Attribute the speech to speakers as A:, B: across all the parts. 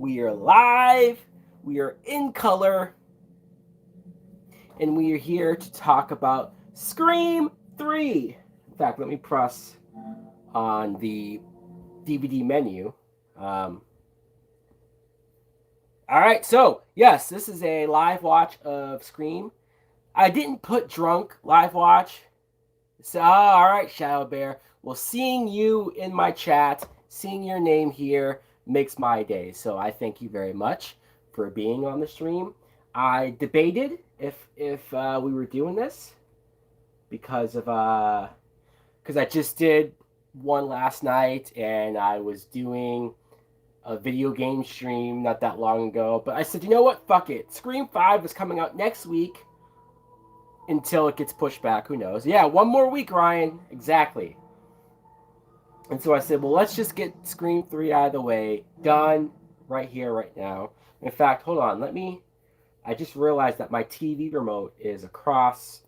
A: We are live. We are in color. And we are here to talk about Scream 3. In fact, let me press on the DVD menu. All right, so yes, this is a live watch of Scream. I didn't put drunk live watch. So, all right, Shadow Bear. Well, seeing you in my chat, seeing your name here makes my day. So I thank you very much for being on the stream. I debated if we were doing this because of because I just did one last night and I was doing a video game stream not that long ago. But I said, you know what? Fuck it. Scream 5 is coming out next week until it gets pushed back. Who knows? Yeah, one more week, Ryan. Exactly. And so I said, well, let's just get Scream 3 out of the way. Done right here, right now. In fact, hold on. I just realized that my TV remote is across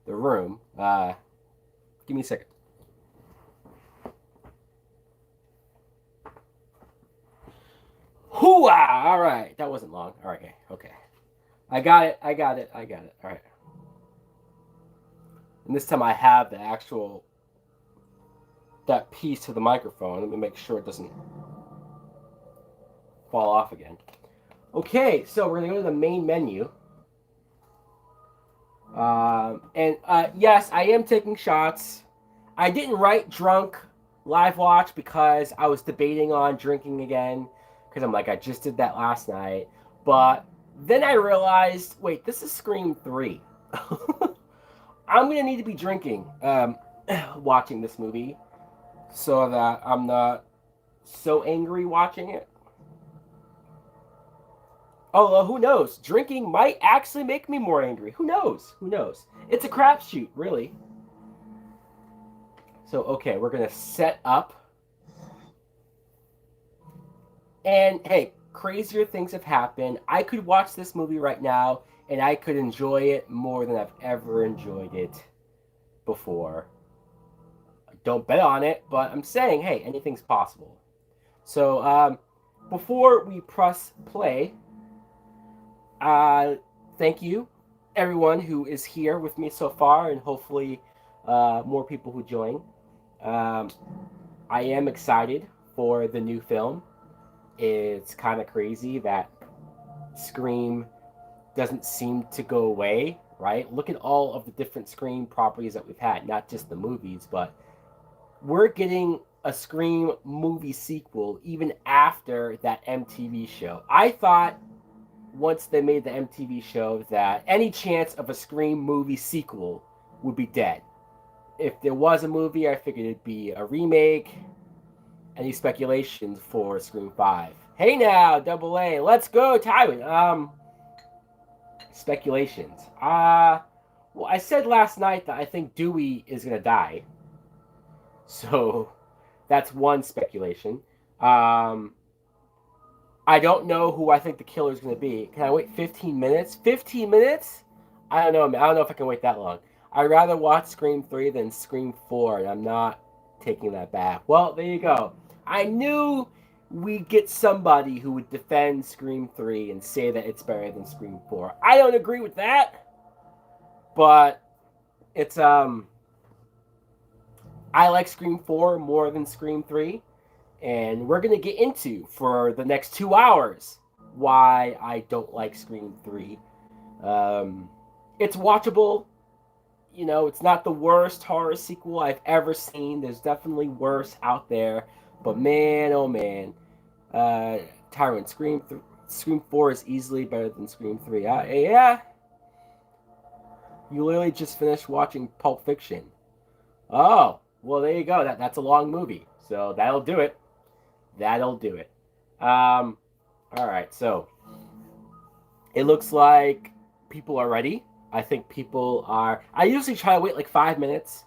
A: the room. Give me a second. Hooah! All right. That wasn't long. All right. Okay. I got it. All right. And this time I have the actual that piece to the microphone. Let me make sure it doesn't fall off again. Okay, so we're gonna go to the main menu. Yes, I am taking shots. I didn't write drunk live watch because I was debating on drinking again. Because I'm like, I just did that last night. But then I realized, wait, this is Scream 3. I'm gonna need to be drinking watching this movie so that I'm not so angry watching it. Oh, who knows? Drinking might actually make me more angry. Who knows? It's a crapshoot, really. So, okay, we're gonna set up. And hey, crazier things have happened. I could watch this movie right now and I could enjoy it more than I've ever enjoyed it before. Don't bet on it, but I'm saying, hey, anything's possible. So, before we press play, thank you, everyone who is here with me so far, and hopefully more people who join. I am excited for the new film. It's kind of crazy that Scream doesn't seem to go away, right? Look at all of the different Scream properties that we've had, not just the movies, but we're getting a Scream movie sequel even after that MTV show. I thought once they made the MTV show that any chance of a Scream movie sequel would be dead. If there was a movie, I figured it'd be a remake. Any speculations for Scream 5? Hey now, Double A, let's go, Tywin. Speculations. Well, I said last night that I think Dewey is gonna die. So that's one speculation. I don't know who I think the killer is going to be. Can I wait 15 minutes? 15 minutes? I don't know, man. I don't know if I can wait that long. I'd rather watch Scream 3 than Scream 4, and I'm not taking that back. Well, there you go. I knew we'd get somebody who would defend Scream 3 and say that it's better than Scream 4. I don't agree with that, but it's, I like Scream 4 more than Scream 3. And we're going to get into, for the next 2 hours, why I don't like Scream 3. It's watchable. You know, it's not the worst horror sequel I've ever seen. There's definitely worse out there. But man, oh man. Tyrant, Scream 4 is easily better than Scream 3. Yeah. You literally just finished watching Pulp Fiction. Oh, well, there you go. That's a long movie. So that'll do it. All right, so it looks like people are ready. I think people are. I usually try to wait like 5 minutes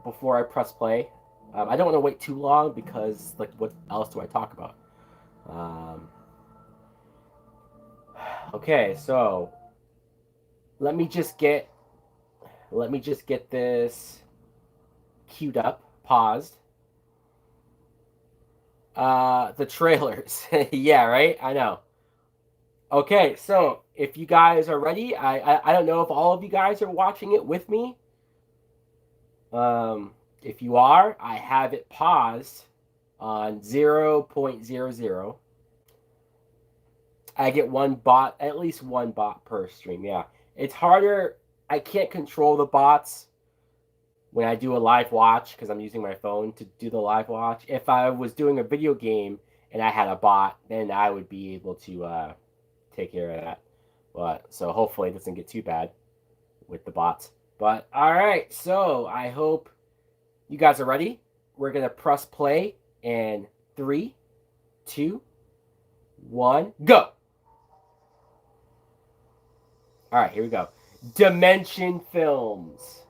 A: before I press play. I don't want to wait too long because like what else do I talk about? Okay, so let me just get this queued up, paused. The trailers. Yeah, right? I know. Okay, so if you guys are ready, I don't know if all of you guys are watching it with me. Um, if you are, I have it paused on 0.00. I get one bot, at least one bot per stream. Yeah, it's harder. I can't control the bots when I do a live watch because I'm using my phone to do the live watch. If I was doing a video game and I had a bot, then I would be able to take care of that. But so hopefully it doesn't get too bad with the bots. But all right, so I hope you guys are ready. We're gonna press play in 3, 2, 1, go. All right, here we go. Dimension Films.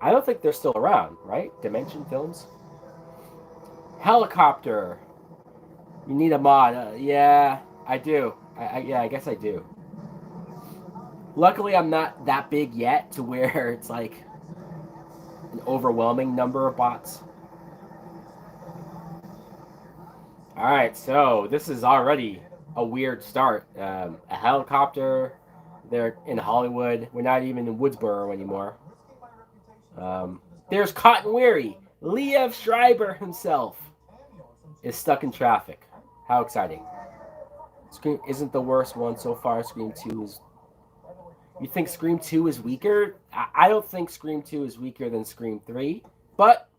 A: I don't think they're still around, right? Dimension Films. Helicopter. You need a mod. Yeah, I do. Yeah, I guess I do. Luckily, I'm not that big yet to where it's like an overwhelming number of bots. All right, so this is already a weird start. A helicopter. They're in Hollywood. We're not even in Woodsboro anymore. There's Cotton Weary. Liev Schreiber himself is stuck in traffic. How exciting. Scream isn't the worst one so far. Scream 2 is. You think Scream 2 is weaker? I don't think Scream 2 is weaker than Scream 3, but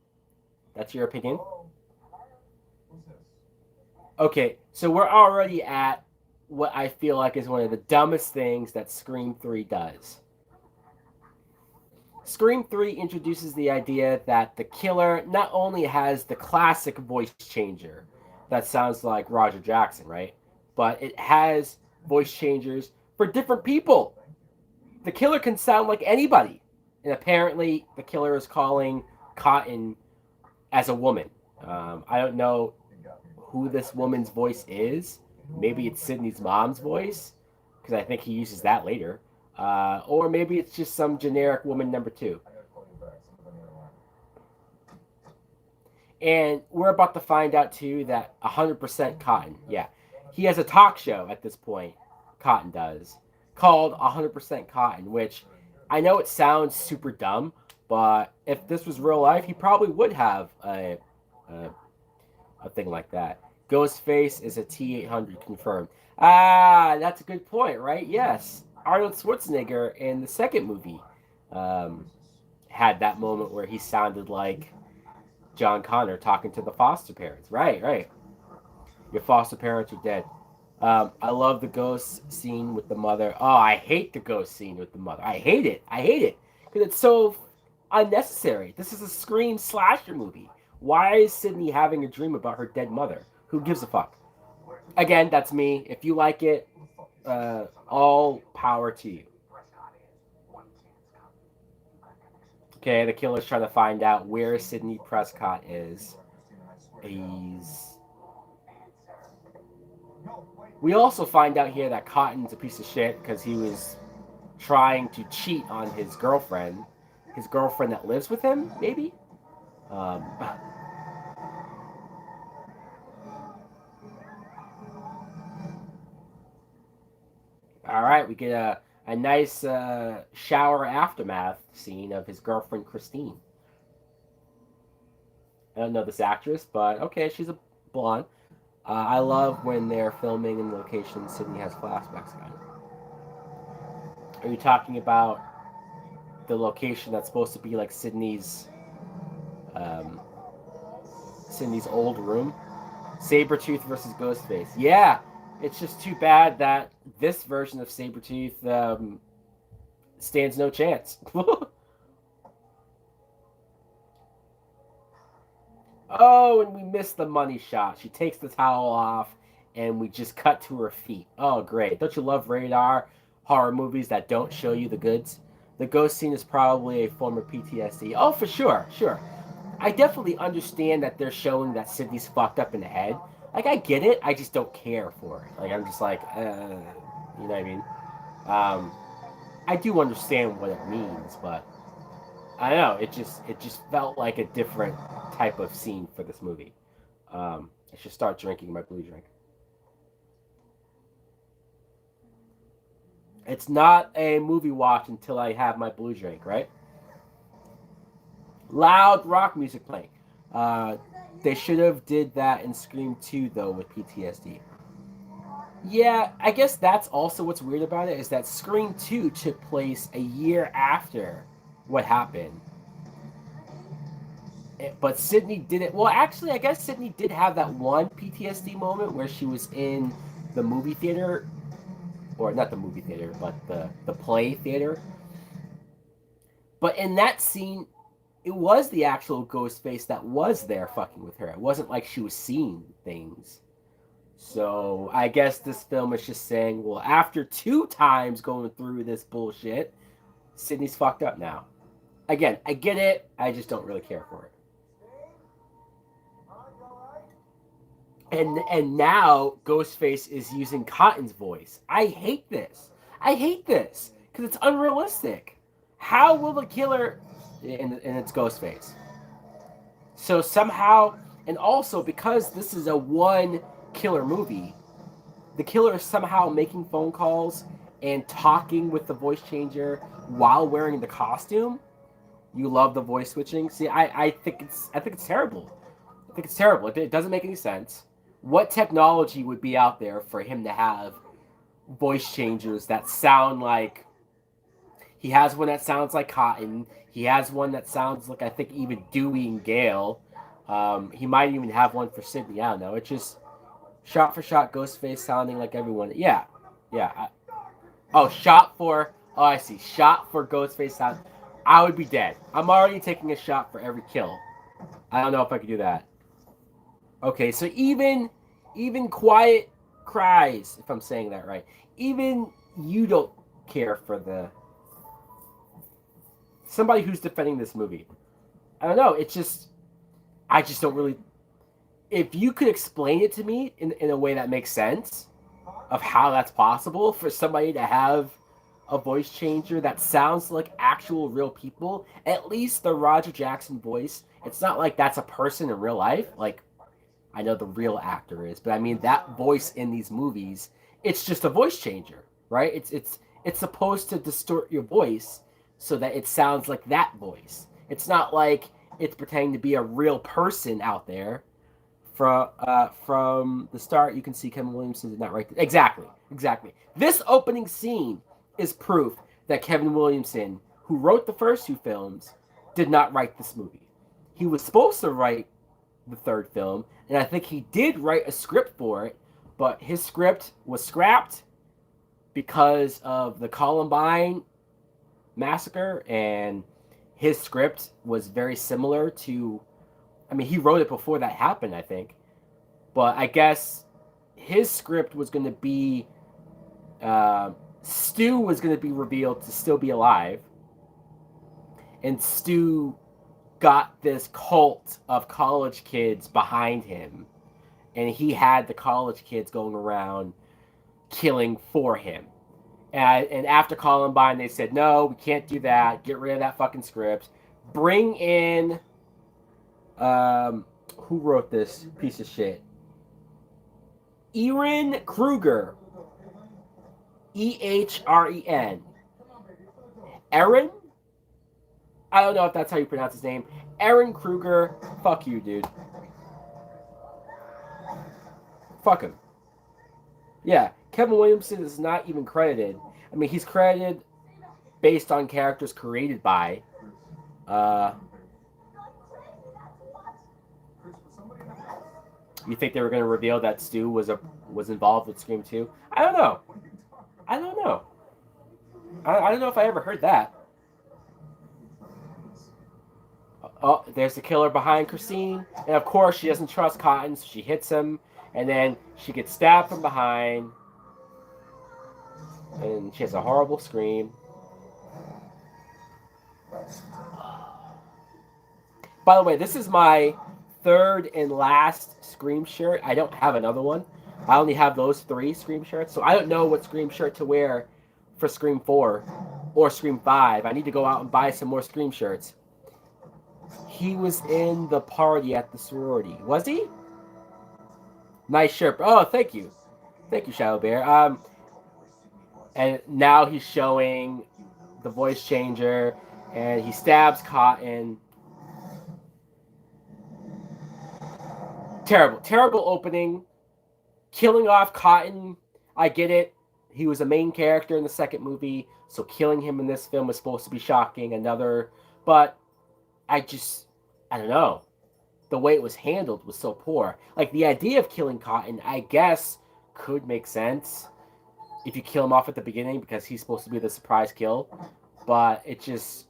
A: that's your opinion. Okay, so we're already at what I feel like is one of the dumbest things that Scream 3 does. Scream 3 introduces the idea that the killer not only has the classic voice changer that sounds like Roger Jackson, right? But it has voice changers for different people. The killer can sound like anybody. And apparently, the killer is calling Cotton as a woman. I don't know who this woman's voice is. Maybe it's Sydney's mom's voice, because I think he uses that later. Or maybe it's just some generic woman number 2. And we're about to find out, too, that 100% Cotton, yeah. He has a talk show at this point, Cotton does, called 100% Cotton, which I know it sounds super dumb, but if this was real life, he probably would have a thing like that. Ghostface is a T-800 confirmed. Ah, that's a good point, right? Yes. Arnold Schwarzenegger in the second movie had that moment where he sounded like John Connor talking to the foster parents. Right, right. Your foster parents are dead. I love the ghost scene with the mother. Oh, I hate the ghost scene with the mother. I hate it. I hate it because it's so unnecessary. This is a Scream slasher movie. Why is Sydney having a dream about her dead mother? Who gives a fuck? Again, that's me. If you like it, all power to you. Okay, the killer's trying to find out where Sidney Prescott is. He's. We also find out here that Cotton's a piece of shit because he was trying to cheat on his girlfriend that lives with him, maybe. Um, all right, we get a nice shower aftermath scene of his girlfriend Christine. I don't know this actress, but okay, she's a blonde. I love when they're filming in locations Sydney has flashbacks on. Are you talking about the location that's supposed to be like um, Sydney's old room? Sabretooth versus Ghostface. Yeah, it's just too bad that this version of Sabretooth stands no chance. Oh, and we missed the money shot. She takes the towel off, and we just cut to her feet. Oh, great. Don't you love radar horror movies that don't show you the goods? The ghost scene is probably a form of PTSD. Oh, for sure, sure. I definitely understand that they're showing that Sydney's fucked up in the head. Like, I get it. I just don't care for it. Like, I'm just like, you know what I mean? Um, I do understand what it means, but I don't know. It just felt like a different type of scene for this movie. I should start drinking my blue drink. It's not a movie watch until I have my blue drink, right? Loud rock music playing. Uh, they should have did that in Scream 2 though with PTSD. Yeah, I guess that's also what's weird about it is that Scream 2 took place a year after what happened. But Sydney didn't. Well, actually, I guess Sydney did have that one PTSD moment where she was in the movie theater, or not the movie theater, but the play theater. But in that scene, it was the actual ghost face that was there fucking with her. It wasn't like she was seeing things. So I guess this film is just saying, well, after 2 times going through this bullshit, Sydney's fucked up now. Again, I get it. I just don't really care for it. And now Ghostface is using Cotton's voice. I hate this. I hate this because it's unrealistic. How will the killer? And it's Ghostface. So somehow, and also because this is a one killer movie, the killer is somehow making phone calls and talking with the voice changer while wearing the costume. You love the voice switching. See, I think it's terrible. I think it's terrible. It doesn't make any sense. What technology would be out there for him to have voice changers that sound like he has one that sounds like Cotton. He has one that sounds like I think even Dewey and Gale. He might even have one for Sydney. I don't know. It's just shot for shot Ghostface sounding like everyone. Yeah, yeah. Oh, shot for. Oh, I see. Shot for Ghostface sound. I would be dead. I'm already taking a shot for every kill. I don't know if I could do that. Okay, so even quiet cries, if I'm saying that right. Even you don't care for the somebody who's defending this movie. I don't know. It's just I just don't really. If you could explain it to me in a way that makes sense of how that's possible for somebody to have a voice changer that sounds like actual real people, at least the Roger Jackson voice, it's not like that's a person in real life. Like I know the real actor is, but I mean that voice in these movies, it's just a voice changer, right? It's supposed to distort your voice so that it sounds like that voice. It's not like it's pretending to be a real person out there. From the start, you can see Kevin Williamson did not write this. Exactly. This opening scene is proof that Kevin Williamson, who wrote the first 2 films, did not write this movie. He was supposed to write the third film, and I think he did write a script for it, but his script was scrapped because of the Columbine massacre, and his script was very similar to. I mean, he wrote it before that happened, I think, but I guess his script was going to be Stu was going to be revealed to still be alive, and Stu got this cult of college kids behind him, and he had the college kids going around killing for him. And after Columbine, they said, no, we can't do that. Get rid of that fucking script. Bring in, who wrote this piece of shit? Ehren Kruger. Ehren. Ehren? I don't know if that's how you pronounce his name. Ehren Kruger. Fuck you, dude. Fuck him. Yeah, Kevin Williamson is not even credited. I mean, he's credited based on characters created by. You think they were going to reveal that Stu was involved with Scream 2? I don't know. I don't know. I don't know if I ever heard that. Oh, there's the killer behind Christine. And of course, she doesn't trust Cotton, so she hits him. And then she gets stabbed from behind. And she has a horrible scream. By the way, this is my third and last Scream shirt. I don't have another one. I only have those 3 Scream shirts. So I don't know what Scream shirt to wear for Scream 4 or Scream 5. I need to go out and buy some more Scream shirts. He was in the party at the sorority. Was he? Nice shirt. Oh, thank you, Shadow Bear. And now he's showing the voice changer, and he stabs Cotton. Terrible, terrible opening. Killing off Cotton. I get it. He was a main character in the second movie, so killing him in this film was supposed to be shocking. But I just, I don't know. The way it was handled was so poor. Like the idea of killing Cotton, I guess, could make sense if you kill him off at the beginning because he's supposed to be the surprise kill. But it's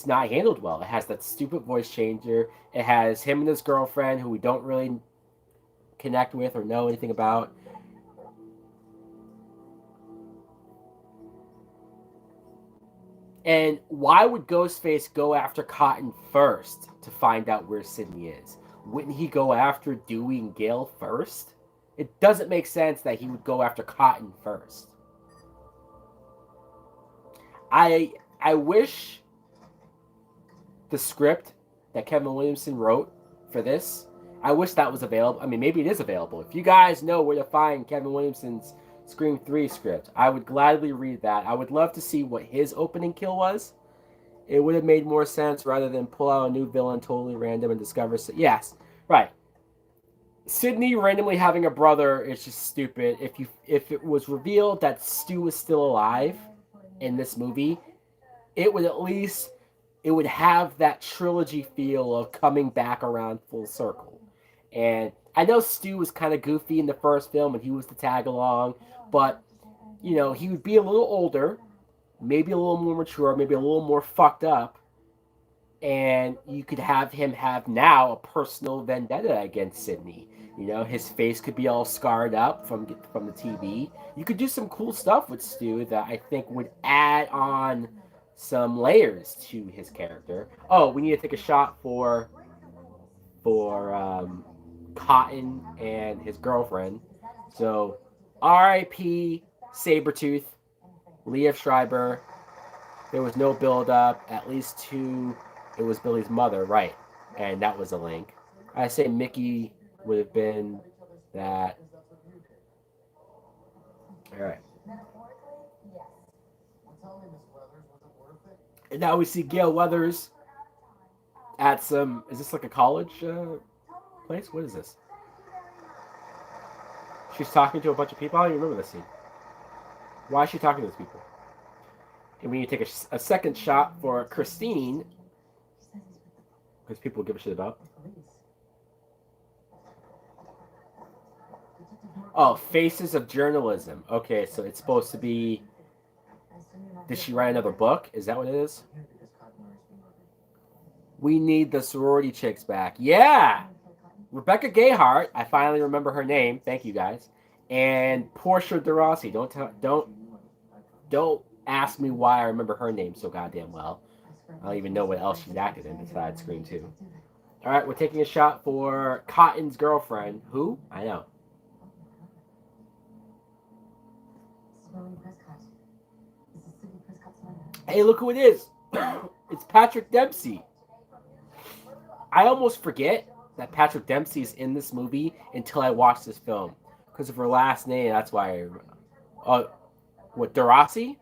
A: not handled well. It has that stupid voice changer. It has him and his girlfriend who we don't really connect with or know anything about. And why would Ghostface go after Cotton first to find out where Sydney is? Wouldn't he go after Dewey and Gale first? It doesn't make sense that he would go after Cotton first. I wish the script that Kevin Williamson wrote for this, I wish that was available. I mean, maybe it is available. If you guys know where to find Kevin Williamson's Scream 3 script, I would gladly read that. I would love to see what his opening kill was. It would have made more sense rather than pull out a new villain totally random and discover. Yes, right. Sydney randomly having a brother is just stupid. If it was revealed that Stu was still alive in this movie, it would at least it would have that trilogy feel of coming back around full circle. And I know Stu was kind of goofy in the first film and he was the tag along, but he would be a little older, maybe a little more mature, maybe a little more fucked up, and you could have him have now a personal vendetta against Sydney. His face could be all scarred up from the TV. You could do some cool stuff with Stu that I think would add on some layers to his character. Oh, we need to take a shot for Cotton and his girlfriend. So, R.I.P. Sabretooth, Liev Schreiber. There was no build up. At least two. It was Billy's mother, right? And that was a link. I say Mickey would have been that. All right. And now we see Gail Weathers at some. Is this like a college place? What is this? She's talking to a bunch of people. I don't even remember this scene. Why is she talking to those people? And we need to take a second shot for Christine, because people give a shit about. Oh, Faces of Journalism. Okay, so it's supposed to be. Did she write another book? Is that what it is? We need the sorority chicks back. Yeah! Rebecca Gayheart. I finally remember her name. Thank you guys. And Portia de Rossi. Don't ask me why I remember her name so goddamn well. I don't even know what else she's acted in besides Scream 2. All right, we're taking a shot for Cotton's girlfriend. Who? I know. Hey, look who it is. It's Patrick Dempsey. I almost forget that Patrick Dempsey is in this movie until I watch this film. Because of her last name, that's why what, Darasi?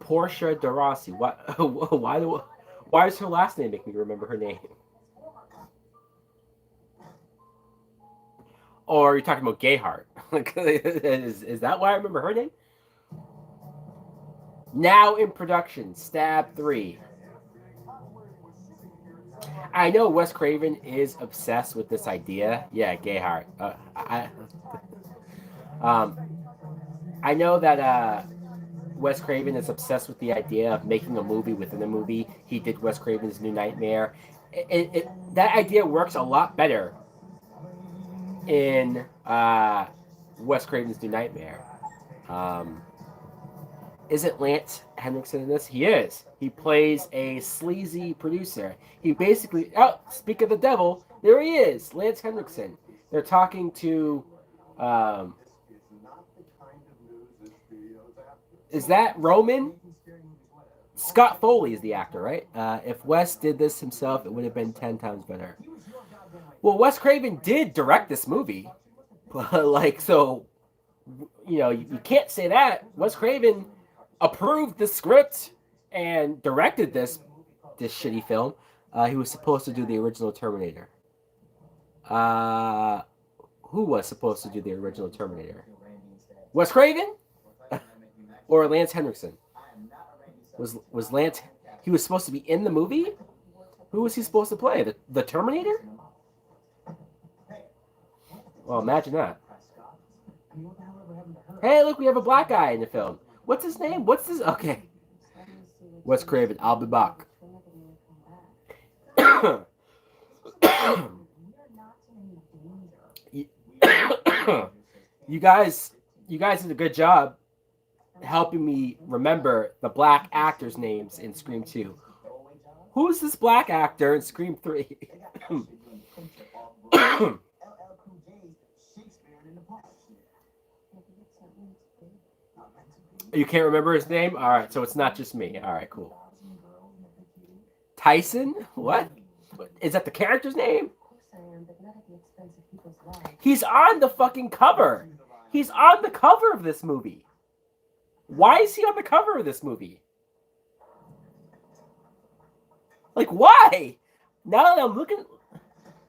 A: Portia Darasi. What? Why does her last name make me remember her name? Or are you talking about Gayheart? is that why I remember her name? Now in production, Stab 3. I know Wes Craven is obsessed with this idea. Yeah, Gayheart. I know that Wes Craven is obsessed with the idea of making a movie within a movie. He did Wes Craven's New Nightmare. That idea works a lot better in Wes Craven's New Nightmare. Isn't Lance Henriksen in this? He is. He plays a sleazy producer. He basically... Oh, speak of the devil, there he is, Lance Henriksen. They're talking to... is that Roman? Scott Foley is the actor, right? If Wes did this himself, it would have been 10 times better. Well, Wes Craven did direct this movie, but like, so you can't say that. Wes Craven approved the script and directed this shitty film. He was supposed to do the original Terminator. Uh, who was supposed to do the original Terminator? Wes Craven or Lance Henriksen? Was Lance? He was supposed to be in the movie. Who was he supposed to play? The Terminator? Well, imagine that. Hey, look, we have a black guy in the film. What's his name? What's this? Okay. Wes Craven, I'll be back. You guys did a good job helping me remember the black actors' names in Scream 2. Who's this black actor in Scream 3? You can't remember his name? All right, so it's not just me. All right, cool. Tyson? What? Is that the character's name? He's on the fucking cover. He's on the cover of this movie. Why is he on the cover of this movie? Like, why? Now that I'm looking...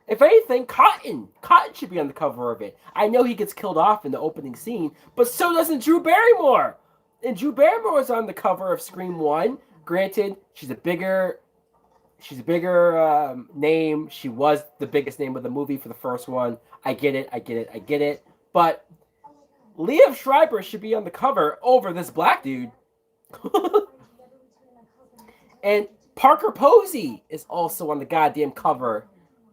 A: If anything, Cotton should be on the cover of it. I know he gets killed off in the opening scene, but so doesn't Drew Barrymore. And Drew Barrymore is on the cover of Scream 1. Granted, she's a bigger name. She was the biggest name of the movie for the first one. I get it. But Liev Schreiber should be on the cover over this black dude. And Parker Posey is also on the goddamn cover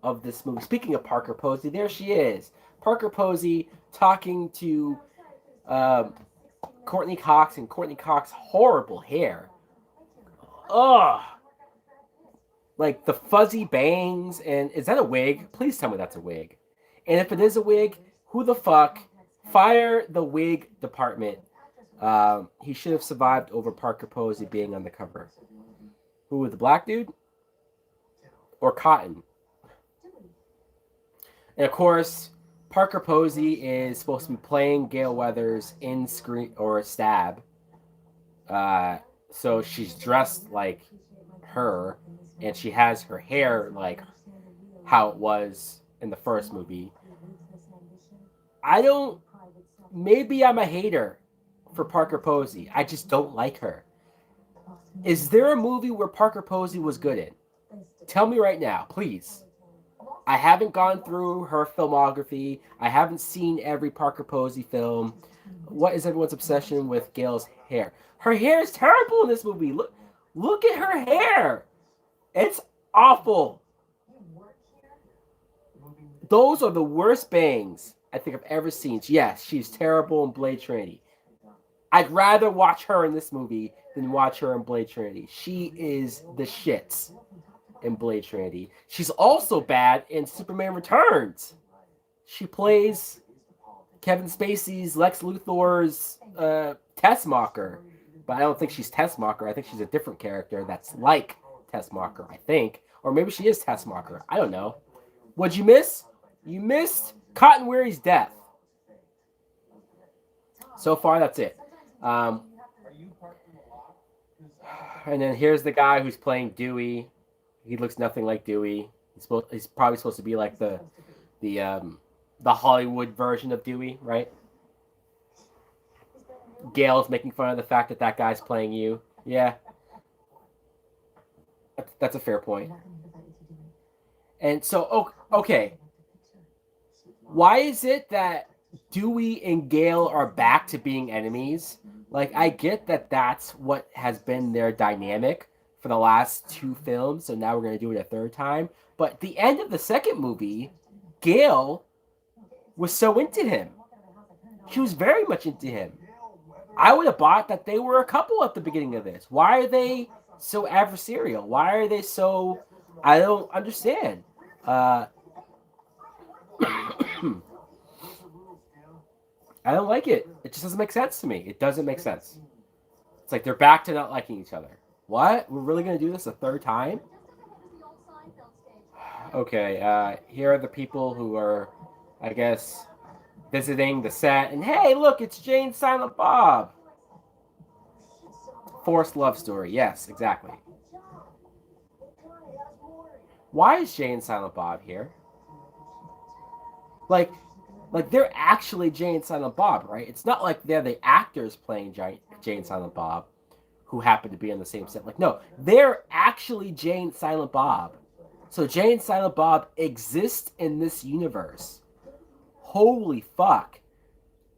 A: of this movie. Speaking of Parker Posey, there she is. Parker Posey talking to Courtney Cox, and Courtney Cox's horrible hair. Ugh. Like the fuzzy bangs, and is that a wig? Please tell me that's a wig. And if it is a wig, who the fuck? Fire the wig department. He should have survived over Parker Posey being on the cover. Who, the black dude? Or Cotton? And of course, Parker Posey is supposed to be playing Gale Weathers in Scream or Stab. So she's dressed like her, and she has her hair like how it was in the first movie. Maybe I'm a hater for Parker Posey. I just don't like her. Is there a movie where Parker Posey was good in? Tell me right now, please. I haven't gone through her filmography. I haven't seen every Parker Posey film. What is everyone's obsession with Gale's hair? Her hair is terrible in this movie. Look at her hair. It's awful. Those are the worst bangs I think I've ever seen. Yes, she's terrible in Blade Trinity. I'd rather watch her in this movie than watch her in Blade Trinity. She is the shits in Blade Trinity. She's also bad in Superman Returns. She plays Kevin Spacey's Lex Luthor's Tessmacher. But I don't think she's Tessmacher. I think she's a different character that's like Tessmacher, I think. Or maybe she is Tessmacher. I don't know. What'd you miss? You missed Cotton Weary's death. So far, that's it. And then here's the guy who's playing Dewey. He looks nothing like Dewey. He's probably supposed to be like the Hollywood version of Dewey, right? Gale's making fun of the fact that guy's playing you. Yeah. That's a fair point. And so, okay. Why is it that Dewey and Gale are back to being enemies? Like, I get that that's what has been their dynamic for the last two films, so now we're going to do it a third time. But at the end of the second movie, Gale was so into him. She was very much into him. I would have bought that they were a couple at the beginning of this. Why are they so adversarial? Why are they so... I don't understand. I don't like it. It just doesn't make sense to me. It doesn't make sense. It's like they're back to not liking each other. What? We're really gonna do this a third time? Okay, here are the people who are, I guess, visiting the set. And hey, look, it's Jane Silent Bob. Forced love story. Yes, exactly. Why is Jane Silent Bob here? Like, like they're actually Jane Silent Bob, right? It's not like they're the actors playing Jane Silent Bob who happen to be on the same set. Like, no, they're actually Jane Silent Bob. So Jane Silent Bob exists in this universe. Holy fuck.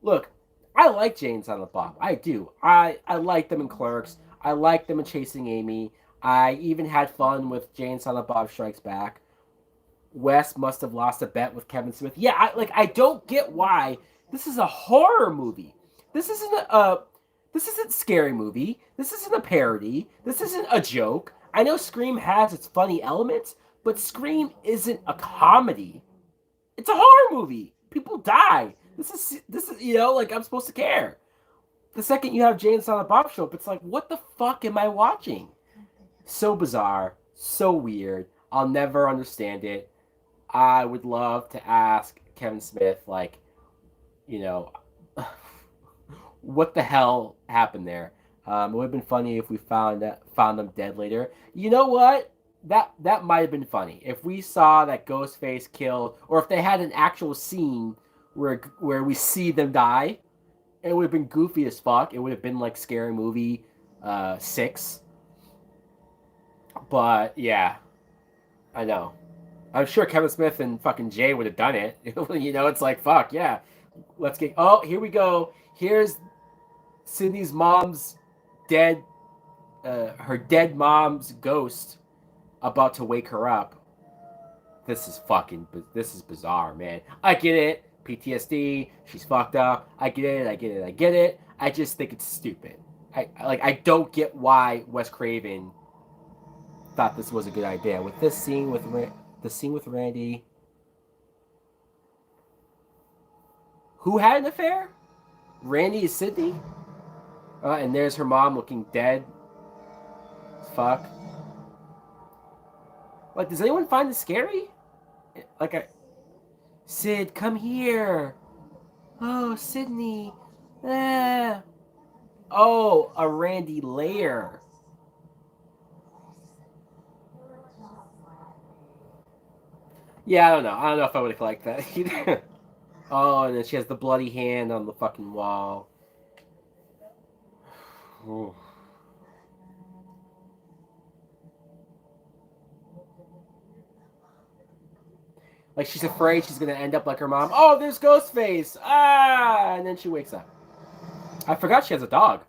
A: Look, I like Jane Silent Bob. I do. I like them in Clerks. I like them in Chasing Amy. I even had fun with Jane Silent Bob Strikes Back. Wes must have lost a bet with Kevin Smith. Yeah, I don't get why this is a horror movie. This isn't this isn't scary movie. This isn't a parody. This isn't a joke. I know Scream has its funny elements, but Scream isn't a comedy. It's a horror movie. People die. This is like I'm supposed to care. The second you have Jay and Silent Bob show up, it's like, what the fuck am I watching? So bizarre, so weird. I'll never understand it. I would love to ask Kevin Smith, like, you know, what the hell happened there? It would have been funny if we found them dead later. You know what? That might have been funny if we saw that Ghostface killed, or if they had an actual scene where we see them die. It would have been goofy as fuck. It would have been like Scary Movie 6. But yeah, I know. I'm sure Kevin Smith and fucking Jay would have done it. It's like, fuck, yeah. Let's get. Oh, here we go. Here's Sydney's mom's dead, her dead mom's ghost about to wake her up. This is bizarre, man. I get it. PTSD, she's fucked up. I get it. I just think it's stupid. I don't get why Wes Craven thought this was a good idea. With this scene with the scene with Randy, who had an affair? Randy is Sydney? And there's her mom looking dead. Fuck. Like, does anyone find this scary? Sid, come here. Oh, Sydney. Ah. Oh, a Randy lair. Yeah, I don't know. I don't know if I would have liked that either. Oh, and then she has the bloody hand on the fucking wall. Ooh. Like, she's afraid she's gonna end up like her mom. Oh, there's Ghostface! Ah! And then she wakes up. I forgot she has a dog.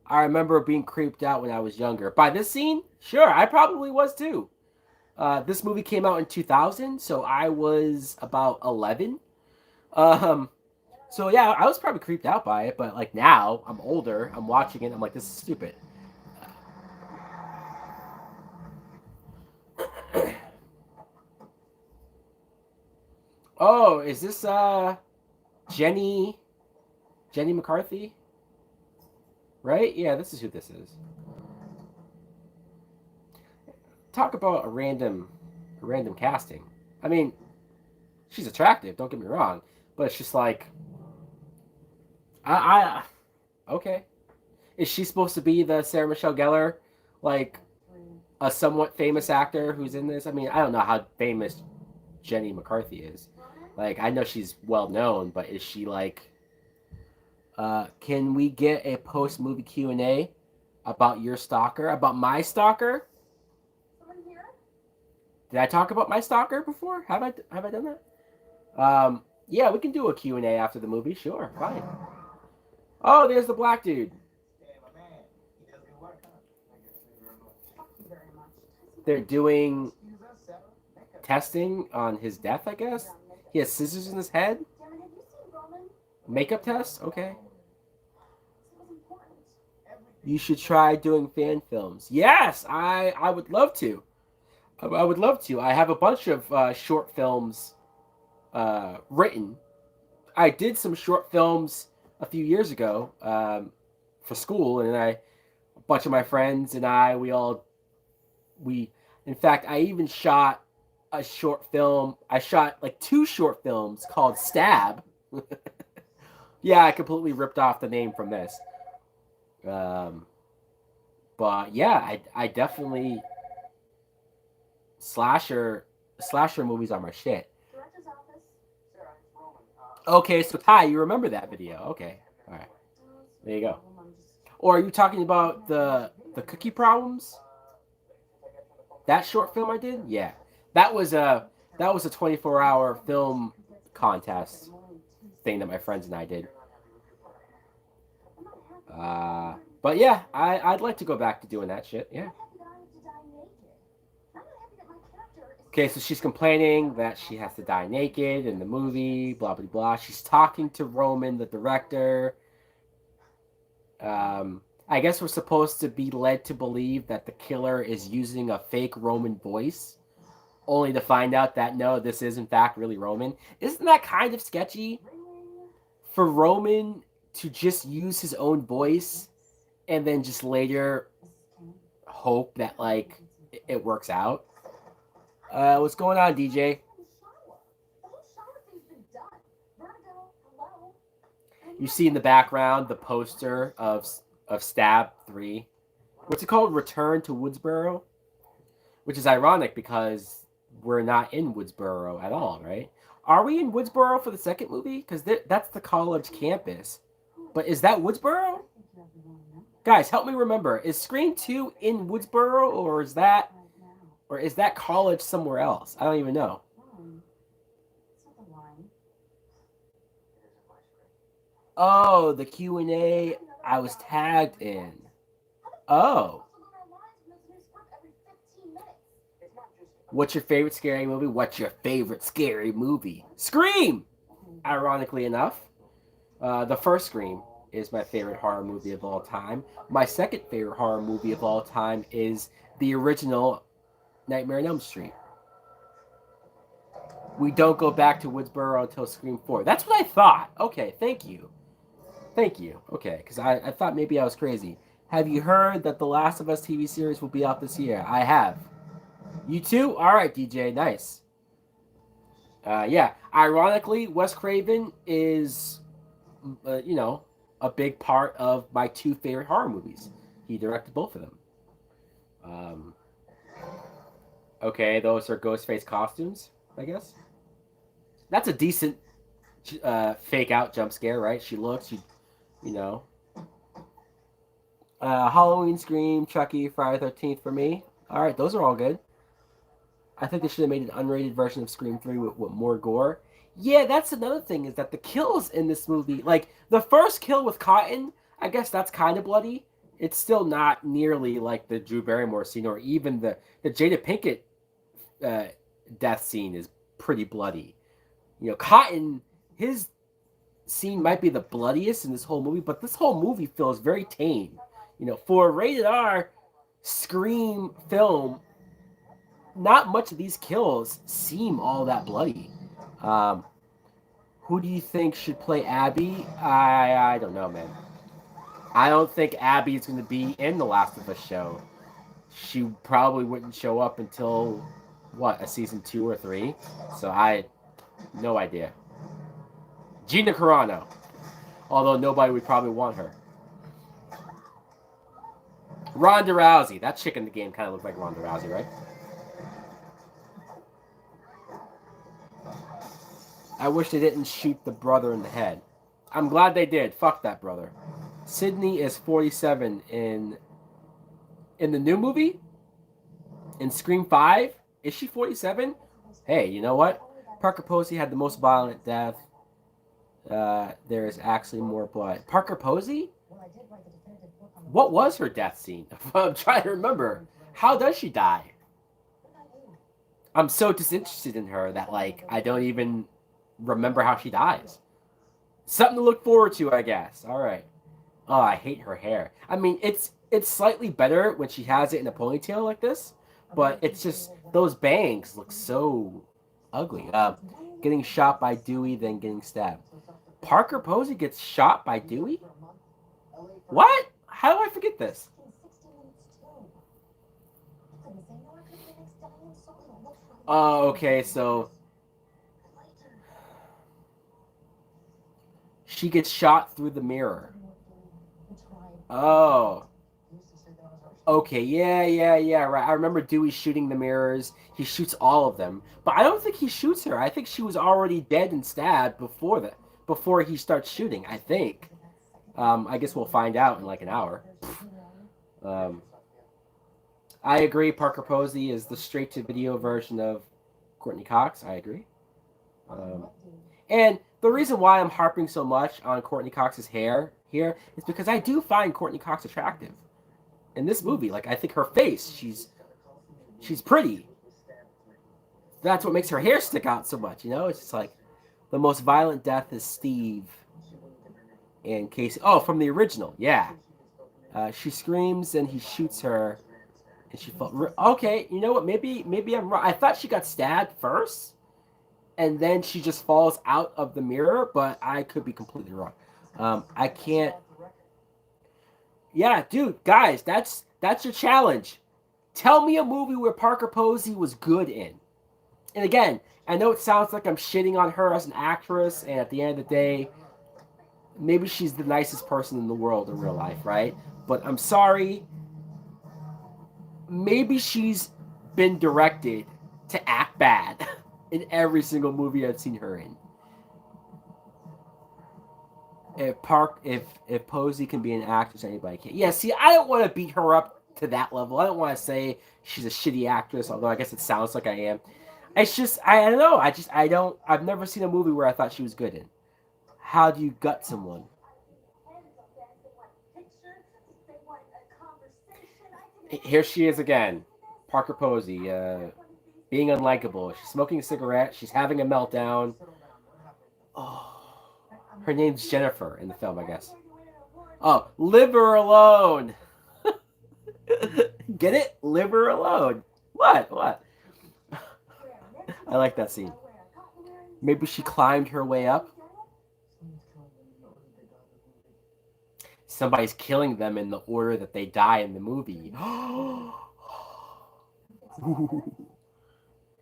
A: I remember being creeped out when I was younger. By this scene? Sure, I probably was too. This movie came out in 2000, so I was about 11. Um, so yeah, I was probably creeped out by it, but like now, I'm older, I'm watching it, I'm like, this is stupid. Oh, is this Jenny McCarthy? Right? Yeah, this is who this is. Talk about a random casting. I mean, she's attractive, don't get me wrong, but it's just like okay. Is she supposed to be the Sarah Michelle Gellar, like a somewhat famous actor who's in this? I mean, I don't know how famous Jenny McCarthy is. Like, I know she's well known, but is she like? Can we get a post movie Q&A about your stalker? About my stalker? Did I talk about my stalker before? Have I done that? Yeah, we can do a Q&A after the movie. Sure, fine. Oh, there's the black dude. They're doing testing on his death, I guess. He has scissors in his head. Makeup test? Okay. You should try doing fan films. Yes, I would love to. I would love to. I have a bunch of short films written. I did some short films a few years ago for school, and bunch of my friends and I, we, in fact, I even shot a short film. I shot like two short films called Stab. Yeah, I completely ripped off the name from this. Um, but yeah, I definitely slasher slasher movies are my shit. Okay, so Ty, you remember that video? Okay, all right, there you go. Or are you talking about the cookie problems? That short film I did? Yeah, that was a 24-hour film contest thing that my friends and I did. But yeah, I'd like to go back to doing that shit. Yeah. Okay, so she's complaining that she has to die naked in the movie, blah blah blah. She's talking to Roman, the director. I guess we're supposed to be led to believe that the killer is using a fake Roman voice, only to find out that no, this is in fact really Roman. Isn't that kind of sketchy for Roman to just use his own voice and then just later hope that like it works out? What's going on, DJ? You see in the background the poster of Stab 3. What's it called? Return to Woodsboro? Which is ironic because we're not in Woodsboro at all, right? Are we in Woodsboro for the second movie? Because that's the college campus. But is that Woodsboro? Guys, help me remember. Is Scream 2 in Woodsboro or is that college somewhere else? I don't even know. Oh, the Q&A I was tagged in. Oh. What's your favorite scary movie? What's your favorite scary movie? Scream! Ironically enough, the first Scream is my favorite horror movie of all time. My second favorite horror movie of all time is the original Nightmare on Elm Street. We don't go back to Woodsboro until Scream 4. That's what I thought. Okay, thank you. Thank you. Okay, because I thought maybe I was crazy. Have you heard that the Last of Us TV series will be out this year? I have. You too? All right, DJ. Nice. Yeah. Ironically, Wes Craven is, a big part of my two favorite horror movies. He directed both of them. Um, okay, those are Ghostface costumes, I guess. That's a decent fake out jump scare, right? She looks, you know. Halloween, Scream, Chucky, Friday 13th for me. All right, those are all good. I think they should have made an unrated version of Scream 3 with more gore. Yeah, that's another thing is that the kills in this movie, like the first kill with Cotton, I guess that's kind of bloody. It's still not nearly like the Drew Barrymore scene or even the Jada Pinkett uh, death scene is pretty bloody. Cotton, his scene might be the bloodiest in this whole movie, but this whole movie feels very tame. For a rated R Scream film, not much of these kills seem all that bloody. Um, who do you think should play Abby? I don't know, man. I don't think Abby is going to be in the Last of Us show. She probably wouldn't show up until a season 2 or 3. So no idea. Gina Carano, although nobody would probably want her. Ronda Rousey, that chick in the game kind of looked like Ronda Rousey, right? I wish they didn't shoot the brother in the head. I'm glad they did. Fuck that brother. Sydney is 47 in the new movie. In Scream 5, is she 47? Hey, you know what? Parker Posey had the most violent death. There is actually more blood. Parker Posey? What was her death scene? I'm trying to remember. How does she die? I'm so disinterested in her that I don't even remember how she dies. Something to look forward to, I guess. All right. Oh, I hate her hair. I mean, it's slightly better when she has it in a ponytail like this, but it's just those bangs look so ugly. Getting shot by Dewey, then getting stabbed. Parker Posey gets shot by Dewey? What? How do I forget this? Oh, okay, so she gets shot through the mirror. Oh. Okay, yeah, right. I remember Dewey shooting the mirrors. He shoots all of them. But I don't think he shoots her. I think she was already dead and stabbed before he starts shooting, I think. I guess we'll find out in like an hour. Um, I agree. Parker Posey is the straight to video version of Courtney Cox. I agree. Um, and the reason why I'm harping so much on Courtney Cox's hair here is because I do find Courtney Cox attractive in this movie. Like I think her face, she's pretty. That's what makes her hair stick out so much. You know, it's just like the most violent death is Steve and Casey. Oh, from the original, yeah. She screams and he shoots her, and she felt okay. You know what? Maybe I'm wrong. I thought she got stabbed first, and then she just falls out of the mirror, but I could be completely wrong. I can't. Yeah, dude, guys, that's your challenge. Tell me a movie where Parker Posey was good in. And again, I know it sounds like I'm shitting on her as an actress, and at the end of the day, maybe she's the nicest person in the world in real life, right? But I'm sorry, maybe she's been directed to act bad in every single movie I've seen her in. If Posey can be an actress, anybody can. Yeah, see, I don't want to beat her up to that level. I don't want to say she's a shitty actress, although I guess it sounds like I am. It's just I don't know. I don't. I've never seen a movie where I thought she was good in. How do you gut someone? Here she is again, Parker Posey, being unlikable. She's smoking a cigarette. She's having a meltdown. Oh, her name's Jennifer in the film, I guess. Oh, live her alone. Get it? Live her alone. What? What? I like that scene. Maybe she climbed her way up. Somebody's killing them in the order that they die in the movie.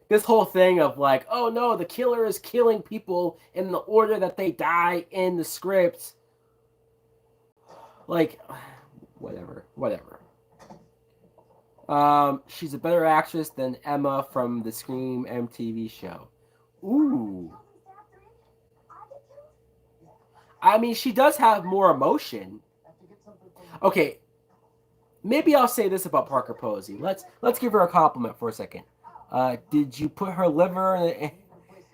A: This whole thing of like, oh no, the killer is killing people in the order that they die in the script. Like, whatever. She's a better actress than Emma from the Scream MTV show. Ooh. I mean, she does have more emotion. Okay, maybe I'll say this about Parker Posey. Let's give her a compliment for a second. Did you put her liver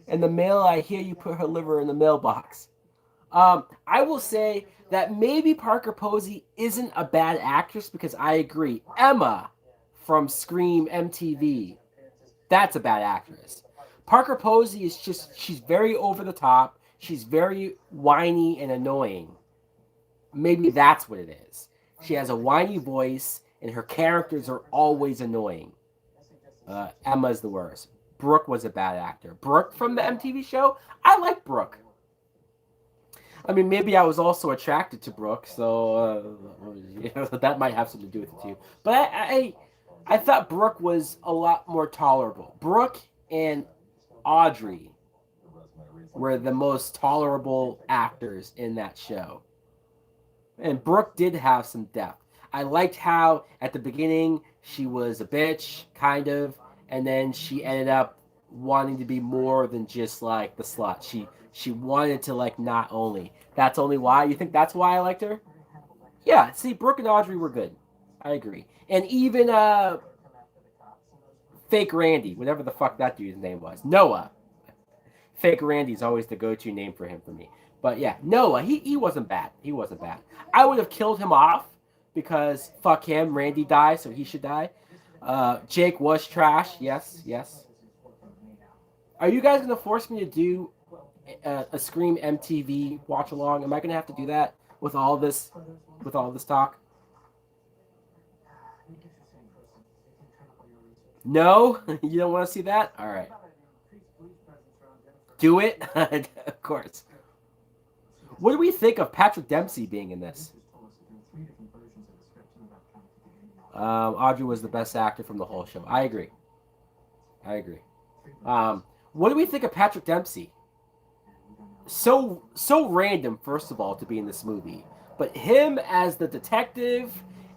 A: in the mail? I hear you put her liver in the mailbox. I will say that maybe Parker Posey isn't a bad actress because I agree. Emma from Scream MTV, that's a bad actress. Parker Posey is just, she's very over the top. She's very whiny and annoying. Maybe that's what it is. She has a whiny voice, and her characters are always annoying. Emma's the worst. Brooke was a bad actor. Brooke from the MTV show, I like Brooke. I mean, maybe I was also attracted to Brooke, so that might have something to do with it too. But I thought Brooke was a lot more tolerable. Brooke and Audrey were the most tolerable actors in that show. And Brooke did have some depth. I liked how at the beginning she was a bitch, kind of, and then she ended up wanting to be more than just like the slut. She wanted to like not only. That's only why. You think that's why I liked her? Yeah. See, Brooke and Audrey were good. I agree. And even fake Randy, whatever the fuck that dude's name was, Noah. Fake Randy's always the go-to name for him for me. But yeah, Noah, he wasn't bad. He wasn't bad. I would have killed him off because fuck him. Randy died, so he should die. Jake was trash. Yes, yes. Are you guys gonna force me to do a Scream MTV watch along? Am I gonna have to do that with all this, talk? No, you don't want to see that. All right, do it. Of course. What do we think of Patrick Dempsey being in this? Audrey was the best actor from the whole show. I agree. I agree. What do we think of Patrick Dempsey? So random, first of all, to be in this movie, but him as the detective,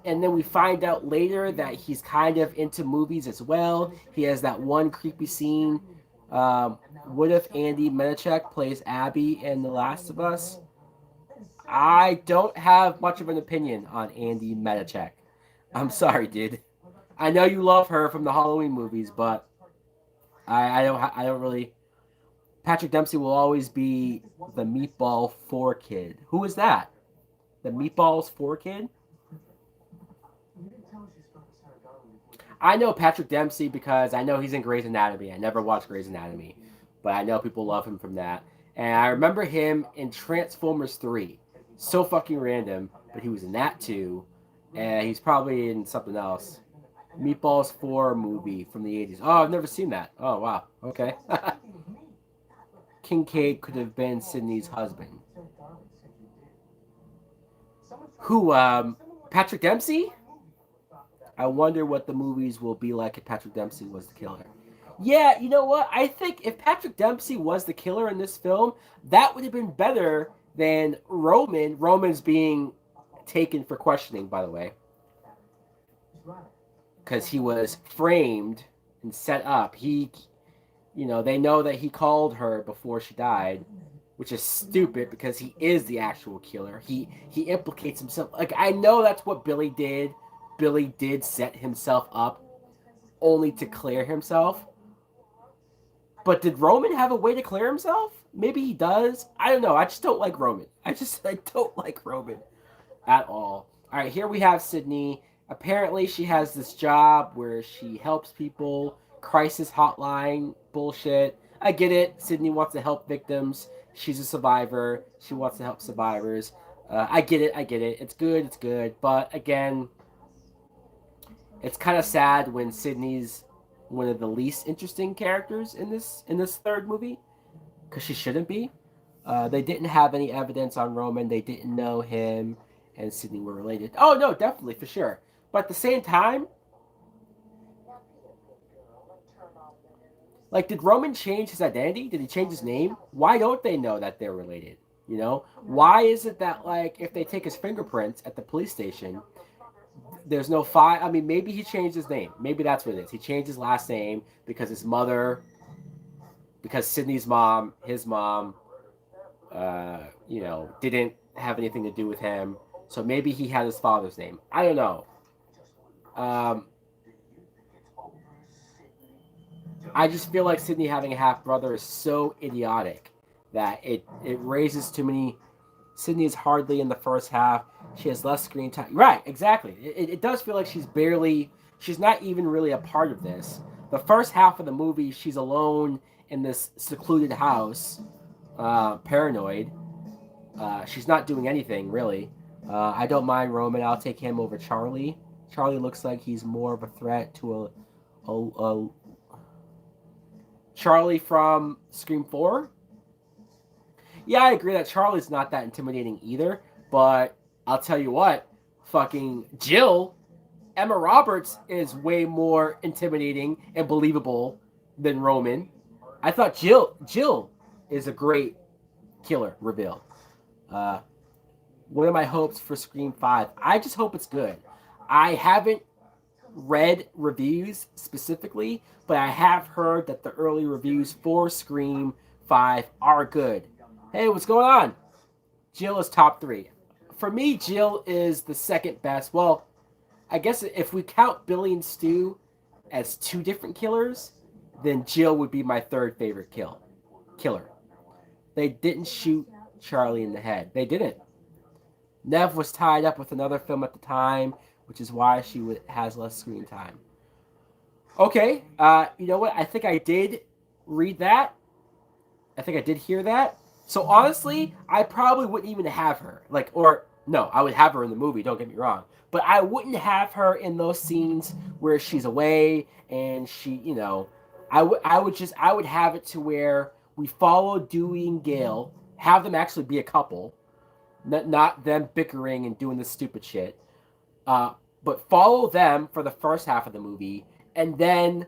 A: and then we find out later that he's kind of into movies as well. He has that one creepy scene. What if Andy Menichek plays Abby in The Last of Us? I don't have much of an opinion on Andy Menichek. I'm sorry, dude. I know you love her from the Halloween movies, but I don't really. Patrick Dempsey will always be the Meatball 4 kid. Who is that? The Meatballs 4 kid? I know Patrick Dempsey because I know he's in Grey's Anatomy. I never watched Grey's Anatomy, but I know people love him from that. And I remember him in Transformers 3. So fucking random, but he was in that too. And he's probably in something else. Meatballs 4 movie from the 80s. Oh, I've never seen that. Oh, wow. Okay. Kincaid could have been Sydney's husband. Who, Patrick Dempsey? I wonder what the movies will be like if Patrick Dempsey was the killer. Yeah, you know what? I think if Patrick Dempsey was the killer in this film, that would have been better than Roman. Roman's being taken for questioning, by the way, because he was framed and set up. They know that he called her before she died, which is stupid because he is the actual killer. He implicates himself. Like I know that's what Billy did. Billy did set himself up only to clear himself. But did Roman have a way to clear himself? Maybe he does. I don't know. I just don't like Roman. I don't like Roman at all. All right, here we have Sydney. Apparently, she has this job where she helps people. Crisis hotline bullshit. I get it. Sydney wants to help victims. She's a survivor. She wants to help survivors. I get it. I get it. It's good. It's good. But again, it's kind of sad when Sydney's one of the least interesting characters in this third movie because she shouldn't be. They didn't have any evidence on Roman. They didn't know him and Sydney were related. Oh no, definitely for sure. But at the same time, like, did Roman change his identity? Did he change his name? Why don't they know that they're related? Why is it that like if they take his fingerprints at the police station, there's no file? I mean, maybe he changed his name. Maybe that's what it is. He changed his last name because his mother, because Sydney's mom, his mom, didn't have anything to do with him. So maybe he had his father's name. I don't know. Um, I just feel like Sydney having a half brother is so idiotic that it raises too many. Sydney is hardly in the first half. She has less screen time. Right, exactly. It does feel like she's not even really a part of this. The first half of the movie, she's alone in this secluded house, paranoid. She's not doing anything really. I don't mind Roman. I'll take him over Charlie. Charlie looks like he's more of a threat to a Charlie from Scream 4. Yeah, I agree that Charlie's not that intimidating either, but I'll tell you what, fucking Jill, Emma Roberts is way more intimidating and believable than Roman. I thought Jill is a great killer reveal. Uh, what are my hopes for Scream 5? I just hope it's good. I haven't read reviews specifically, but I have heard that the early reviews for Scream 5 are good. Hey, what's going on? Jill is top 3. For me, Jill is the second best. Well, I guess if we count Billy and Stu as two different killers, then Jill would be my third favorite killer. They didn't shoot Charlie in the head. They didn't. Nev was tied up with another film at the time, which is why has less screen time. Okay, you know what? I think I did read that. I think I did hear that. So honestly, I probably wouldn't even have her. Or no, I would have her in the movie. Don't get me wrong, but I wouldn't have her in those scenes where she's away and I would have it to where we follow Dewey and Gale, have them actually be a couple, not them bickering and doing this stupid shit. Uh, but follow them for the first half of the movie, and then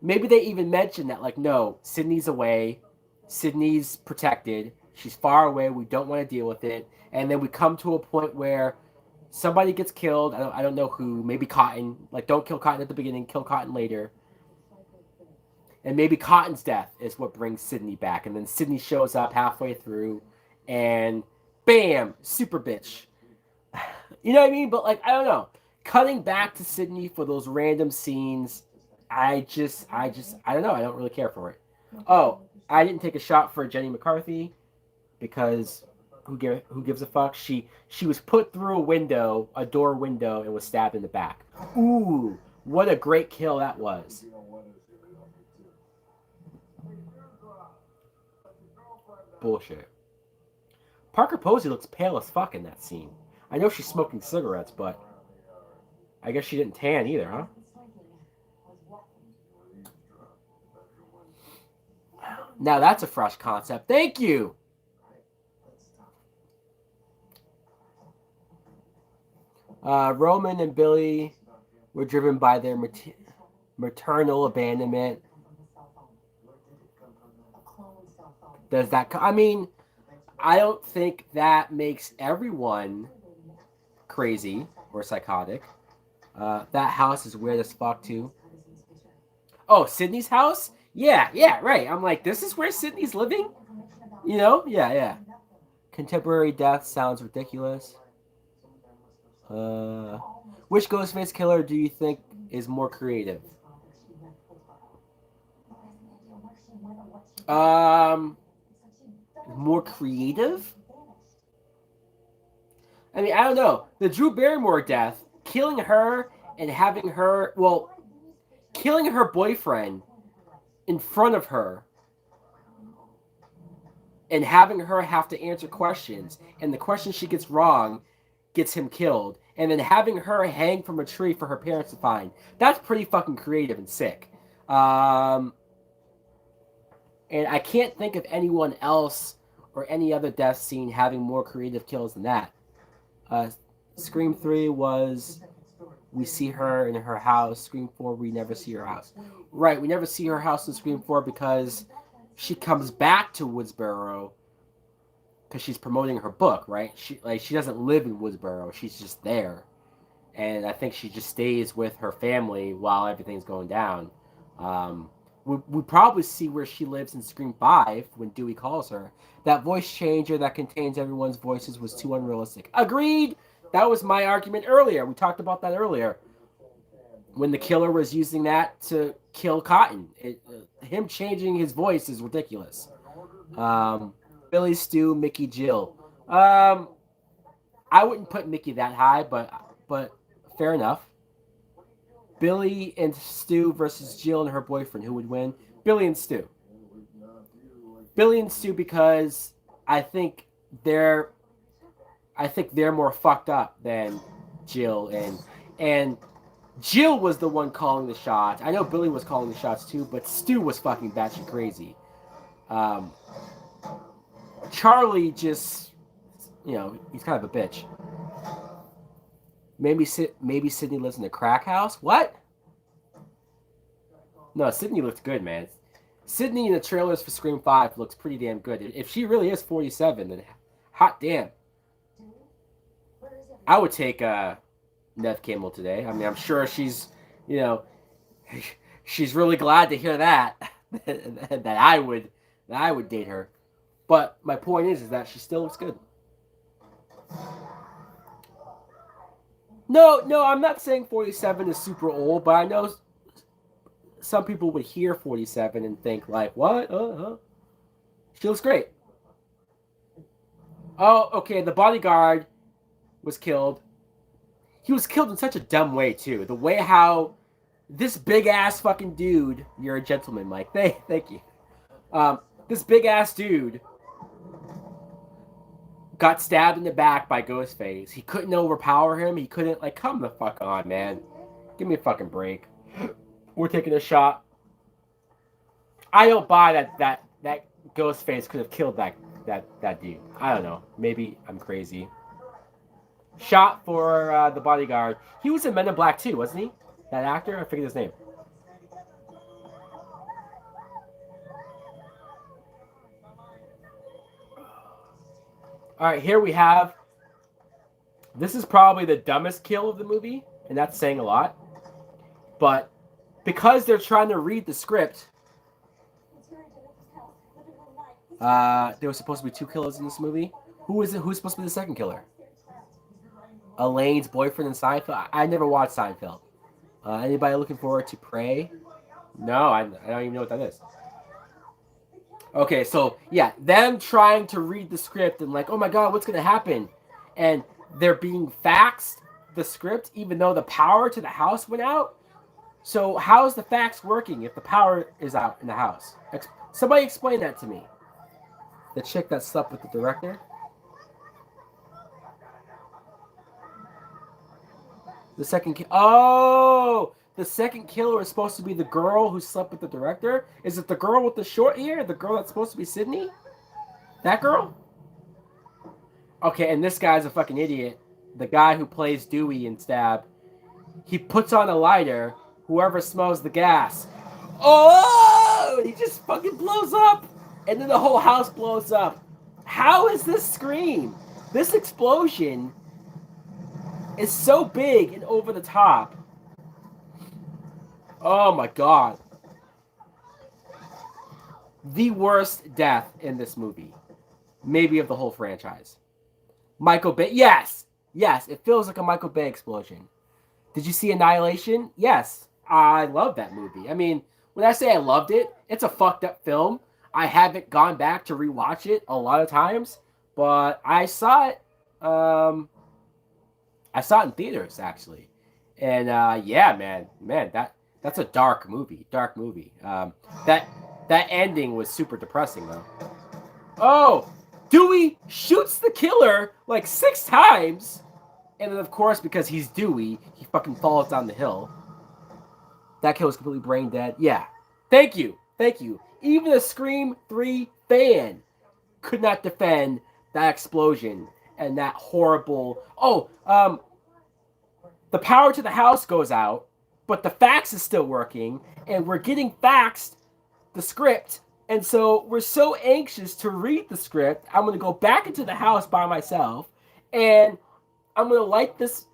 A: Maybe they even mentioned that, like, no, Sydney's away, Sydney's protected, she's far away, we don't want to deal with it, and then we come to a point where somebody gets killed. I don't know who. Maybe Cotton. Like, don't kill Cotton at the beginning. Kill Cotton later. And maybe Cotton's death is what brings Sydney back. And then Sydney shows up halfway through, and bam, super bitch. You know what I mean? But like, I don't know. Cutting back to Sydney for those random scenes, I don't know. I don't really care for it. Oh, I didn't take a shot for Jenny McCarthy because who gives a fuck? She was put through a door window, and was stabbed in the back. Ooh, what a great kill that was. Bullshit. Parker Posey looks pale as fuck in that scene. I know she's smoking cigarettes, but I guess she didn't tan either, huh? Now that's a fresh concept. Thank you. Roman and Billy were driven by their maternal abandonment. Does that? I mean, I don't think that makes everyone crazy or psychotic. That house is weird as fuck too. Oh, Sydney's house? Yeah, yeah, right. I'm like, this is where Sydney's living? You know? Yeah, yeah. Contemporary death sounds ridiculous. Uh, which Ghostface killer do you think is more creative? Um, more creative? I mean, I don't know. The Drew Barrymore death, killing her and having her, well, killing her boyfriend in front of her and having her have to answer questions, and the question she gets wrong gets him killed, and then having her hang from a tree for her parents to find. That's pretty fucking creative and sick. Um, and I can't think of anyone else or any other death scene having more creative kills than that. Uh, Scream 3 was we see her in her house. Scream 4, we never see her house. Right, we never see her house in Scream 4 because she comes back to Woodsboro because she's promoting her book, right? She doesn't live in Woodsboro. She's just there. And I think she just stays with her family while everything's going down. We probably see where she lives in Scream 5 when Dewey calls her. That voice changer that contains everyone's voices was too unrealistic. Agreed! That was my argument earlier. We talked about that earlier. When the killer was using that to kill Cotton. Him changing his voice is ridiculous. Billy, Stu, Mickey, Jill. I wouldn't put Mickey that high, but fair enough. Billy and Stu versus Jill and her boyfriend. Who would win? Billy and Stu. Billy and Stu because I think they're more fucked up than Jill and Jill was the one calling the shots. I know Billy was calling the shots too, but Stu was fucking batshit crazy. Um, Charlie just, he's kind of a bitch. Maybe Sydney lives in a crack house. What? No, Sydney looks good, man. Sydney in the trailers for Scream 5 looks pretty damn good. If she really is 47, then hot damn. I would take Nev Campbell today. I mean, I'm sure she's, you know, she's really glad to hear that that I would date her. But my point is that she still looks good. No, I'm not saying 47 is super old, but I know some people would hear 47 and think like, what? She looks great. Oh, okay. The bodyguard was killed. He was killed in such a dumb way too. The way how this big ass fucking dude. You're a gentleman, Mike. Thank you. This big ass dude got stabbed in the back by Ghostface. He couldn't overpower him. He couldn't come the fuck on, man. Give me a fucking break. We're taking a shot. I don't buy that Ghostface could have killed that dude. I don't know. Maybe I'm crazy. Shot for the bodyguard. He was in Men in Black too, wasn't he? That actor? I forget his name. All right, here we have. This is probably the dumbest kill of the movie, and that's saying a lot. But because they're trying to read the script, there was supposed to be two killers in this movie. Who is it? Who's supposed to be the second killer? Elaine's boyfriend in Seinfeld. I never watched Seinfeld. Anybody looking forward to Prey? No, I don't even know what that is. Okay, so yeah, them trying to read the script and like, oh my god, what's gonna happen? And they're being faxed the script even though the power to the house went out. So how is the fax working if the power is out in the house? Somebody explain that to me. The chick that slept with the director. The second the second killer is supposed to be the girl who slept with the director. Is it the girl with the short hair? The girl that's supposed to be Sydney? That girl? Okay, and this guy's a fucking idiot. The guy who plays Dewey in Stab. He puts on a lighter. Whoever smells the gas. Oh! He just fucking blows up. And then the whole house blows up. How is this Scream? This explosion is so big and over the top. Oh my god. The worst death in this movie. Maybe of the whole franchise. Michael Bay. Yes! Yes, it feels like a Michael Bay explosion. Did you see Annihilation? Yes. I love that movie. I mean, when I say I loved it, it's a fucked up film. I haven't gone back to rewatch it a lot of times, but I saw it. I saw it in theaters actually, and yeah, man, that's a dark movie. Dark movie. That ending was super depressing though. Oh, Dewey shoots the killer like 6 times, and then of course because he's Dewey, he fucking falls down the hill. That kill was completely brain dead. Yeah. Thank you. Thank you. Even a Scream 3 fan could not defend that explosion and that horrible... the power to the house goes out, but the fax is still working, and we're getting faxed the script, and so we're so anxious to read the script, I'm going to go back into the house by myself, and I'm going to light this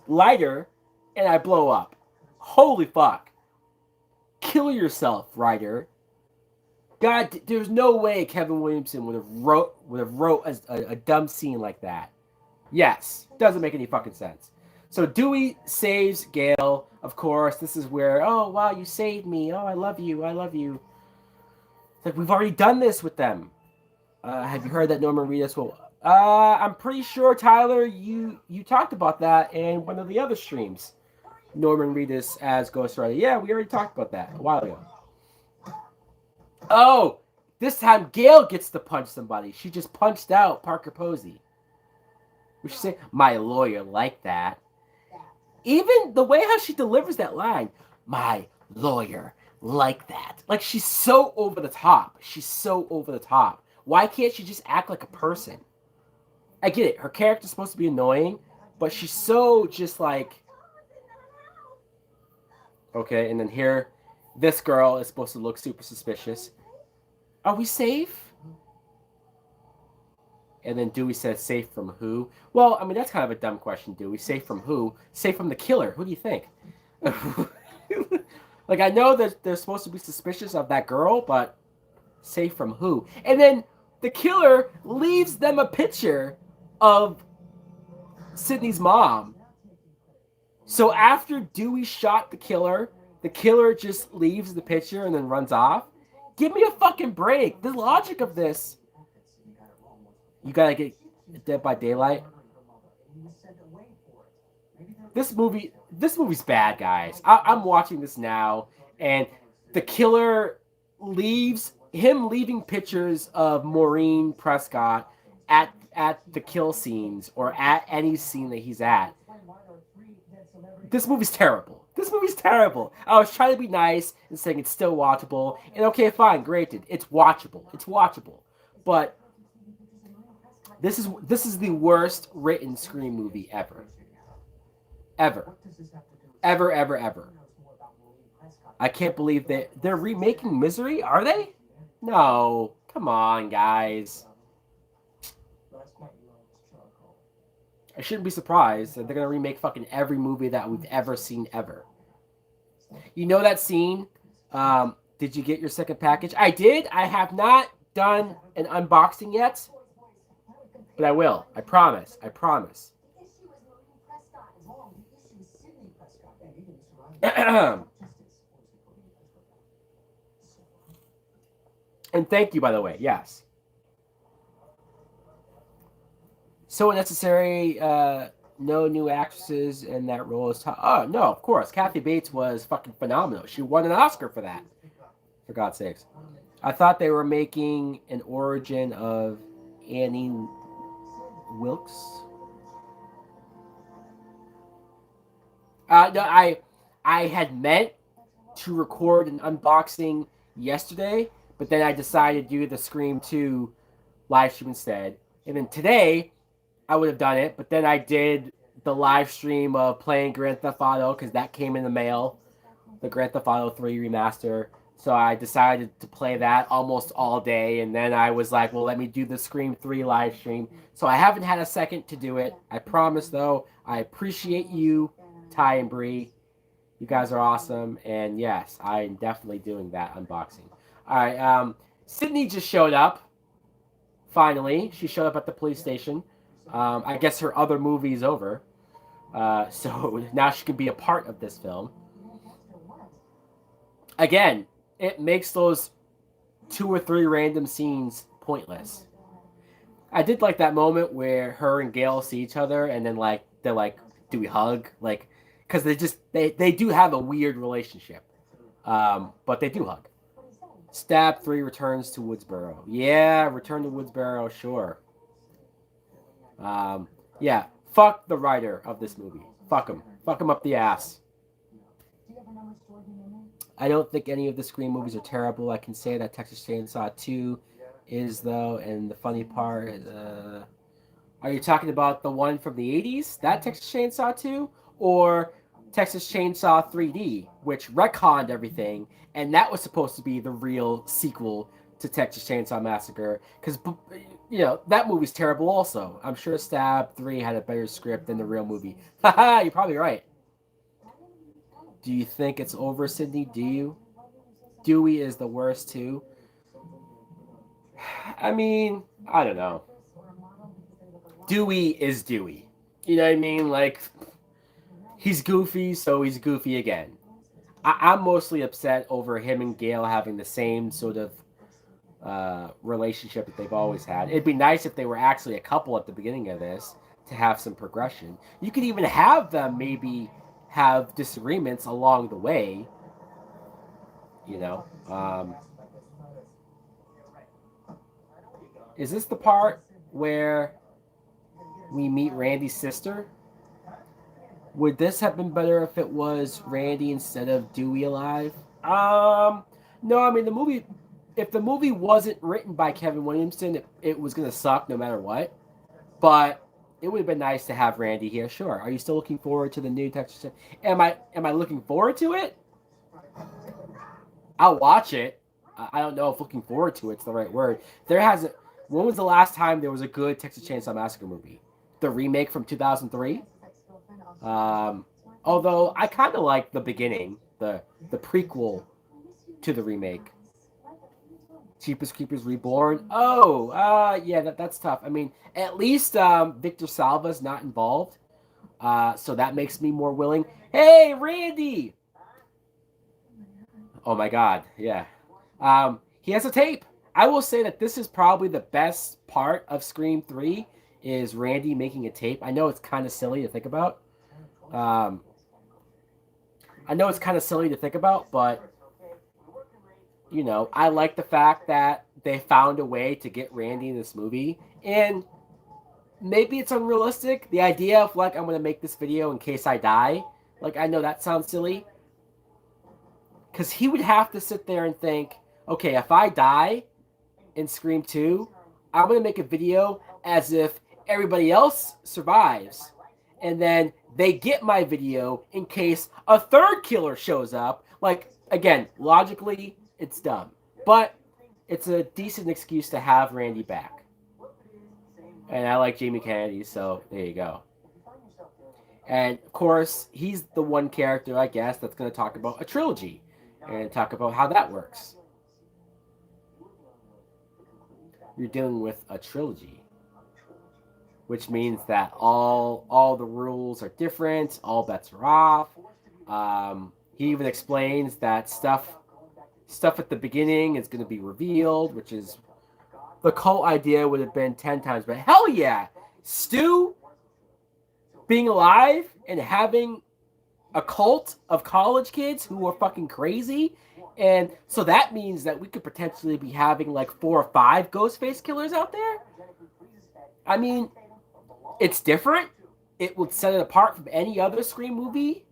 A: lighter, and I blow up. Holy fuck. Kill yourself, writer. God, there's no way Kevin Williamson would have wrote a dumb scene like that. Yes, doesn't make any fucking sense. So Dewey saves Gail. Of course, this is where, oh wow, you saved me. Oh, I love you. I love you. It's like we've already done this with them. Have you heard that Norman Reedus will? I'm pretty sure Tyler, you talked about that in one of the other streams. Norman Reedus as Ghost Rider. Yeah, we already talked about that a while ago. Oh, this time Gail gets to punch somebody. She just punched out Parker Posey. We should say, my lawyer liked that. Even the way how she delivers that line, my lawyer liked that. Like, she's so over the top. She's so over the top. Why can't she just act like a person? I get it. Her character's supposed to be annoying, but she's so just like... Okay, and then here, this girl is supposed to look super suspicious. Are we safe? And then Dewey says, safe from who? Well, I mean, that's kind of a dumb question, Dewey. Safe from who? Safe from the killer. Who do you think? Like, I know that they're supposed to be suspicious of that girl, but safe from who? And then the killer leaves them a picture of Sydney's mom. So after Dewey shot the killer just leaves the picture and then runs off. Give me a fucking break. The logic of this. You gotta get Dead by Daylight. This movie's bad, guys. I'm watching this now, and the killer leaving pictures of Maureen Prescott at the kill scenes or at any scene that he's at. This movie's terrible. This movie's terrible. I was trying to be nice and saying it's still watchable. And okay, fine, granted, it's watchable. It's watchable. But this is the worst written Scream movie ever. Ever. Ever, ever, ever. I can't believe they're remaking Misery, are they? No. Come on, guys. I shouldn't be surprised that they're gonna remake fucking every movie that we've ever seen ever. You know that scene? Did you get your second package? I did. I have not done an unboxing yet, but I will. I promise. I promise. And thank you, by the way. Yes. So unnecessary. No new actresses in that role. Oh no, of course. Kathy Bates was fucking phenomenal. She won an Oscar for that. For God's sakes. I thought they were making an origin of Annie Wilkes. No, I had meant to record an unboxing yesterday, but then I decided to do the Scream 2 live stream instead. And then today, I would have done it, but then I did the live stream of playing Grand Theft Auto because that came in the mail, the Grand Theft Auto 3 remaster. So I decided to play that almost all day, and then I was like, well, let me do the Scream 3 live stream. So I haven't had a second to do it. I promise, though, I appreciate you, Ty and Bree. You guys are awesome, and yes, I'm definitely doing that unboxing. All right, Sydney just showed up. Finally, she showed up at the police station. I guess her other movie is over, so now she can be a part of this film. Again, it makes those 2 or 3 random scenes pointless. I did like that moment where her and Gail see each other, and then like they're like, "Do we hug?" Like, because they do have a weird relationship, but they do hug. Stab 3 returns to Woodsboro. Yeah, return to Woodsboro, sure. Yeah, fuck the writer of this movie. Fuck him. Fuck him up the ass. I don't think any of the Scream movies are terrible. I can say that Texas Chainsaw 2 is, though, and the funny part is, are you talking about the one from the 80s? That Texas Chainsaw 2? Or Texas Chainsaw 3D, which retconned everything, and that was supposed to be the real sequel to Texas Chainsaw Massacre? Because, you know, that movie's terrible also. I'm sure Stab 3 had a better script than the real movie. Haha, you're probably right. Do you think it's over, Sydney? Do you? Dewey is the worst, too. I mean, I don't know. Dewey is Dewey. You know what I mean? Like, he's goofy, so he's goofy again. I'm mostly upset over him and Gail having the same sort of relationship that they've always had. It'd be nice if they were actually a couple at the beginning of this to have some progression. You could even have them maybe have disagreements along the way. You know, is this the part where we meet Randy's sister? Would this have been better if it was Randy instead of Dewey alive? No, I mean the movie. If the movie wasn't written by Kevin Williamson, it was gonna suck no matter what. But it would have been nice to have Randy here. Sure. Are you still looking forward to the new Texas? Am I looking forward to it? I'll watch it. I don't know if looking forward to it's the right word. There hasn't. When was the last time there was a good Texas Chainsaw Massacre movie? The remake from 2003. Although I kind of like the beginning, the prequel to the remake. Jeepers Creepers Reborn. Oh, yeah, that's tough. I mean, at least Victor Salva's not involved, so that makes me more willing. Hey, Randy! Oh my God, yeah. He has a tape. I will say that this is probably the best part of Scream 3 is Randy making a tape. I know it's kind of silly to think about. But you know, I like the fact that they found a way to get Randy in this movie. And maybe it's unrealistic. The idea of, like, I'm going to make this video in case I die. Like, I know that sounds silly. Because he would have to sit there and think, okay, if I die in Scream 2, I'm going to make a video as if everybody else survives. And then they get my video in case a third killer shows up. Like, again, logically, it's dumb. But it's a decent excuse to have Randy back. And I like Jamie Kennedy, so there you go. And of course, he's the one character, I guess, that's going to talk about a trilogy and talk about how that works. You're dealing with a trilogy, which means that all the rules are different, all bets are off. He even explains that stuff at the beginning is going to be revealed, which is the cult idea would have been 10 times, but hell yeah, Stu being alive and having a cult of college kids who are fucking crazy. And so that means that we could potentially be having like 4 or 5 Ghostface killers out there. I mean, it's different. It would set it apart from any other Scream movie.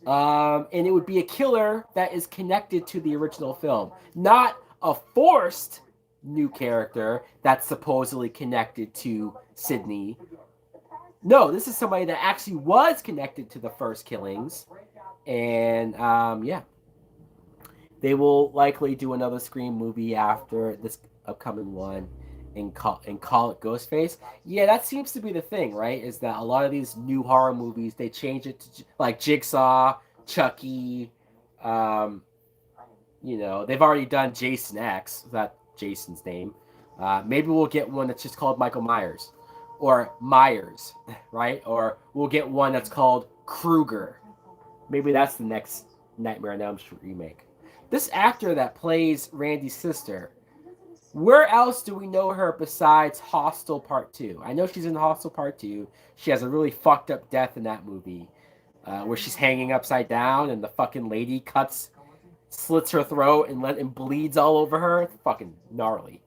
A: And it would be a killer that is connected to the original film, not a forced new character that's supposedly connected to Sydney. No, this is somebody that actually was connected to the first killings. And yeah, they will likely do another Scream movie after this upcoming one and call it Ghostface. Yeah, that seems to be the thing, right? Is that a lot of these new horror movies they change it to like Jigsaw, Chucky, um, they've already done Jason X. That Jason's name. Maybe we'll get one that's just called Michael Myers, or Myers, right? Or we'll get one that's called Krueger. Maybe that's the next Nightmare on Elm Street remake. This actor that plays Randy's sister, where else do we know her besides Hostel Part 2? I know she's in Hostel Part 2. She has a really fucked up death in that movie where she's hanging upside down and the fucking lady slits her throat and bleeds all over her. It's fucking gnarly.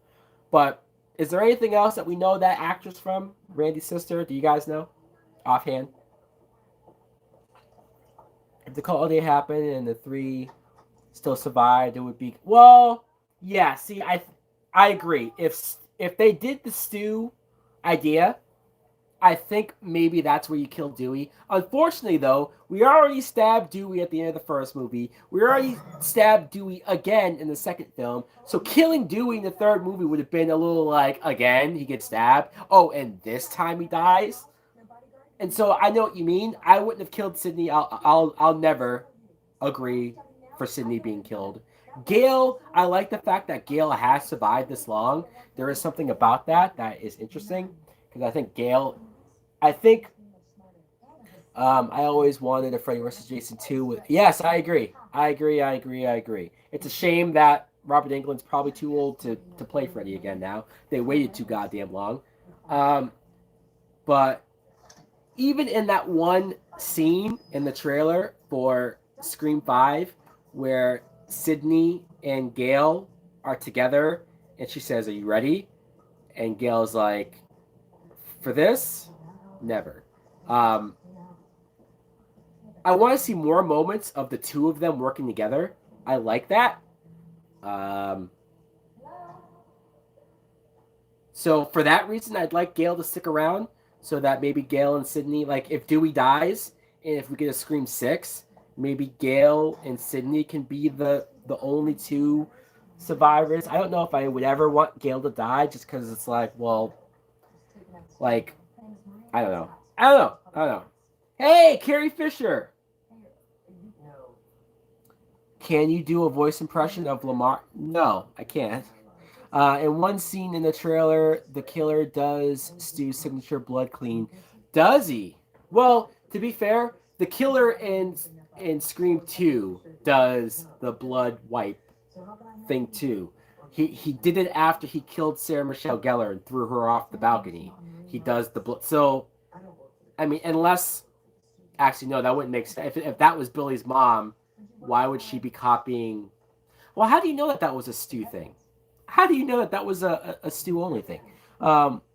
A: But is there anything else that we know that actress from? Randy's sister? Do you guys know? Offhand? If the holiday happened and the 3 still survived, it would be well. Yeah, see, I agree. If they did the stew idea, I think maybe that's where you kill Dewey. Unfortunately, though, we already stabbed Dewey at the end of the first movie. We already stabbed Dewey again in the second film. So killing Dewey in the third movie would have been a little like, again, he gets stabbed. Oh, and this time he dies. And so I know what you mean. I wouldn't have killed Sydney. I'll never agree for Sydney being killed. Gail, I like the fact that Gail has survived this long. There is something about that is interesting because I think I always wanted a Freddy vs. Jason 2 with. Yes, I agree. I agree. It's a shame that Robert Englund's probably too old to play Freddy again now. They waited too goddamn long. But even in that one scene in the trailer for Scream 5 where Sydney and Gail are together and she says, "Are you ready?" And Gail's like, "For this? Never." I want to see more moments of the two of them working together. I like that. Um, so for that reason, I'd like Gail to stick around so that maybe Gail and Sydney, like if Dewey dies and if we get a Scream 6, maybe Gail and Sydney can be the only two survivors. I don't know if I would ever want Gail to die just because it's like, well, like, I don't know. I don't know. Hey, Carrie Fisher. Can you do a voice impression of Lamar? No, I can't. In one scene in the trailer, the killer does Stu's signature blood clean. Does he? Well, to be fair, the killer in Scream 2 does the blood wipe thing too. He did it after he killed Sarah Michelle Gellar and threw her off the balcony. He does the blood. So, I mean, unless actually no, that wouldn't make sense. If that was Billy's mom, why would she be copying? Well, how do you know that was a Stu thing? How do you know that was a Stu only thing?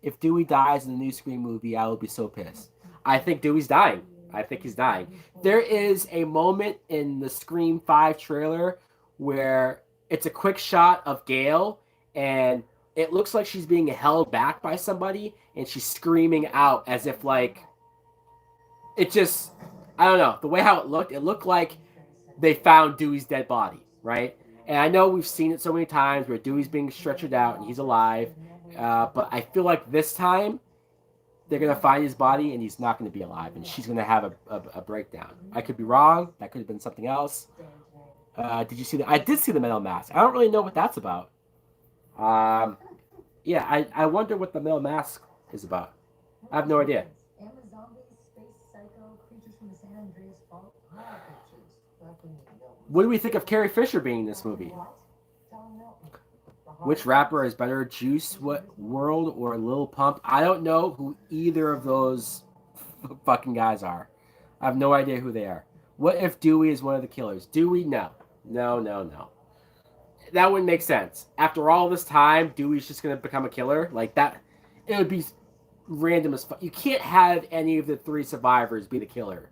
A: If Dewey dies in the new Scream movie, I will be so pissed. I think Dewey's dying. I think he's dying. There is a moment in the Scream 5 trailer where it's a quick shot of Gail and it looks like she's being held back by somebody and she's screaming out as if like it just I don't know the way how it looked like they found Dewey's dead body, right? And I know we've seen it so many times where Dewey's being stretchered out and he's alive, but I feel like this time they're gonna find his body and he's not gonna be alive, and she's gonna have a breakdown. I could be wrong. That could have been something else. Did you see that? I did see the metal mask. I don't really know what that's about. Um, yeah, I wonder what the metal mask is about. I have no idea. What do we think of Carrie Fisher being in this movie? Which rapper is better, Juice World or Lil Pump? I don't know who either of those fucking guys are. I have no idea who they are. What if Dewey is one of the killers? Dewey? No. No, no, no. That wouldn't make sense. After all this time, Dewey's just going to become a killer? Like, that, it would be random as fuck. You can't have any of the three survivors be the killer.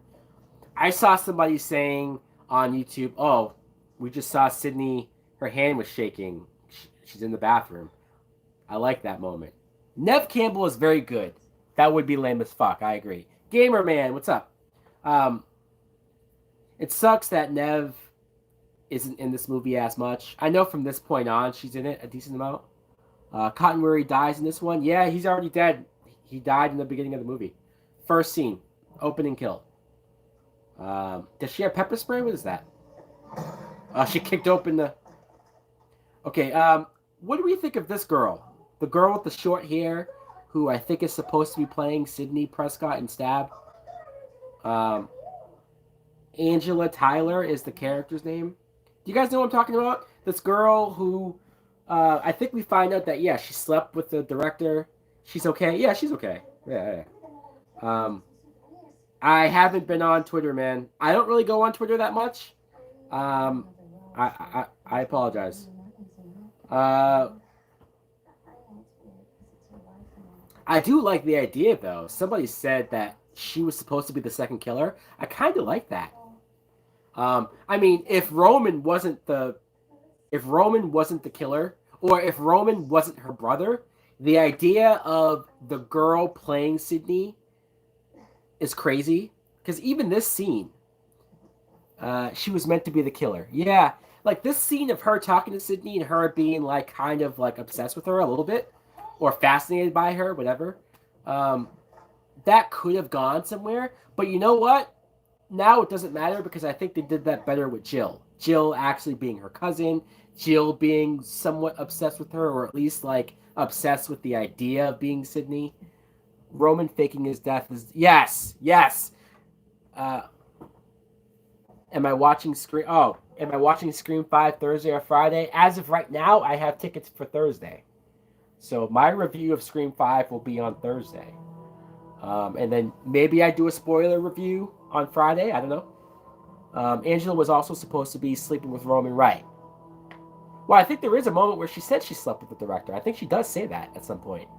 A: I saw somebody saying on YouTube, oh, we just saw Sydney, her hand was shaking. She's in the bathroom. I like that moment. Nev Campbell is very good. That would be lame as fuck. I agree. Gamer Man, what's up? Um, it sucks that Nev isn't in this movie as much. I know from this point on she's in it a decent amount. Cotton Weary dies in this one. Yeah, he's already dead. He died in the beginning of the movie. First scene, opening kill. Does she have pepper spray? What is that? She kicked open the. Okay. What do we think of this girl? The girl with the short hair, who I think is supposed to be playing Sydney Prescott in Stab. Angela Tyler is the character's name. Do you guys know what I'm talking about? This girl who, I think we find out that, yeah, she slept with the director. She's okay. Yeah, she's okay. Yeah, yeah. I haven't been on Twitter, man. I don't really go on Twitter that much. I apologize. I do like the idea, though. Somebody said that she was supposed to be the second killer. I kind of like that. I mean, if Roman wasn't the killer, or if Roman wasn't her brother, the idea of the girl playing Sydney is crazy. Because even this scene, she was meant to be the killer. Yeah, like this scene of her talking to Sydney and her being like kind of like obsessed with her a little bit, or fascinated by her, whatever. That could have gone somewhere. But you know what? Now it doesn't matter because I think they did that better with Jill. Jill actually being her cousin, Jill being somewhat obsessed with her, or at least like obsessed with the idea of being Sydney. Roman faking his death is yes. Uh, am I watching Scream? Oh, am I watching Scream 5 Thursday or Friday? As of right now, I have tickets for Thursday. So my review of Scream 5 will be on Thursday. And then maybe I do a spoiler review on Friday. I don't know. Angela was also supposed to be sleeping with Roman, right? Well, I think there is a moment where she said she slept with the director. I think she does say that at some point.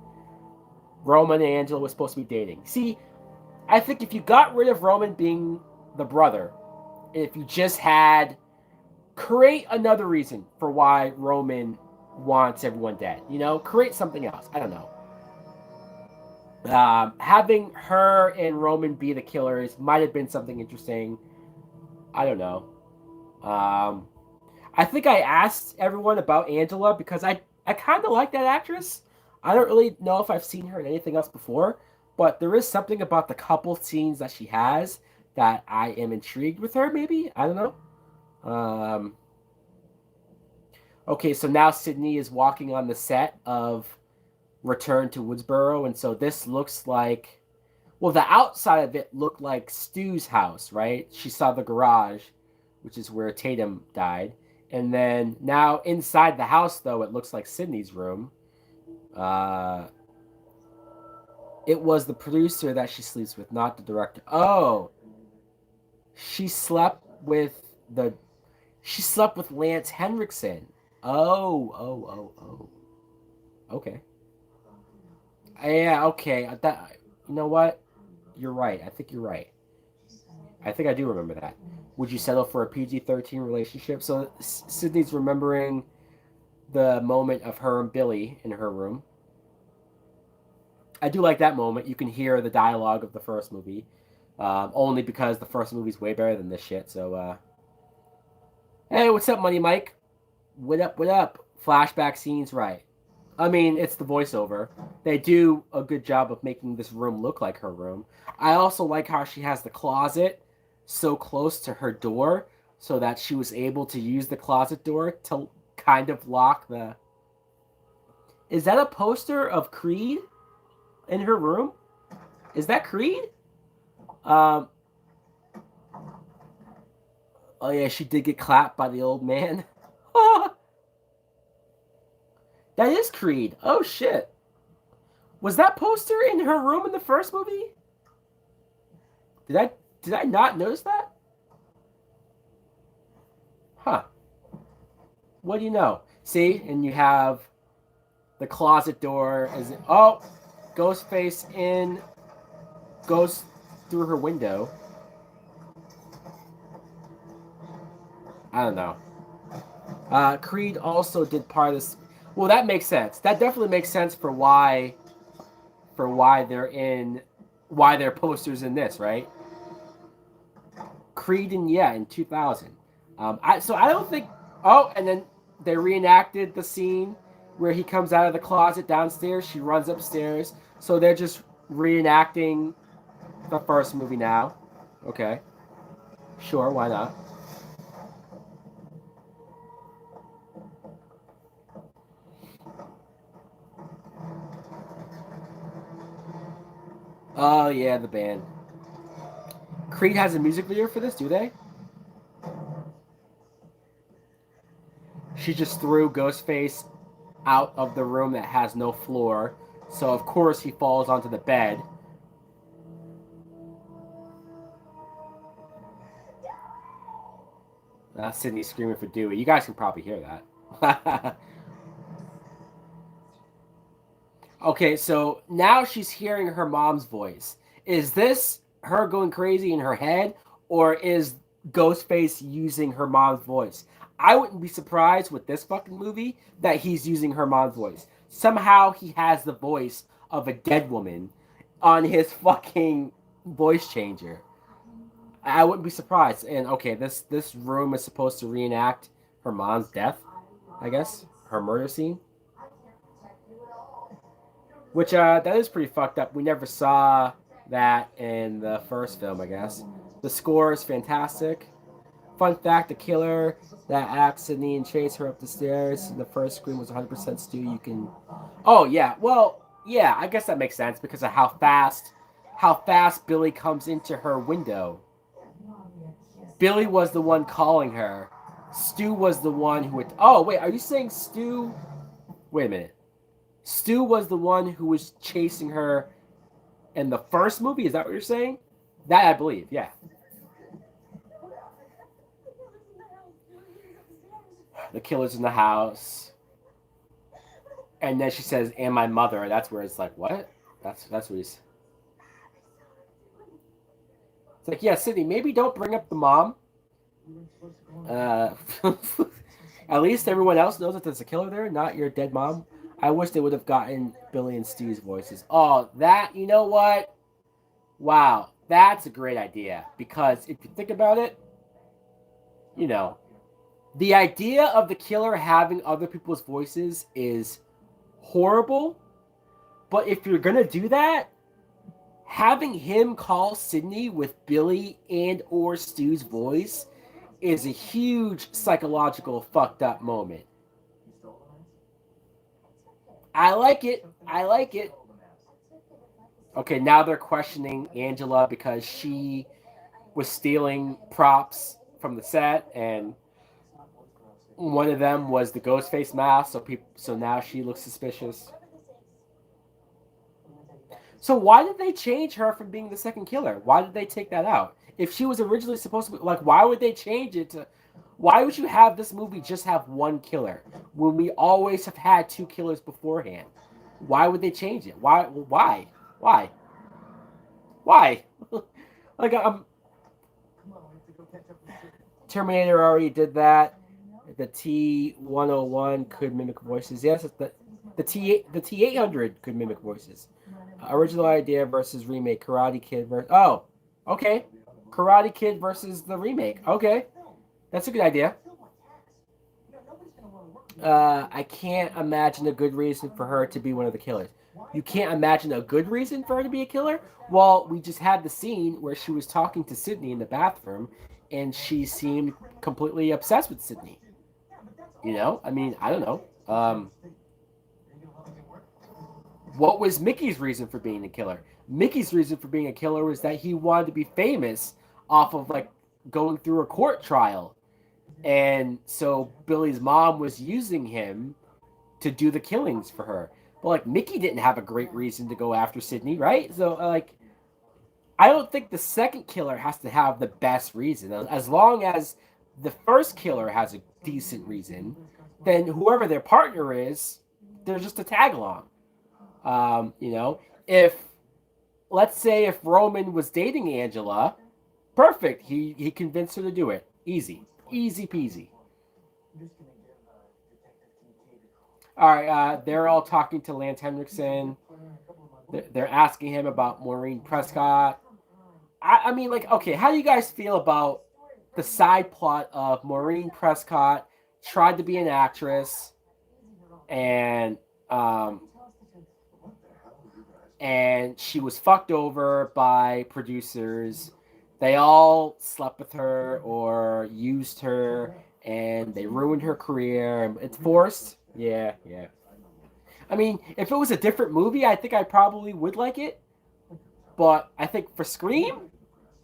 A: Roman and Angela were supposed to be dating. See, I think if you got rid of Roman being the brother, and if you just had create another reason for why Roman wants everyone dead, you know, create something else. I don't know. Having her and Roman be the killers might have been something interesting. I don't know. I think I asked everyone about Angela because I kind of like that actress. I don't really know if I've seen her in anything else before, but there is something about the couple scenes that she has that I am intrigued with her, maybe? I don't know. Okay, so now Sydney is walking on the set of Return to Woodsboro, and so this looks like, well, the outside of it looked like Stu's house, right? She saw the garage, which is where Tatum died, and then now inside the house, though, it looks like Sydney's room. It was the producer that she sleeps with, not the director. Oh, she slept with the she slept with Lance Henriksen. Oh. Okay. Yeah, okay. That, you know what? You're right. I think you're right. I think I do remember that. Would you settle for a PG-13 relationship? So Sydney's remembering the moment of her and Billy in her room. I do like that moment. You can hear the dialogue of the first movie. Only because the first movie's way better than this shit. So, hey, what's up, Money Mike? What up? Flashback scenes, right. I mean, it's the voiceover. They do a good job of making this room look like her room. I also like how she has the closet so close to her door so that she was able to use the closet door to kind of lock the. Is that a poster of Creed in her room? Is that Creed? Um, oh yeah, she did get clapped by the old man. That is Creed. Oh shit. Was that poster in her room in the first movie? Did I did I not notice that? Huh. What do you know? See, and you have the closet door. Is it? Oh, Ghostface in goes through her window. I don't know. Creed also did part of this. Well, that makes sense. That definitely makes sense for why they're in why their posters in this, right? Creed and yeah, in 2000. I don't think. Oh, and then they reenacted the scene where he comes out of the closet downstairs. She runs upstairs. So they're just reenacting the first movie now. Okay, sure, why not? Oh yeah, the band. Creed has a music video for this, do they? She just threw Ghostface out of the room that has no floor. So of course he falls onto the bed. Sydney screaming for Dewey. You guys can probably hear that. Okay, so now she's hearing her mom's voice. Is this her going crazy in her head, or is Ghostface using her mom's voice? I wouldn't be surprised with this fucking movie that he's using her mom's voice. Somehow he has the voice of a dead woman on his fucking voice changer. I wouldn't be surprised. And okay, this room is supposed to reenact her mom's death, I guess, her murder scene. Which that is pretty fucked up. We never saw that in the first film, I guess. The score is fantastic. Fun fact: the killer that asked Sydney and chased her up the stairs in the first scream was 100% Stu. You can. Oh yeah, well yeah, I guess that makes sense because of how fast Billy comes into her window. Billy was the one calling her. Stu was the one who would. Oh wait, are you saying Stu? Wait a minute. Stu was the one who was chasing her in the first movie. Is that what you're saying? That I believe. Yeah. The killer's in the house, and then she says, "And my mother." That's where it's like, what? That's what he's. It's like, yeah, Sydney, maybe don't bring up the mom. Uh, at least everyone else knows that there's a killer there, not your dead mom. I wish they would have gotten Billy and Stu's voices. Oh, that, you know what? Wow, that's a great idea. Because if you think about it, you know, the idea of the killer having other people's voices is horrible. But if you're going to do that, having him call Sydney with Billy and or Stu's voice is a huge psychological fucked up moment. I like it. I like it. Okay, now they're questioning Angela because she was stealing props from the set, and one of them was the ghost face mask. So now she looks suspicious. So why did they change her from being the second killer? Why did they take that out? If she was originally supposed to be like, why would they change it to? Why would you have this movie just have one killer when we always have had two killers beforehand? Why would they change it? Why? Why? Why? Why? Like Terminator already did that. The T-101 could mimic voices. Yes, the T-800 could mimic voices. Original idea versus remake. Karate Kid versus. Oh, okay. Karate Kid versus the remake. Okay, that's a good idea. I can't imagine a good reason for her to be one of the killers. You can't imagine a good reason for her to be a killer? Well, we just had the scene where she was talking to Sydney in the bathroom, and she seemed completely obsessed with Sydney. You know, I mean, I don't know. What was Mickey's reason for being a killer? Mickey's reason for being a killer was that he wanted to be famous off of like going through a court trial. And so Billy's mom was using him to do the killings for her. But like Mickey didn't have a great reason to go after Sydney, right? So like I don't think the second killer has to have the best reason. As long as the first killer has a decent reason, then whoever their partner is, they're just a tag along. You know, if let's say if Roman was dating Angela, perfect. He convinced her to do it. Easy, easy peasy. All right, they're all talking to Lance Henriksen. They're asking him about Maureen Prescott. I mean, like, okay, how do you guys feel about the side plot of Maureen Prescott tried to be an actress and and she was fucked over by producers. They all slept with her or used her, and they ruined her career. It's forced. Yeah, yeah. I mean, if it was a different movie, I think I probably would like it. But I think for Scream,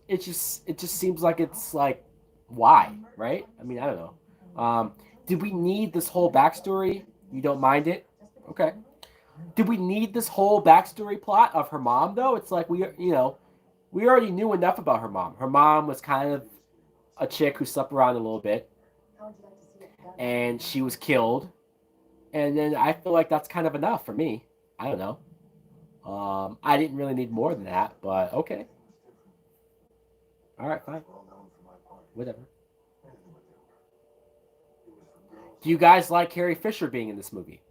A: it just seems like it's like why, right? I mean, I don't know. Did we need this whole backstory? You don't mind it? Okay. Did we need this whole backstory plot of her mom though? It's like we already knew enough about her mom. Her mom was kind of a chick who slept around a little bit, and she was killed. And then I feel like that's kind of enough for me. I don't know. I didn't really need more than that, but okay. All right, fine. Whatever. Do you guys like Carrie Fisher being in this movie?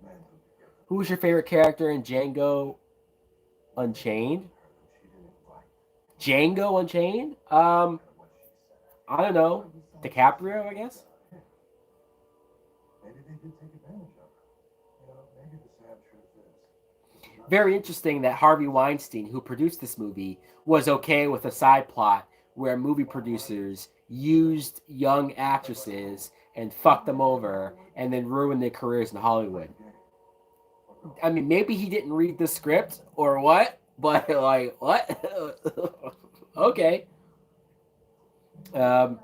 A: Who's your favorite character in Django Unchained? Django Unchained? I don't know. DiCaprio, I guess. Very interesting that Harvey Weinstein, who produced this movie, was okay with a side plot where movie producers used young actresses and fucked them over and then ruined their careers in Hollywood. I mean, maybe he didn't read the script or what, but like, what? Okay. Um,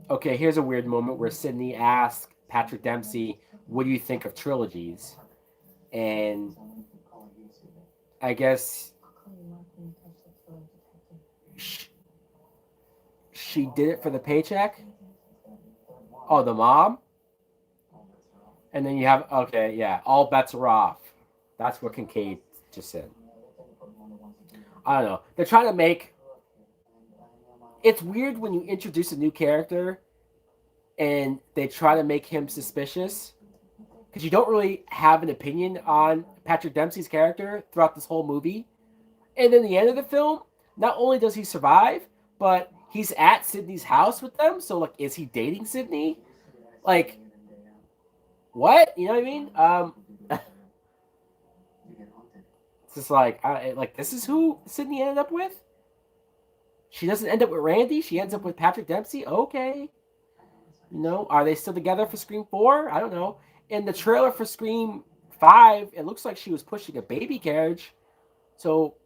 A: okay, here's a weird moment where Sydney asks Patrick Dempsey, what do you think of trilogies? And I guess sh- she did it for the paycheck. Oh, the mom? And then you have, okay, yeah, all bets are off. That's what Kincaid just said. I don't know. They're trying to make. It's weird when you introduce a new character and they try to make him suspicious because you don't really have an opinion on Patrick Dempsey's character throughout this whole movie. And in the end of the film, not only does he survive, but he's at Sydney's house with them. So, like, is he dating Sydney? Like, what? You know what I mean? It's just like this is who Sydney ended up with. She doesn't end up with Randy. She ends up with Patrick Dempsey. Okay, are they still together for Scream 4? I don't know. In the trailer for Scream 5, it looks like she was pushing a baby carriage. So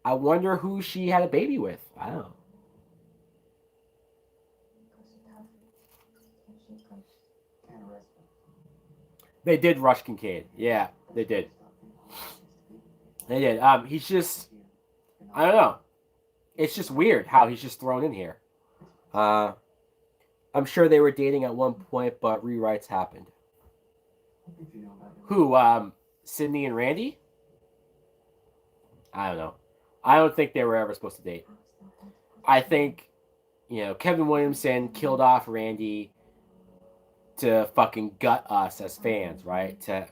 A: I wonder who she had a baby with. I don't know. They did rush Kincaid. Yeah, they did. They did. He's just, I don't know. It's just weird how he's just thrown in here. Uh, I'm sure they were dating at one point, but rewrites happened. Who? Sydney and Randy? I don't know. I don't think they were ever supposed to date. I think Kevin Williamson killed off Randy to fucking gut us as fans, right? To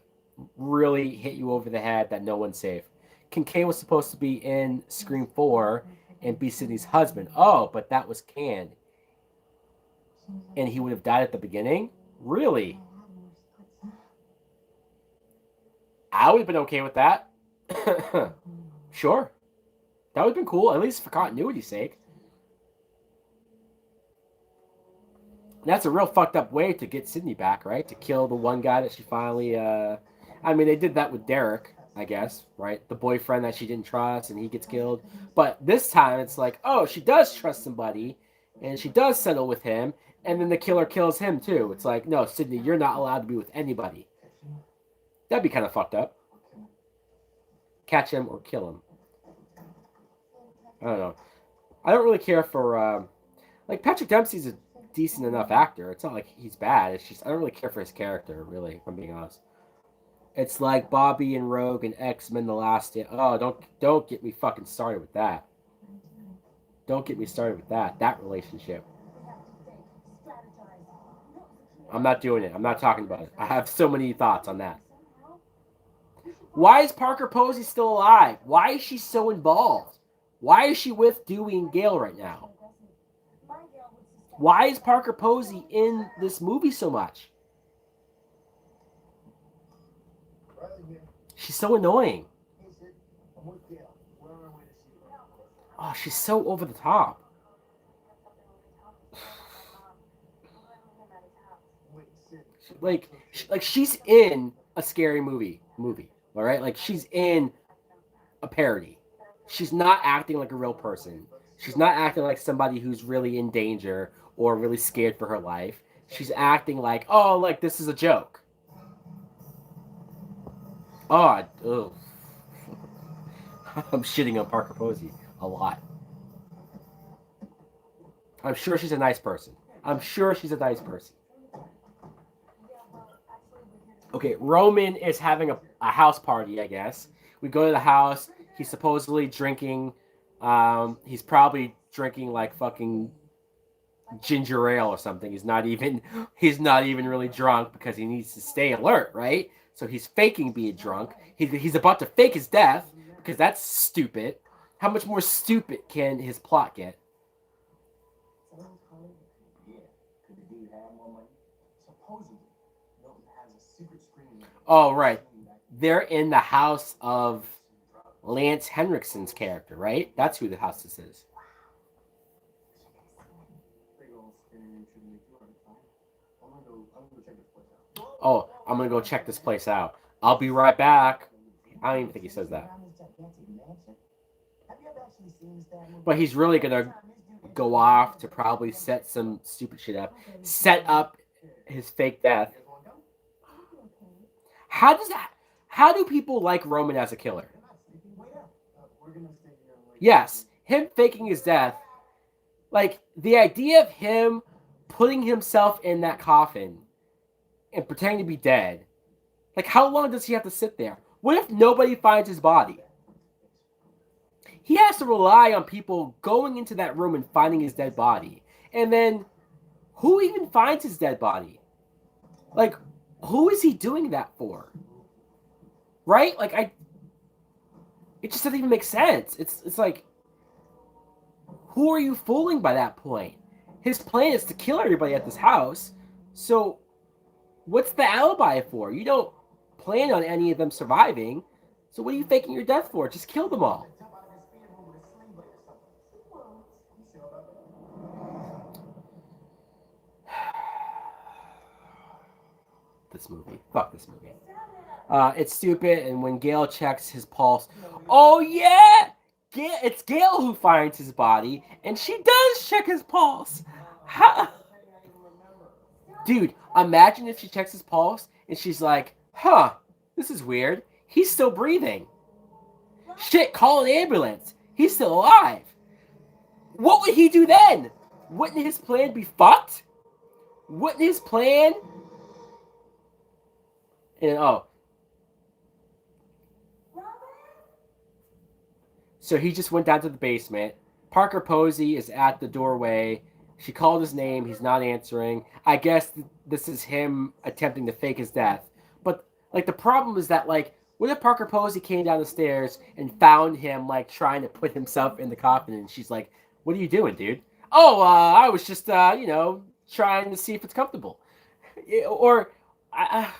A: really hit you over the head that no one's safe. Kincaid was supposed to be in Scream 4 and be Sydney's husband. Oh, but that was canned. And he would have died at the beginning? Really? I would have been okay with that. Sure. That would have been cool, at least for continuity's sake. And that's a real fucked up way to get Sydney back, right? To kill the one guy that she finally. I mean, they did that with Derek, I guess, right? The boyfriend that she didn't trust, and he gets killed. But this time, it's like, oh, she does trust somebody, and she does settle with him, and then the killer kills him too. It's like, no, Sydney, you're not allowed to be with anybody. That'd be kind of fucked up. Catch him or kill him. I don't know. I don't really care for like Patrick Dempsey's a decent enough actor. It's not like he's bad. It's just I don't really care for his character, really, if I'm being honest. It's like Bobby and Rogue and X-Men: The Last Stand. Oh, don't get me fucking started with that. Don't get me started with that. That relationship. I'm not doing it. I'm not talking about it. I have so many thoughts on that. Why is Parker Posey still alive? Why is she so involved? Why is she with Dewey and Gale right now? Why is Parker Posey in this movie so much? She's so annoying. Oh, she's so over the top. Like she's in a scary movie. All right, like she's in a parody. She's not acting like a real person. She's not acting like somebody who's really in danger or really scared for her life. She's acting like, oh, like this is a joke. Oh, ugh. I'm shitting on Parker Posey a lot. I'm sure she's a nice person. I'm sure she's a nice person. Okay, Roman is having a house party, I guess. We go to the house. He's supposedly drinking. He's probably drinking like fucking ginger ale or something. He's not even really drunk because he needs to stay alert, right? So he's faking being drunk. He's about to fake his death because that's stupid. How much more stupid can his plot get? Oh, right. They're in the house of Lance Henriksen's character, right? That's who the house this is. Oh, I'm gonna go check this place out. I'll be right back. I don't even think he says that. But he's really gonna go off to probably set some stupid shit up. Set up his fake death. How does that how do people like Roman as a killer? Yes, him faking his death. Like the idea of him putting himself in that coffin and pretending to be dead. Like how long does he have to sit there? What if nobody finds his body? He has to rely on people going into that room and finding his dead body. And then who even finds his dead body? Like who is he doing that for? Right? Like it just doesn't even make sense. It's like who are you fooling by that point? His plan is to kill everybody at this house. So what's the alibi for? You don't plan on any of them surviving. So what are you faking your death for? Just kill them all. This movie. Fuck this movie. It's stupid, and when Gale checks his pulse, oh yeah, it's Gale who finds his body, and she does check his pulse. How? Dude, imagine if she checks his pulse and she's like, huh, this is weird. He's still breathing. Shit, call an ambulance. He's still alive. What would he do then? Wouldn't his plan be fucked? Wouldn't his plan? And oh, so he just went down to the basement. Parker Posey is at the doorway. She called his name. He's not answering. I guess this is him attempting to fake his death. But like the problem is that like what if Parker Posey came down the stairs and found him like trying to put himself in the coffin and she's like, "What are you doing, dude?" "Oh, I was just trying to see if it's comfortable." or I,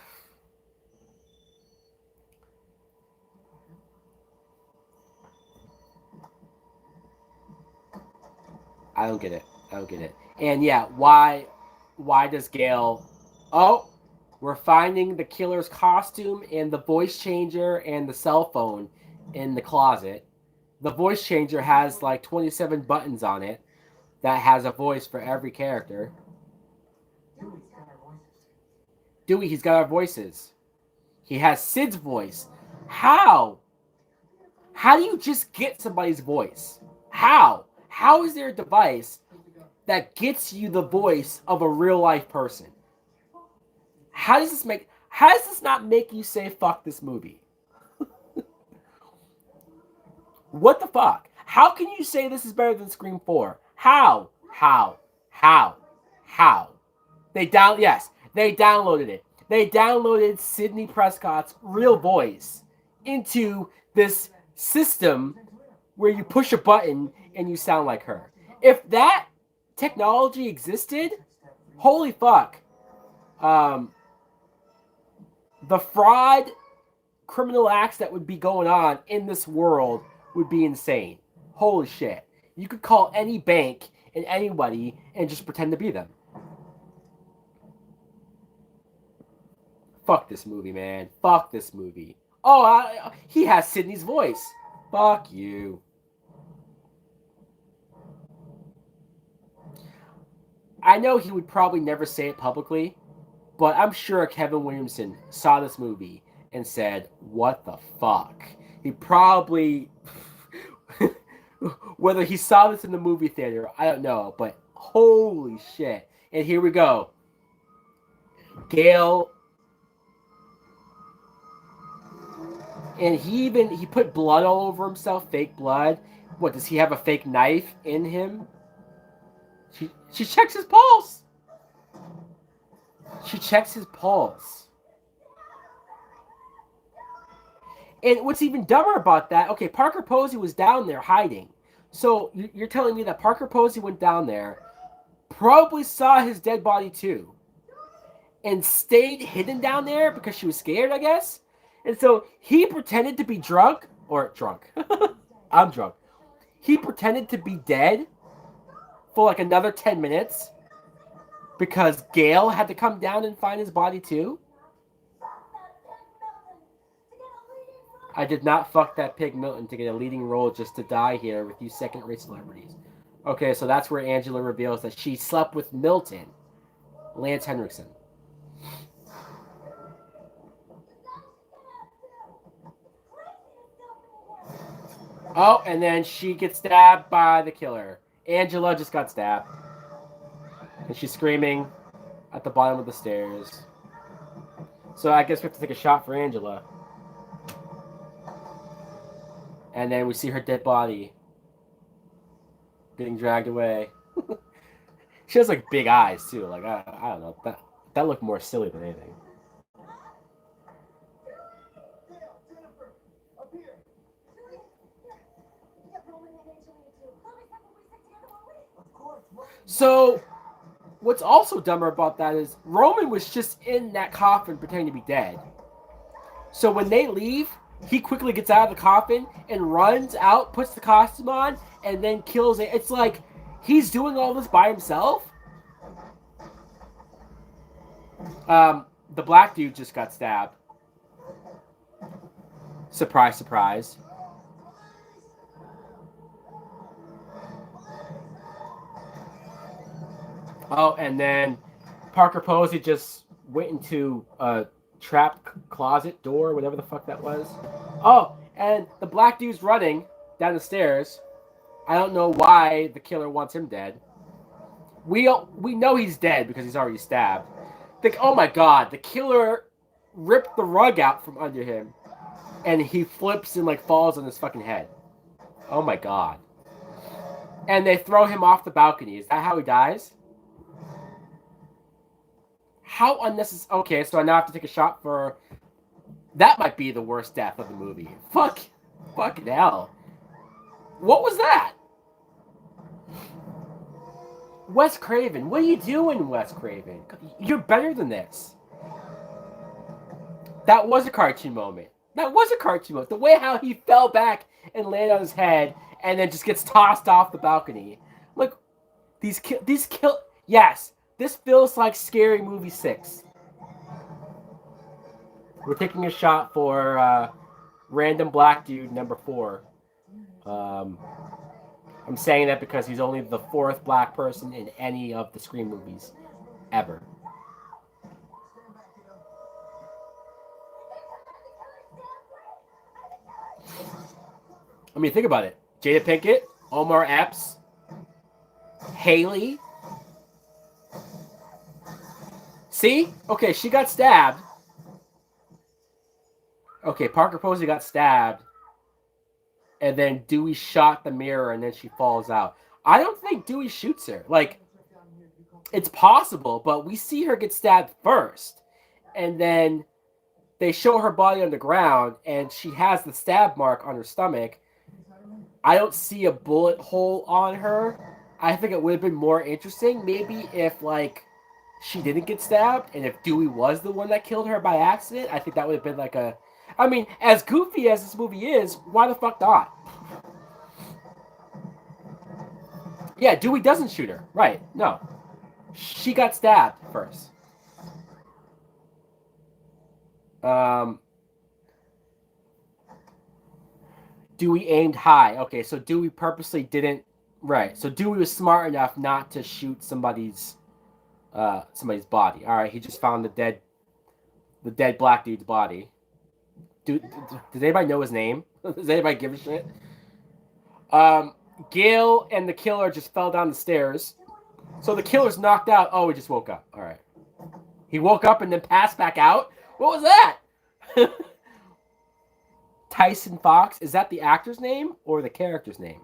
A: I don't get it. I don't get it. And yeah, why does Gale? Oh, we're finding the killer's costume and the voice changer and the cell phone in the closet. The voice changer has like 27 buttons on it that has a voice for every character. Dewey, he's got our voices. He has Sid's voice. How? How do you just get somebody's voice? How? How is there a device that gets you the voice of a real life person? How does this not make you say fuck this movie? What the fuck? How can you say this is better than Scream 4? How? How? How? How? They downloaded it. They downloaded Sidney Prescott's real voice into this system where you push a button and you sound like her. If that technology existed, holy fuck. The fraud criminal acts that would be going on in this world would be insane. Holy shit. You could call any bank and anybody and just pretend to be them. Fuck this movie, man. Fuck this movie. Oh, he has Sydney's voice. Fuck you. I know he would probably never say it publicly, but I'm sure Kevin Williamson saw this movie and said, what the fuck? He probably, whether he saw this in the movie theater, I don't know, but holy shit. And here we go. Gale, and he put blood all over himself, fake blood. What, does he have a fake knife in him? She checks his pulse. She checks his pulse. And what's even dumber about that, okay, Parker Posey was down there hiding. So you're telling me that Parker Posey went down there, probably saw his dead body too, and stayed hidden down there because she was scared, I guess? And so he pretended to be drunk. I'm drunk. He pretended to be dead for like another 10 minutes because Gale had to come down and find his body too. I did not fuck that pig Milton to get a leading role just to die here with you second-rate celebrities. Okay, so that's where Angela reveals that she slept with Milton, Lance Henriksen. Oh, and then she gets stabbed by the killer. Angela just got stabbed. And she's screaming at the bottom of the stairs. So I guess we have to take a shot for Angela. And then we see her dead body getting dragged away. She has like big eyes too. Like I don't know. That looked more silly than anything. So what's also dumber about that is Roman was just in that coffin pretending to be dead. So when they leave, he quickly gets out of the coffin and runs out, puts the costume on, and then kills it. It's like he's doing all this by himself. The black dude just got stabbed. Surprise, surprise. Oh, and then Parker Posey just went into a trap closet door, whatever the fuck that was. Oh, and the black dude's running down the stairs. I don't know why the killer wants him dead. We know he's dead because he's already stabbed. Oh my god, the killer ripped the rug out from under him, and he flips and like falls on his fucking head. Oh my god. And they throw him off the balcony. Is that how he dies? How unnecessary. Okay, so I now have to take a shot for. That might be the worst death of the movie. Fucking hell. What was that? Wes Craven, what are you doing, Wes Craven? You're better than this. That was a cartoon moment. That was a cartoon moment. The way how he fell back and landed on his head and then just gets tossed off the balcony. Like, these kill. Yes, this feels like Scary Movie 6. We're taking a shot for random black dude number 4. Um, I'm saying that because he's only the 4th black person in any of the Scream movies ever. I mean, think about it. Jada Pinkett, Omar Epps, Haley. See? Okay, she got stabbed. Okay, Parker Posey got stabbed. And then Dewey shot the mirror and then she falls out. I don't think Dewey shoots her. Like, it's possible, but we see her get stabbed first. And then they show her body on the ground and she has the stab mark on her stomach. I don't see a bullet hole on her. I think it would have been more interesting maybe if, like, she didn't get stabbed and if Dewey was the one that killed her by accident. I think that would have been like a... I mean, as goofy as this movie is, why the fuck not? Yeah, Dewey doesn't shoot her. Right. No. She got stabbed first. Dewey aimed high. Okay, so Dewey purposely didn't... Right. So Dewey was smart enough not to shoot somebody's body. All right, he just found the dead black dude's body. Dude, does anybody know his name? Does anybody give a shit? Gail and the killer just fell down the stairs. So the killer's knocked out. Oh, he just woke up. All right. He woke up and then passed back out? What was that? Tyson Fox. Is that the actor's name or the character's name?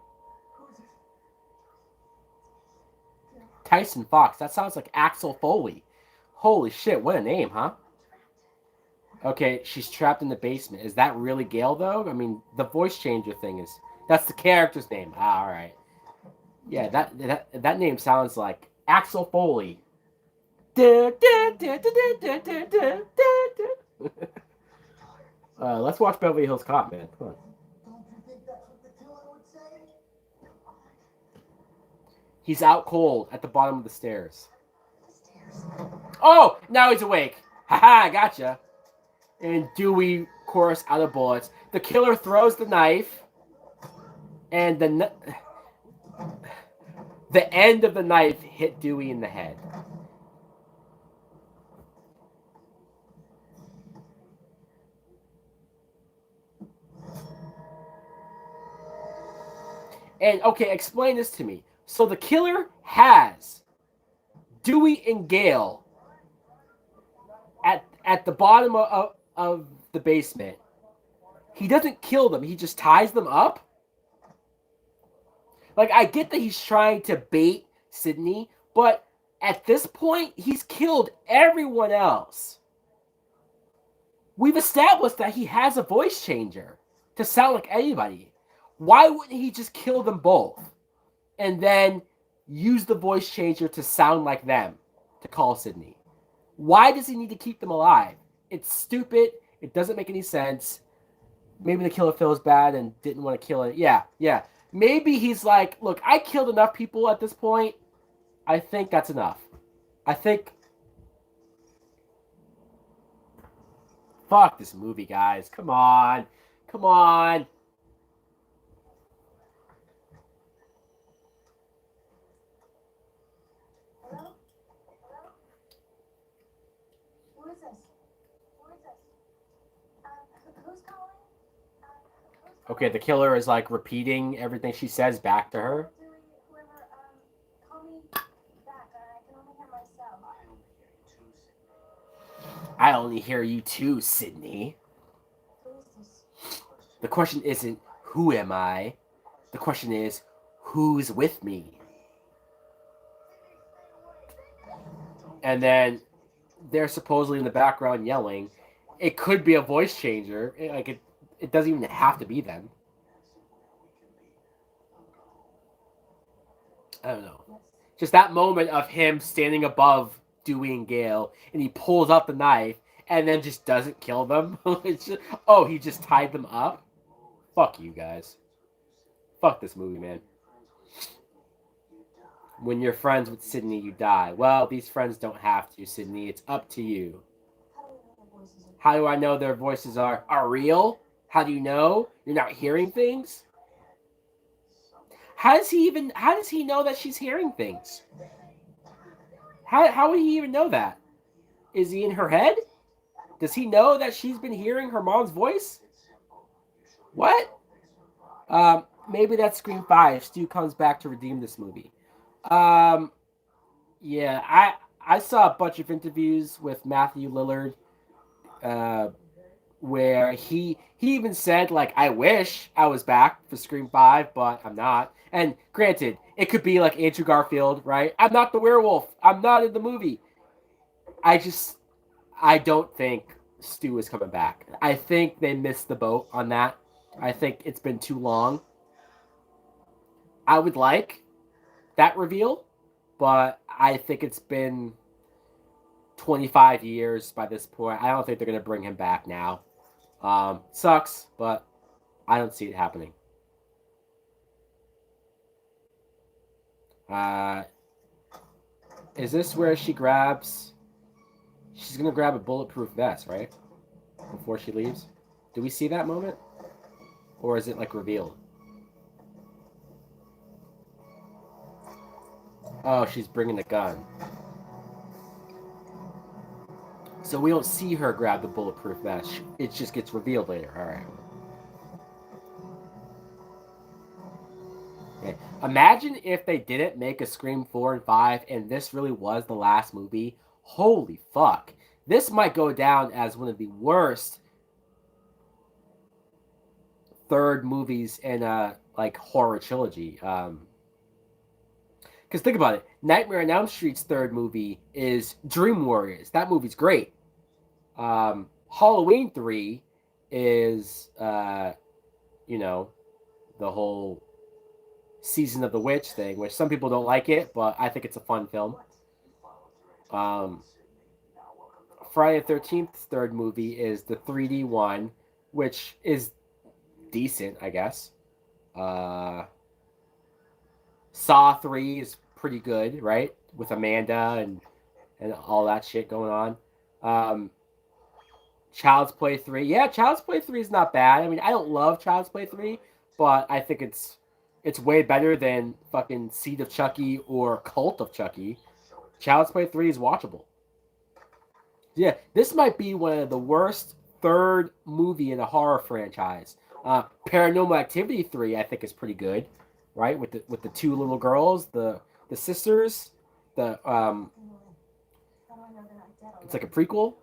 A: Tyson Fox. That sounds like Axel Foley. Holy shit, what a name, huh? Okay, she's trapped in the basement. Is that really Gail, though? I mean, the voice changer thing is... That's the character's name. Ah, all right. Yeah, that name sounds like Axel Foley. Let's watch Beverly Hills Cop, man. Come on. He's out cold at the bottom of the stairs. Oh, now he's awake. Haha, gotcha. And Dewey, of course, out of bullets. The killer throws the knife, and the end of the knife hit Dewey in the head. And, okay, explain this to me. So the killer has Dewey and Gail at the bottom of the basement. He doesn't kill them. He just ties them up. Like, I get that he's trying to bait Sydney, but at this point, he's killed everyone else. We've established that he has a voice changer to sound like anybody. Why wouldn't he just kill them both and then use the voice changer to sound like them to call Sydney? Why does he need to keep them alive? It's stupid. It doesn't make any sense. Maybe the killer feels bad and didn't want to kill it. Yeah. Maybe he's like, look, I killed enough people at this point. I think that's enough. I think... Fuck this movie, guys. Come on. Okay, the killer is like repeating everything she says back to her. I only hear you too, Sydney. The question isn't, who am I? The question is, who's with me? And then they're supposedly in the background yelling. It could be a voice changer. It doesn't even have to be them. I don't know. Just that moment of him standing above Dewey and Gale, and he pulls out the knife, and then just doesn't kill them. It's just, oh, he just tied them up? Fuck you guys. Fuck this movie, man. When you're friends with Sydney, you die. Well, these friends don't have to, Sydney. It's up to you. How do I know their voices are real? How do you know? You're not hearing things? How does he know that she's hearing things? How would he even know that? Is he in her head? Does he know that she's been hearing her mom's voice? What? Maybe that's Scream 5. Stu comes back to redeem this movie. Um, yeah, I saw a bunch of interviews with Matthew Lillard, uh, where he even said like, I wish I was back for Scream 5, but I'm not. And granted, it could be like Andrew Garfield, right? I'm not the werewolf. I'm not in the movie. I don't think Stu is coming back. I think they missed the boat on that. I think it's been too long. I would like that reveal, but I think it's been 25 years by this point. I don't think they're going to bring him back now. Sucks, but I don't see it happening. Uh, is this where she grabs... She's going to grab a bulletproof vest, right? Before she leaves? Do we see that moment? Or is it, like, revealed? Oh, she's bringing the gun. So we don't see her grab the bulletproof vest. It just gets revealed later. All right. Okay. Imagine if they didn't make a Scream 4 and 5 and this really was the last movie. Holy fuck. This might go down as one of the worst third movies in a like horror trilogy. Because think about it, Nightmare on Elm Street's third movie is Dream Warriors. That movie's great. Halloween 3 is, you know, the whole Season of the Witch thing, which some people don't like it, but I think it's a fun film. Um, Friday the 13th's third movie is the 3D one, which is decent, I guess. Uh, Saw 3 is pretty good, right? With Amanda and all that shit going on. Um, Child's Play 3. Yeah, Child's Play 3 is not bad. I mean, I don't love Child's Play 3, but I think it's way better than fucking Seed of Chucky or Cult of Chucky. Child's Play 3 is watchable. Yeah, this might be one of the worst third movie in a horror franchise. Paranormal Activity 3, I think, is pretty good, right? With the two little girls, the sisters, the it's like a prequel.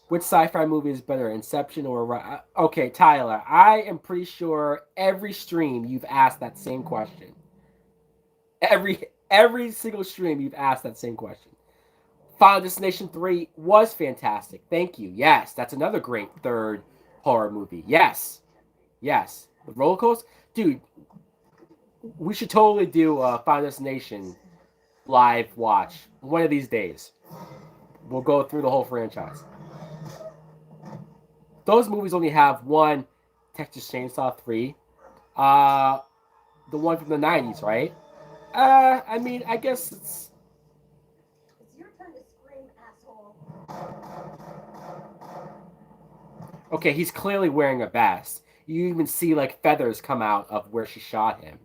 A: Which sci-fi movie is better, Inception or... Okay, Tyler, I am pretty sure every stream you've asked that same question. Every single stream you've asked that same question. Final Destination 3 was fantastic. Thank you. Yes, that's another great third horror movie. Yes. Yes. The roller coaster? Dude, we should totally do a Final Destination live watch one of these days. We'll go through the whole franchise. Those movies only have one, Texas Chainsaw 3. The one from the 90s, right? I mean, I guess it's your turn to scream, asshole. Okay, he's clearly wearing a vest. You even see, like, feathers come out of where she shot him.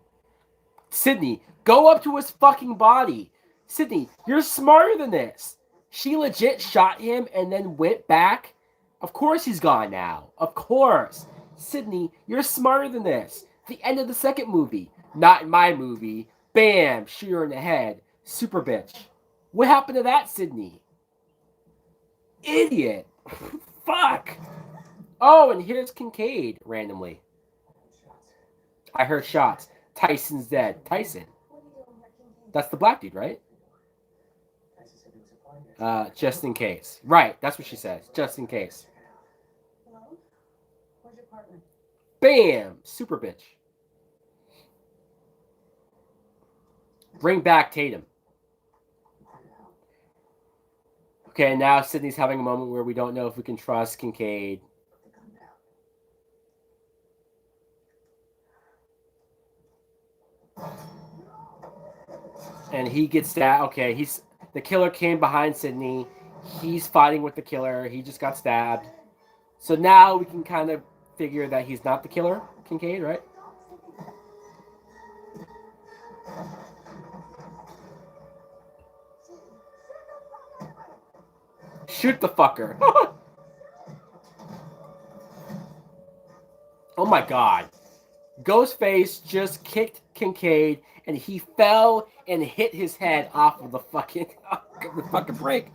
A: Sydney, go up to his fucking body. Sydney, you're smarter than this. She legit shot him and then went back. Of course he's gone now. Of course. Sydney, you're smarter than this. The end of the second movie. Not in my movie. Bam, shoot her in the head. Super bitch. What happened to that, Sydney? Idiot. Fuck. Oh, and here's Kincaid randomly. I heard shots. Tyson's dead. Tyson. That's the black dude, right? Just in case. Right, that's what she says. Just in case. Hello? Where's your partner? Bam! Super bitch. Bring back Tatum. Okay, now Sydney's having a moment where we don't know if we can trust Kincaid. And he gets stabbed. Okay, the killer came behind Sydney. He's fighting with the killer. He just got stabbed. So now we can kind of figure that he's not the killer, Kincaid, right? Shoot the fucker. Oh my god. Ghostface just kicked Kincaid and he fell and hit his head off of the fucking break.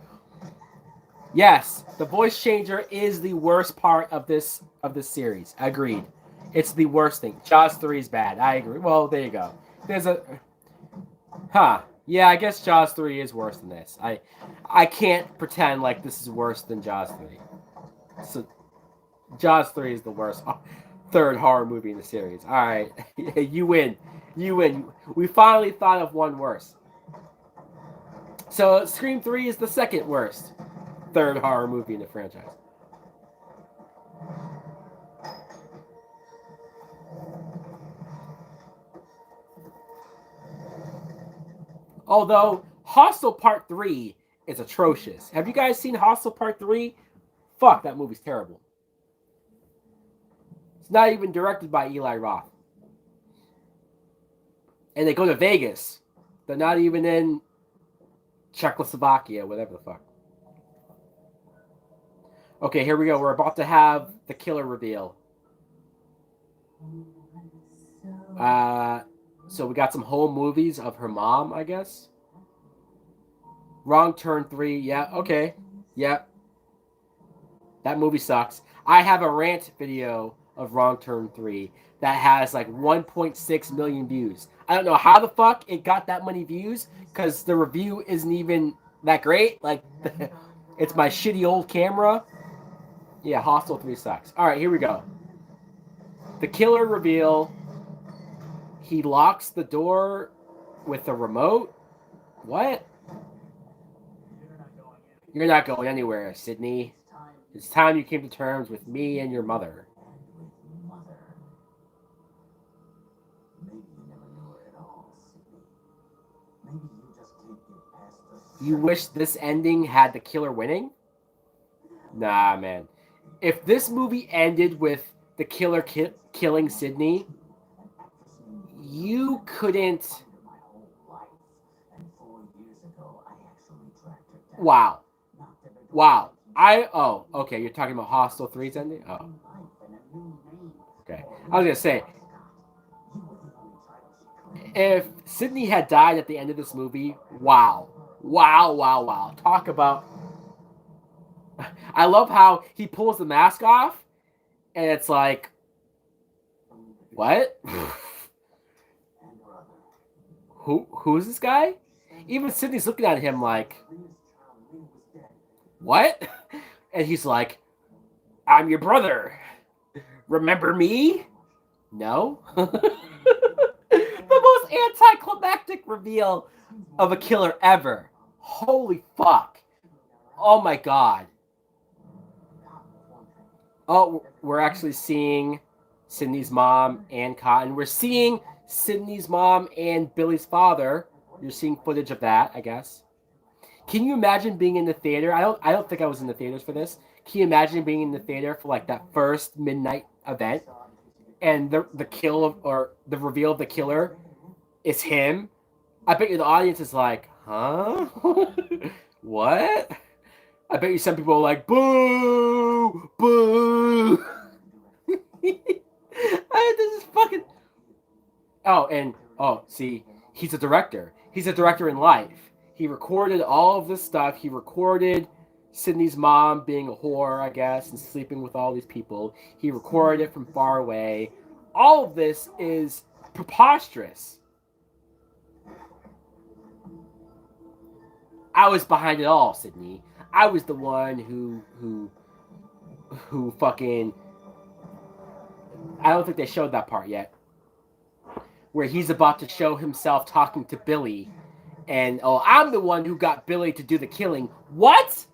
A: Yes, the voice changer is the worst part of this series. Agreed. It's the worst thing. Jaws 3 is bad. I agree. Well, there you go. There's a Yeah, I guess Jaws 3 is worse than this. I can't pretend like this is worse than Jaws 3. So Jaws 3 is the worst third horror movie in the series. All right. You win. You win. We finally thought of one worse. So Scream 3 is the second worst third horror movie in the franchise. Although Hostel Part 3 is atrocious. Have you guys seen Hostel Part 3? Fuck, that movie's terrible. It's not even directed by Eli Roth. And they go to Vegas. They're not even in Czechoslovakia, whatever the fuck. Okay, here we go. We're about to have the killer reveal. So we got some home movies of her mom, I guess. Wrong Turn 3. Yeah, okay. Yep. That movie sucks. I have a rant video of Wrong Turn 3 that has like 1.6 million views. I don't know how the fuck it got that many views because the review isn't even that great. Like, it's my shitty old camera. Yeah, Hostel 3 sucks. All right, here we go. The killer reveal. He locks the door with a remote. What? You're not going anywhere, Sydney. It's time you came to terms with me and your mother. You wish this ending had the killer winning? Nah, man. If this movie ended with the killer killing Sydney, you couldn't. Wow. Wow. Okay. You're talking about Hostel 3's ending? Oh. Okay. I was going to say, if Sydney had died at the end of this movie, wow. Wow, wow, wow. Talk about. I love how he pulls the mask off, and it's like, what? Who's this guy? Even Sydney's looking at him like, what? And he's like, I'm your brother. Remember me? No. The most anticlimactic reveal of a killer ever. Holy fuck. Oh my god. Oh, we're actually seeing Sydney's mom and Cotton. We're seeing Sydney's mom and Billy's father. You're seeing footage of that, I guess. Can you imagine being in the theater? I don't think I was in the theaters for this. Can you imagine being in the theater for like that first midnight event and the kill or the reveal of the killer is him? I bet you the audience is like, huh? What? I bet you some people are like, boo, boo. This is fucking. See, he's a director. He's a director in life. He recorded all of this stuff. He recorded Sydney's mom being a whore, I guess, and sleeping with all these people. He recorded it from far away. All of this is preposterous. I was behind it all, Sydney. I was the one who fucking. I don't think they showed that part yet. Where he's about to show himself talking to Billy. And, I'm the one who got Billy to do the killing. What?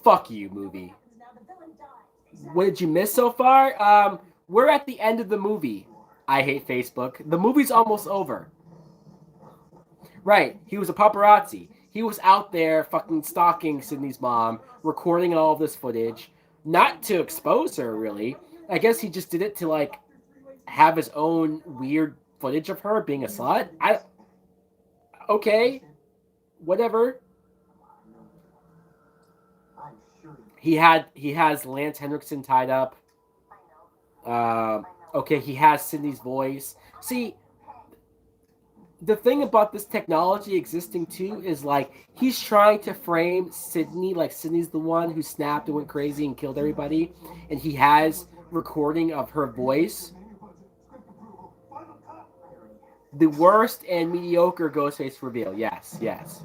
A: Fuck you, movie. What did you miss so far? We're at the end of the movie. I hate Facebook. The movie's almost over. Right. He was a paparazzi. He was out there fucking stalking Sydney's mom, recording all of this footage, not to expose her, really. I guess he just did it to, like, have his own weird footage of her being a slut. Okay, whatever. He has Lance Henriksen tied up. Okay, he has Sydney's voice. See, the thing about this technology existing too is like he's trying to frame Sydney like Sydney's the one who snapped and went crazy and killed everybody, and he has recording of her voice. The worst and mediocre Ghostface reveal. Yes, yes,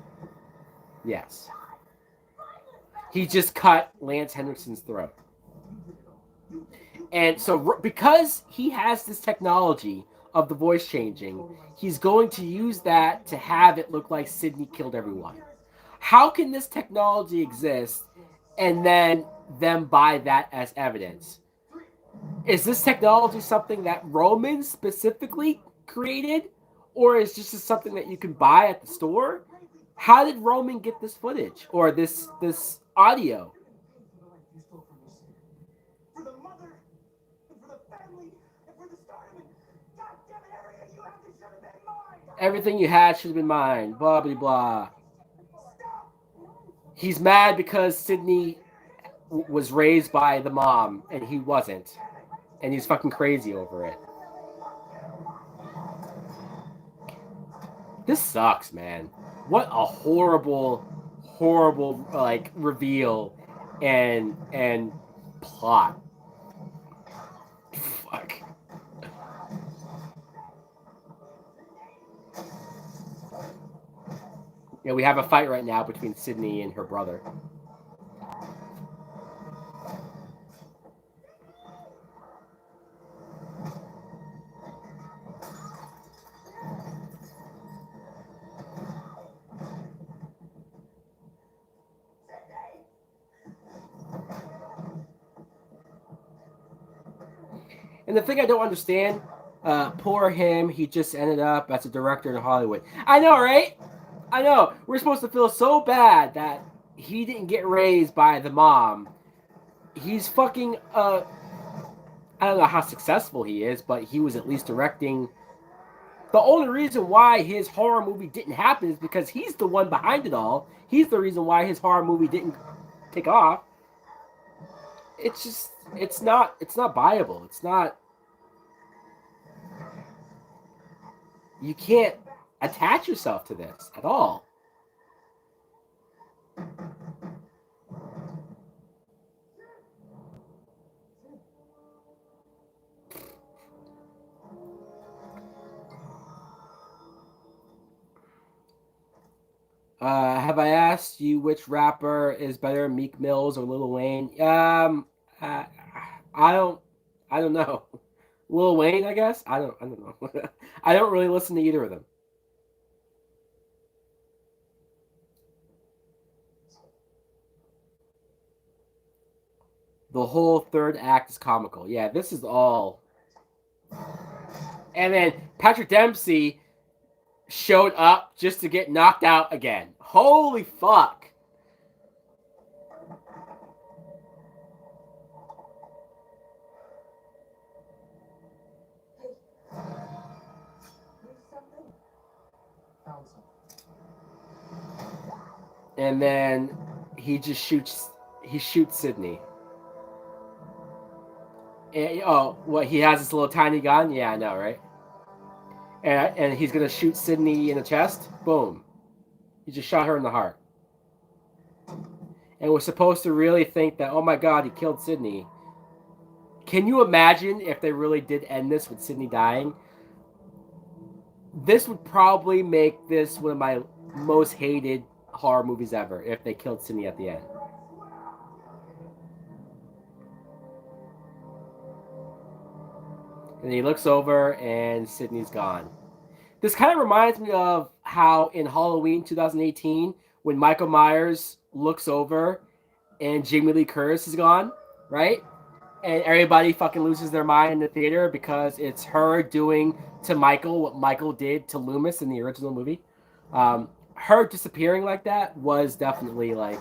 A: yes. He just cut Lance Henriksen's throat. And so, because he has this technology of the voice changing, he's going to use that to have it look like Sydney killed everyone. How can this technology exist and then them buy that as evidence? Is this technology something that Roman specifically created, or is this just something that you can buy at the store? How did Roman get this footage or this audio? Everything you had should have been mine. Blah blah blah. He's mad because Sydney was raised by the mom and he wasn't, and he's fucking crazy over it. This sucks, man. What a horrible, horrible like reveal and plot. Fuck. Yeah, we have a fight right now between Sydney and her brother. And the thing I don't understand, poor him, he just ended up as a director in Hollywood. I know, right? I know. We're supposed to feel so bad that he didn't get raised by the mom. He's fucking, I don't know how successful he is, but he was at least directing. The only reason why his horror movie didn't happen is because he's the one behind it all. He's the reason why his horror movie didn't take off. It's just, it's not viable. It's not, you can't attach yourself to this at all. Have I asked you which rapper is better, Meek Mills or Lil Wayne? I don't, I don't know. Lil Wayne, I guess. I don't know. I don't really listen to either of them. The whole third act is comical. Yeah, this is all. And then Patrick Dempsey showed up just to get knocked out again. Holy fuck. And then he shoots Sydney. And, oh, what, he has this little tiny gun? Yeah, I know, right? And he's gonna shoot Sydney in the chest. Boom. He just shot her in the heart. And we're supposed to really think that, oh my god, he killed Sydney. Can you imagine if they really did end this with Sydney dying? This would probably make this one of my most hated horror movies ever if they killed Sydney at the end. And he looks over and Sydney's gone. This kind of reminds me of how in Halloween 2018, when Michael Myers looks over and Jamie Lee Curtis is gone, right? And everybody fucking loses their mind in the theater because it's her doing to Michael what Michael did to Loomis in the original movie. Her disappearing like that was definitely like,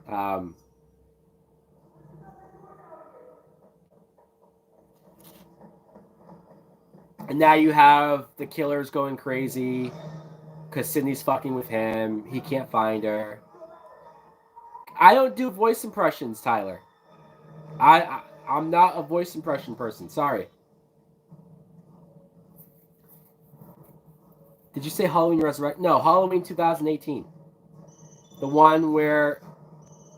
A: um, and now you have the killers going crazy because Sydney's fucking with him. He can't find her. I don't do voice impressions, Tyler. I'm not a voice impression person. Sorry. Did you say Halloween Resurrection? No, Halloween 2018. The one where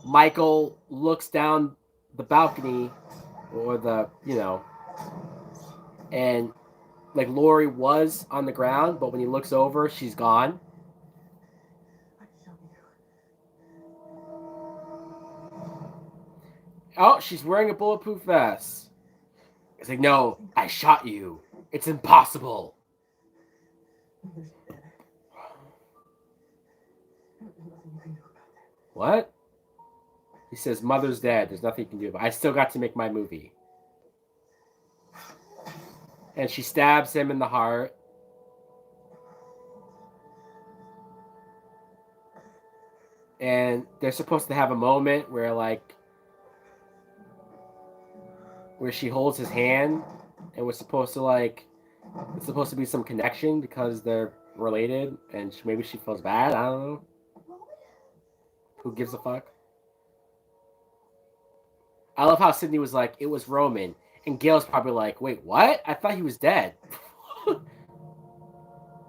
A: Michael looks down the balcony or and like Lori was on the ground, but when he looks over, she's gone. Oh, she's wearing a bulletproof vest. It's like, no, I shot you. It's impossible. What? He says, Mother's dead. There's nothing you can do about it. I still got to make my movie. And she stabs him in the heart. And they're supposed to have a moment where she holds his hand and was supposed to it's supposed to be some connection because they're related and maybe she feels bad. I don't know. Who gives a fuck? I love how Sydney was like, it was Roman. And Gail's probably like, wait, what? I thought he was dead.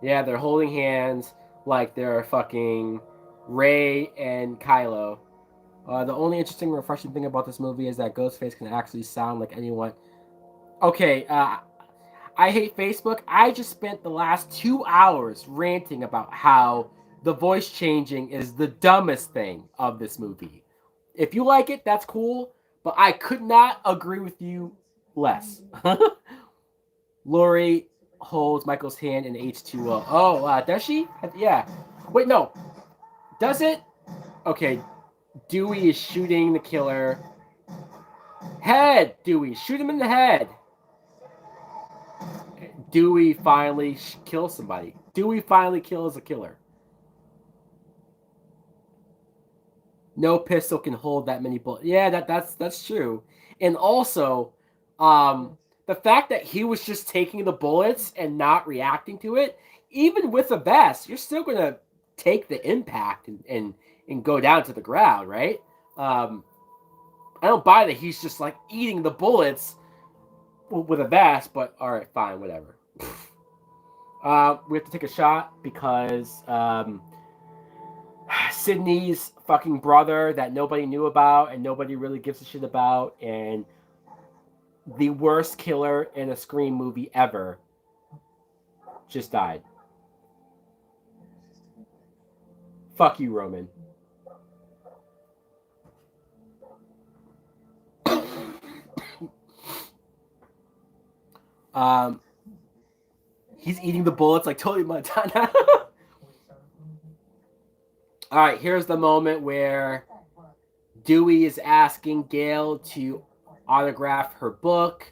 A: Yeah, they're holding hands like they're fucking Ray and Kylo. The only interesting, refreshing thing about this movie is that Ghostface can actually sound like anyone. Okay, I hate Facebook. I just spent the last 2 hours ranting about how the voice changing is the dumbest thing of this movie. If you like it, that's cool, but I could not agree with you less. Lori holds Michael's hand in H2O. Oh, does she? Yeah. Wait, no. Does it? Okay. Dewey is shooting the killer. Head, Dewey. Shoot him in the head. Dewey finally kills somebody. Dewey finally kills a killer. No pistol can hold that many bullets. Yeah, that's true. And also, the fact that he was just taking the bullets and not reacting to it, even with a vest, you're still gonna take the impact and go down to the ground, right? I don't buy that he's just like eating the bullets with a vest, but all right, fine, whatever. We have to take a shot because Sydney's fucking brother that nobody knew about and nobody really gives a shit about, and the worst killer in a Scream movie ever just died. Fuck you, Roman. He's eating the bullets like Tony Montana. All right, here's the moment where Dewey is asking Gail to autograph her book,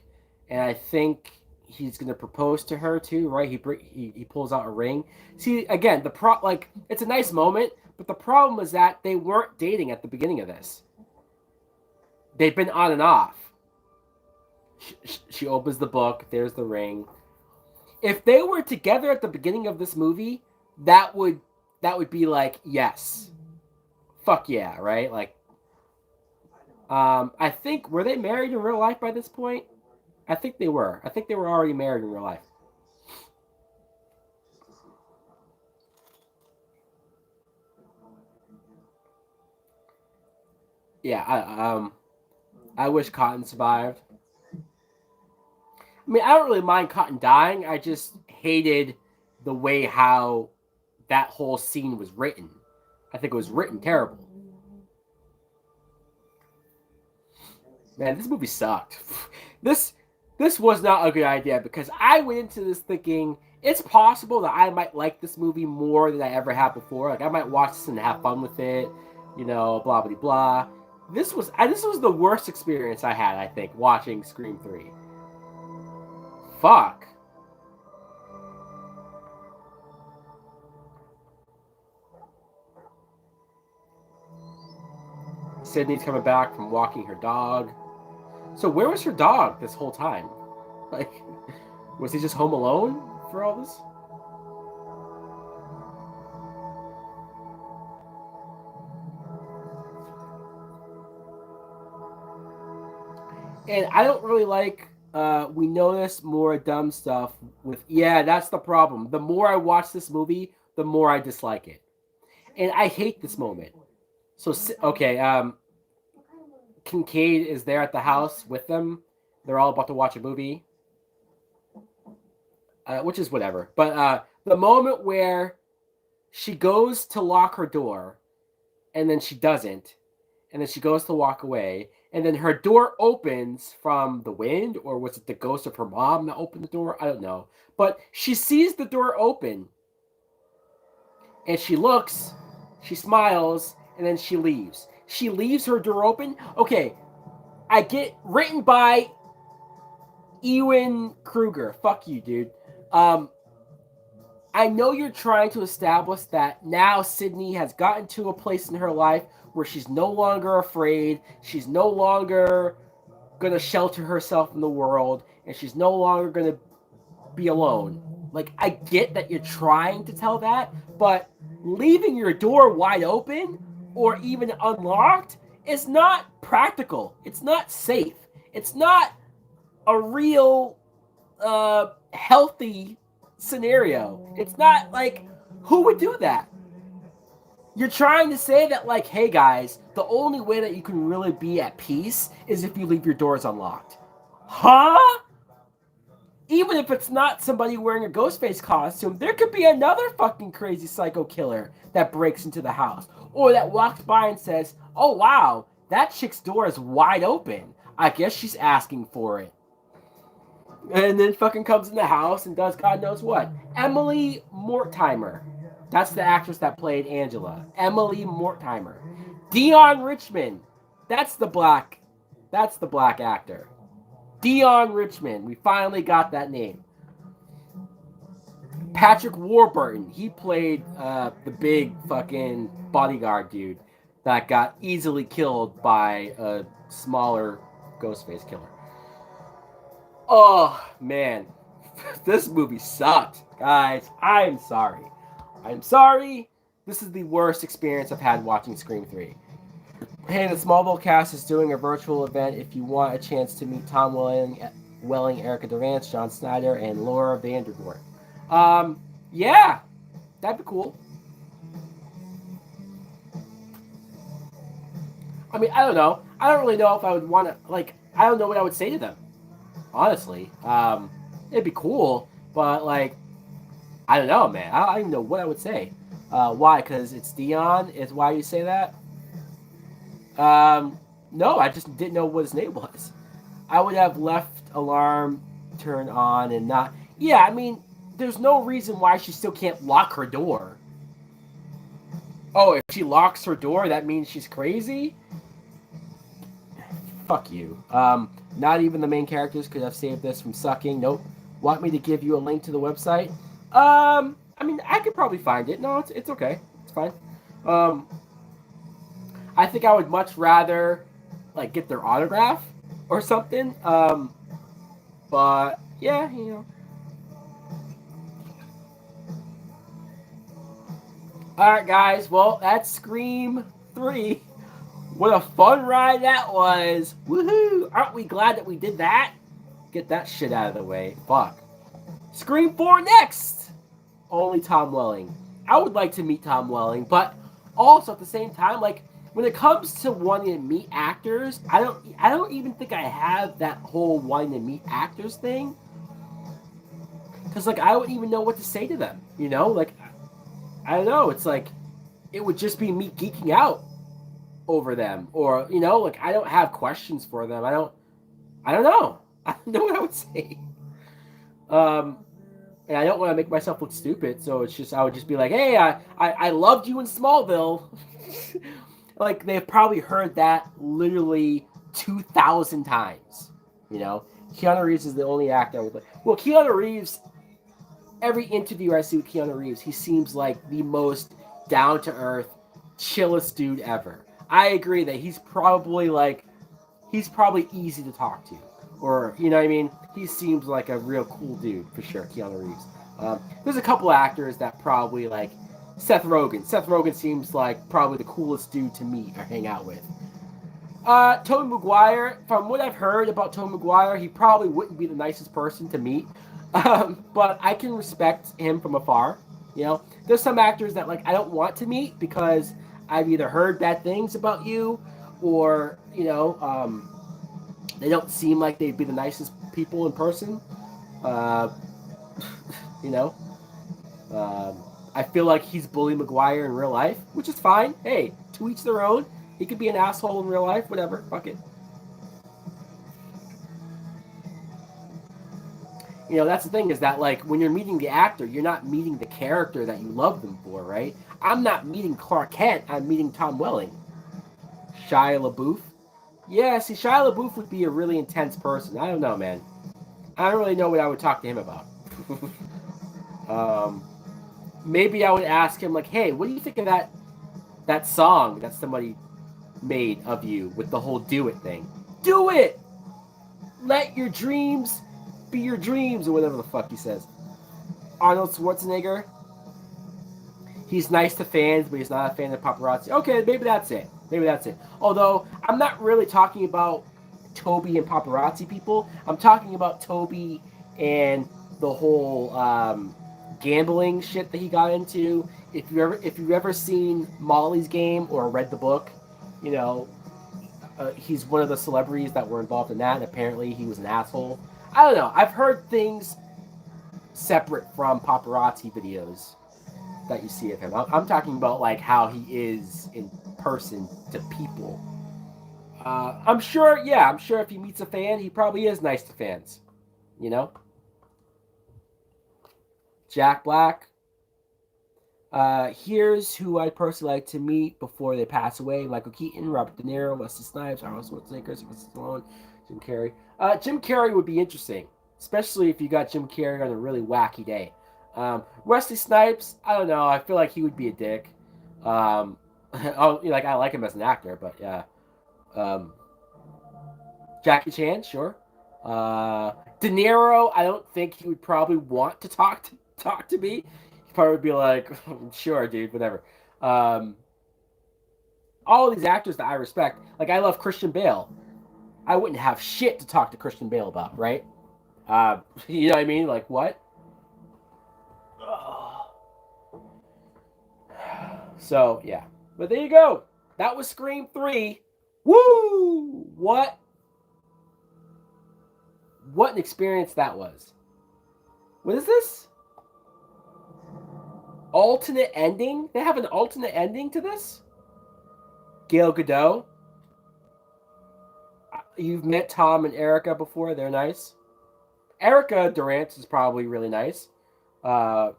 A: and I think he's gonna propose to her too, right? He pulls out a ring. See, again, it's a nice moment, but the problem is that they weren't dating at the beginning of this. They've been on and off. She opens the book. There's the ring. If they were together at the beginning of this movie, that would be like, yes, fuck yeah, right? Like, I think, were they married in real life by this point? I think they were. I think they were already married in real life. Yeah, I wish Cotton survived. I mean, I don't really mind Cotton dying. I just hated the way how that whole scene was written. I think it was written terrible. Man, this movie sucked. This was not a good idea because I went into this thinking it's possible that I might like this movie more than I ever have before. Like I might watch this and have fun with it, blah blah blah. this was the worst experience I had, I think, watching Scream 3. Fuck. Sydney's coming back from walking her dog. So where was her dog this whole time? Like, was he just home alone for all this? And I don't really like. We notice more dumb stuff with. Yeah, that's the problem. The more I watch this movie, the more I dislike it, and I hate this moment. So okay, Kincaid is there at the house with them. They're all about to watch a movie, which is whatever. But the moment where she goes to lock her door, and then she doesn't, and then she goes to walk away, and then her door opens from the wind, or was it the ghost of her mom that opened the door? I don't know. But she sees the door open, and she looks, she smiles, and then she leaves. She leaves her door open. Okay, I get written by Ewan Kruger. Fuck you, dude. Um, I know you're trying to establish that now Sydney has gotten to a place in her life where she's no longer afraid. She's no longer going to shelter herself from the world, and she's no longer going to be alone. Like, I get that you're trying to tell that, but leaving your door wide open or even unlocked is not practical. It's not safe. It's not a real healthy scenario. It's not like, who would do that? You're trying to say that, like, hey guys, the only way that you can really be at peace is if you leave your doors unlocked. Huh? Even if it's not somebody wearing a Ghostface costume, there could be another fucking crazy psycho killer that breaks into the house. Or that walks by and says, oh wow, that chick's door is wide open. I guess she's asking for it. And then fucking comes in the house and does God knows what. Emily Mortimer. That's the actress that played Angela. Emily Mortimer. Dion Richmond. That's the black. That's the black actor. Dion Richmond. We finally got that name. Patrick Warburton. He played the big fucking bodyguard dude that got easily killed by a smaller Ghostface killer. Oh man, this movie sucked, guys. I'm sorry. I'm sorry. This is the worst experience I've had watching Scream 3. Hey, the Smallville cast is doing a virtual event if you want a chance to meet Tom Welling, Erica Durance, John Snyder, and Laura Vandervoort. Yeah, that'd be cool. I mean, I don't know. I don't really know if I would want to, like, I don't know what I would say to them, honestly. It'd be cool, but, like, I don't know, man. I don't even know what I would say. Why? Because it's Dion? Is why you say that? No, I just didn't know what his name was. I would have left alarm turned on and not. Yeah, I mean, there's no reason why she still can't lock her door. Oh, if she locks her door, that means she's crazy? Fuck you. Not even the main characters could have saved this from sucking. Nope. Want me to give you a link to the website? I mean, I could probably find it. No, it's okay. It's fine. Um, I think I would much rather like get their autograph or something. But yeah, you know. All right, guys. Well, that's Scream 3. What a fun ride that was. Woohoo! Aren't we glad that we did that? Get that shit out of the way. Fuck. Scream 4 next. Only Tom Welling. I would like to meet Tom Welling, but also at the same time, like when it comes to wanting to meet actors, I don't even think I have that whole wanting to meet actors thing. Cause like I wouldn't even know what to say to them. You know, like I don't know. It's like it would just be me geeking out over them, or you know, like I don't have questions for them. I don't know. I don't know what I would say. Um, and I don't want to make myself look stupid, so it's just I would just be like, hey, I loved you in Smallville. like they've probably heard that literally 2,000 times. You know, Keanu Reeves is the only actor I would like. Well, Keanu Reeves, every interview I see with Keanu Reeves, he seems like the most down to earth, chillest dude ever. I agree that he's probably easy to talk to, or you know what I mean. He seems like a real cool dude for sure, Keanu Reeves. There's a couple actors that probably like Seth Rogen. Seth Rogen seems like probably the coolest dude to meet or hang out with. Tobey Maguire, from what I've heard about Tobey Maguire, he probably wouldn't be the nicest person to meet. But I can respect him from afar. You know, there's some actors that like I don't want to meet because I've either heard bad things about you, or they don't seem like they'd be the nicest people in person. Uh, you know, I feel like he's Bully Maguire in real life, which is fine. Hey, to each their own. He could be an asshole in real life, whatever. Fuck it. That's the thing is that like when you're meeting the actor, you're not meeting the character that you love them for, right? I'm not meeting Clark Kent. I'm meeting Tom Welling. Shia LaBeouf. Yeah, see, Shia LaBeouf would be a really intense person. I don't know, man. I don't really know what I would talk to him about. um, Maybe I would ask him like, "Hey, what do you think of that song that somebody made of you with the whole do it thing? Do it. Let your dreams be your dreams," or whatever the fuck he says. Arnold Schwarzenegger. He's nice to fans, but he's not a fan of paparazzi. Okay, maybe that's it. Maybe that's it. Although I'm not really talking about Toby and paparazzi people. I'm talking about Toby and the whole gambling shit that he got into. If you've ever seen Molly's Game or read the book, you know he's one of the celebrities that were involved in that. And apparently, he was an asshole. I don't know. I've heard things separate from paparazzi videos that you see of him. I'm talking about like how he is in person to people. I'm sure. Yeah, I'm sure if he meets a fan, he probably is nice to fans. You know, Jack Black. Here's who I'd personally like to meet before they pass away: Michael Keaton, Robert De Niro, Wesley Snipes, Arnold Schwarzenegger, Sylvester Stallone, Jim Carrey. Jim Carrey would be interesting, especially if you got Jim Carrey on a really wacky day. Wesley Snipes, I don't know. I feel like he would be a dick. Like I like him as an actor, but yeah. Um, Jackie Chan, sure. De Niro, I don't think he would probably want to talk to me. He'd probably be like, "Sure, dude, whatever." Um, all of these actors that I respect, like I love Christian Bale. I wouldn't have shit to talk to Christian Bale about, right? You know what I mean? Like what? So yeah, but there you go. That was Scream 3. Woo! What an experience that was. What is this? Alternate ending? They have an alternate ending to this? Gail Godot. You've met Tom and Erica before. They're nice. Erica Durant is probably really nice. Uh,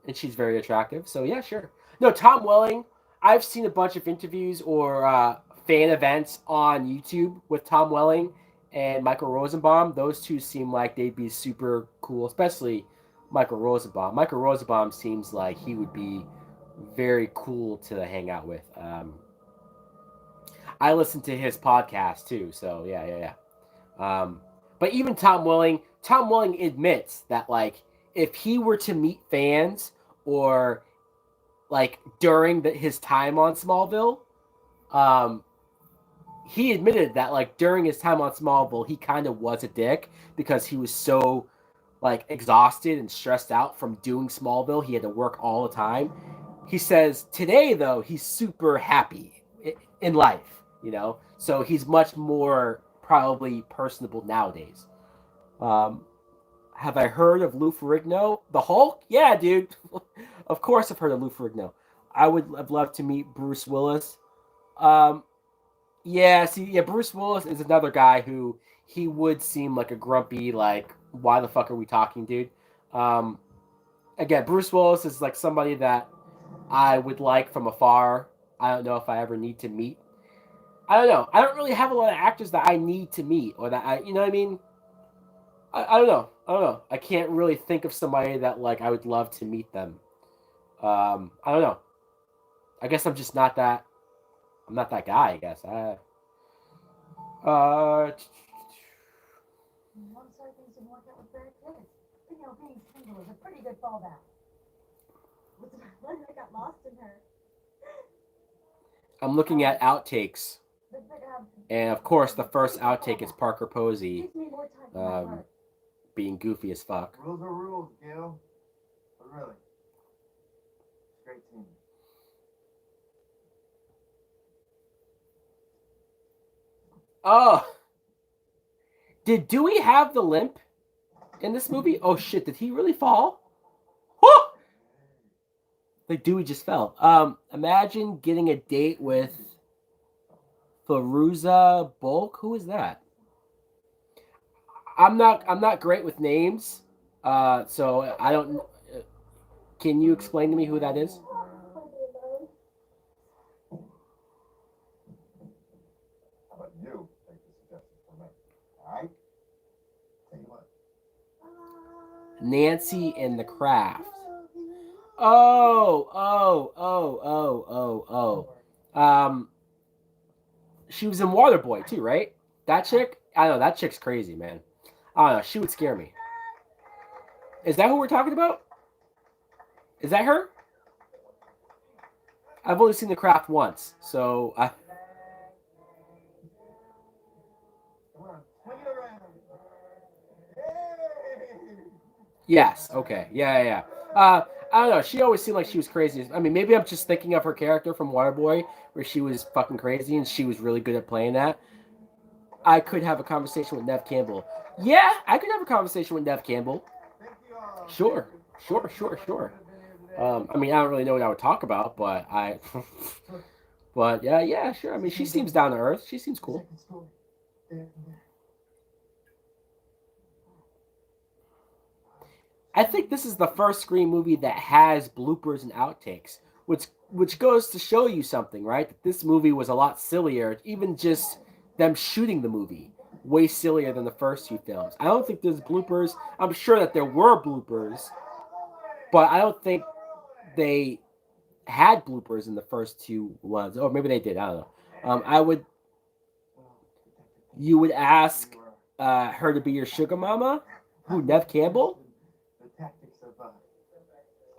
A: and she's very attractive. So yeah, sure. No, Tom Welling. I've seen a bunch of interviews or fan events on YouTube with Tom Welling and Michael Rosenbaum. Those two seem like they'd be super cool, especially Michael Rosenbaum. Michael Rosenbaum seems like he would be very cool to hang out with. I listen to his podcast too, so yeah. But even Tom Welling admits that like if he were to meet fans or like during his time on Smallville, um, he admitted that like during his time on Smallville, he kind of was a dick because he was so like exhausted and stressed out from doing Smallville. He had to work all the time. He says today though he's super happy in life, so he's much more probably personable nowadays. Um, have I heard of Lou Ferrigno? The Hulk? Yeah, dude. Of course I've heard of Lou Ferrigno. I would have loved to meet Bruce Willis. Um, yeah, see, yeah, Bruce Willis is another guy who he would seem like a grumpy, like, why the fuck are we talking, dude? Um, Again, Bruce Willis is like somebody that I would like from afar. I don't know if I ever need to meet. I don't know. I don't really have a lot of actors that I need to meet or that I, you know what I mean? I don't know. I don't know. I can't really think of somebody that like I would love to meet them. I don't know. I guess I'm just not that. I'm not that guy. I guess. Uh,
B: I'm sorry things didn't work out with their kids. You know, being single is a pretty good fallback. Was it one that got lost in her?
A: I'm looking at outtakes,
B: But
A: and of course, the first outtake is Parker Posey
B: gives me more time for my
A: um,
B: heart.
A: being goofy as fuck.
C: Rules are rules, Gil. But really, great team.
A: Oh, did Dewey have the limp in this movie? Oh shit! Did he really fall? Whoa! Like Dewey just fell. Imagine getting a date with Faruza Bulk. Who is that? I'm not great with names. So I don't. Can you explain to me who that is?
C: How about you take the suggestion from me? Alright? Tell you what.
A: Nancy in the Craft. Oh. She was in Waterboy too, right? That chick. I don't know. That chick's crazy, man. I don't know. She would scare me. Is that who we're talking about? Is that her? I've only seen the craft once, so I.
C: Come on, swing it around. Hey!
A: Yes. Okay. Yeah. I don't know. She always seemed like she was crazy. I mean, maybe I'm just thinking of her character from Waterboy, where she was fucking crazy and she was really good at playing that. I could have a conversation with Nev Campbell. Yeah, I could have a conversation with Nev Campbell.
C: Thank you all.
A: Sure. Sure. I mean, I don't really know what I would talk about, but I. But yeah, sure. I mean, she seems down to earth. She seems cool.
C: Second story. There.
A: I think this is the first Scream movie that has bloopers and outtakes, which goes to show you something, right? That this movie was a lot sillier, even just them shooting the movie, way sillier than the first two films. I don't think there's bloopers. I'm sure that there were bloopers, but I don't think they had bloopers in the first two ones. Or maybe they did. I don't know. I would. You would ask her to be your sugar mama? Who? Nev Campbell?
C: The tactics of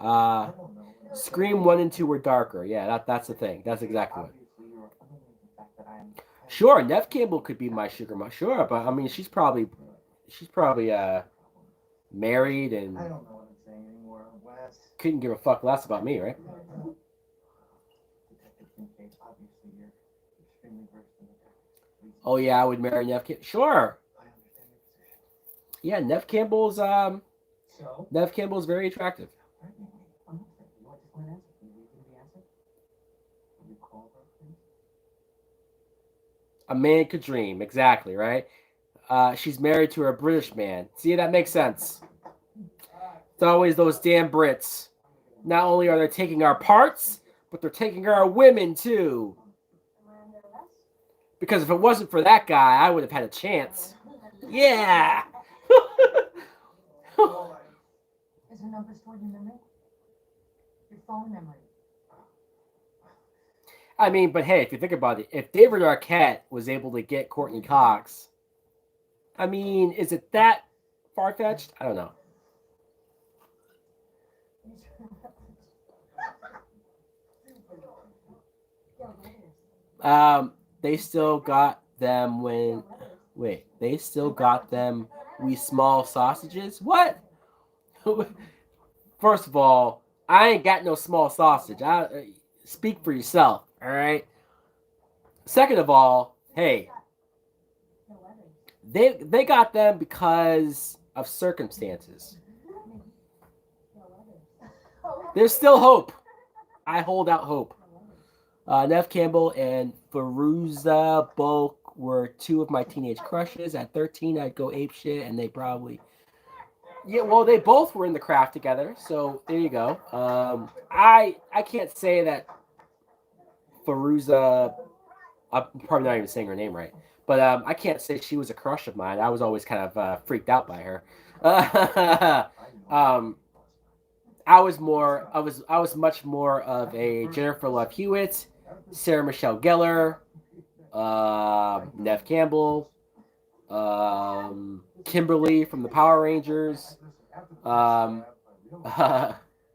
A: Uh,
C: I don't know.
A: Scream 1 and 2 were darker. Yeah, that's the thing. That's exactly it.
C: Obviously, you're unaware of the fact that I am.
A: Sure, Nev Campbell could be my sugar mom. Sure, but I mean, she's probably married and
C: I don't know what I'm saying anymore, Wes.
A: couldn't give a fuck less about me, right?
C: Detective Kincaid, obviously you're extremely versed in the tactics. Please.
A: Oh yeah, I would marry Nev Campbell. Sure.
C: I understand your position.
A: Yeah,
C: So?
A: Nev Campbell's very attractive.
C: Right, wait, I'm not saying you. I just want an answer. Can you read me the answer? Will you call her, please?
A: A man could dream, exactly, right? She's married to a British man. See, that makes sense. It's always those damn Brits. Not only are they taking our parts, but they're taking our women too. Because if it wasn't for that guy, I would have had a chance. Yeah.
B: Is her number stored in memory? Your phone memory.
A: I mean, but hey, if you think about it, if David Arquette was able to get Courtney Cox, I mean, is it that far fetched? I don't know. They still got them when. Wait, they still got them. We small sausages. What? First of all, I ain't got no small sausage. Speak for yourself. All right. Second of all, hey, they got them because of circumstances. There's still hope. I hold out hope. Nev Campbell and Faruza Bulk were two of my teenage crushes. At 13, I'd go ape shit, and they probably. Yeah, well, they both were in the craft together, so there you go. I can't say that Faruza I'm probably not even saying her name right, but I can't say she was a crush of mine. I was always kind of freaked out by her. um, I was much more of a Jennifer Love Hewitt, Sarah Michelle Gellar, Nev Campbell, Kimberly from the Power Rangers, um,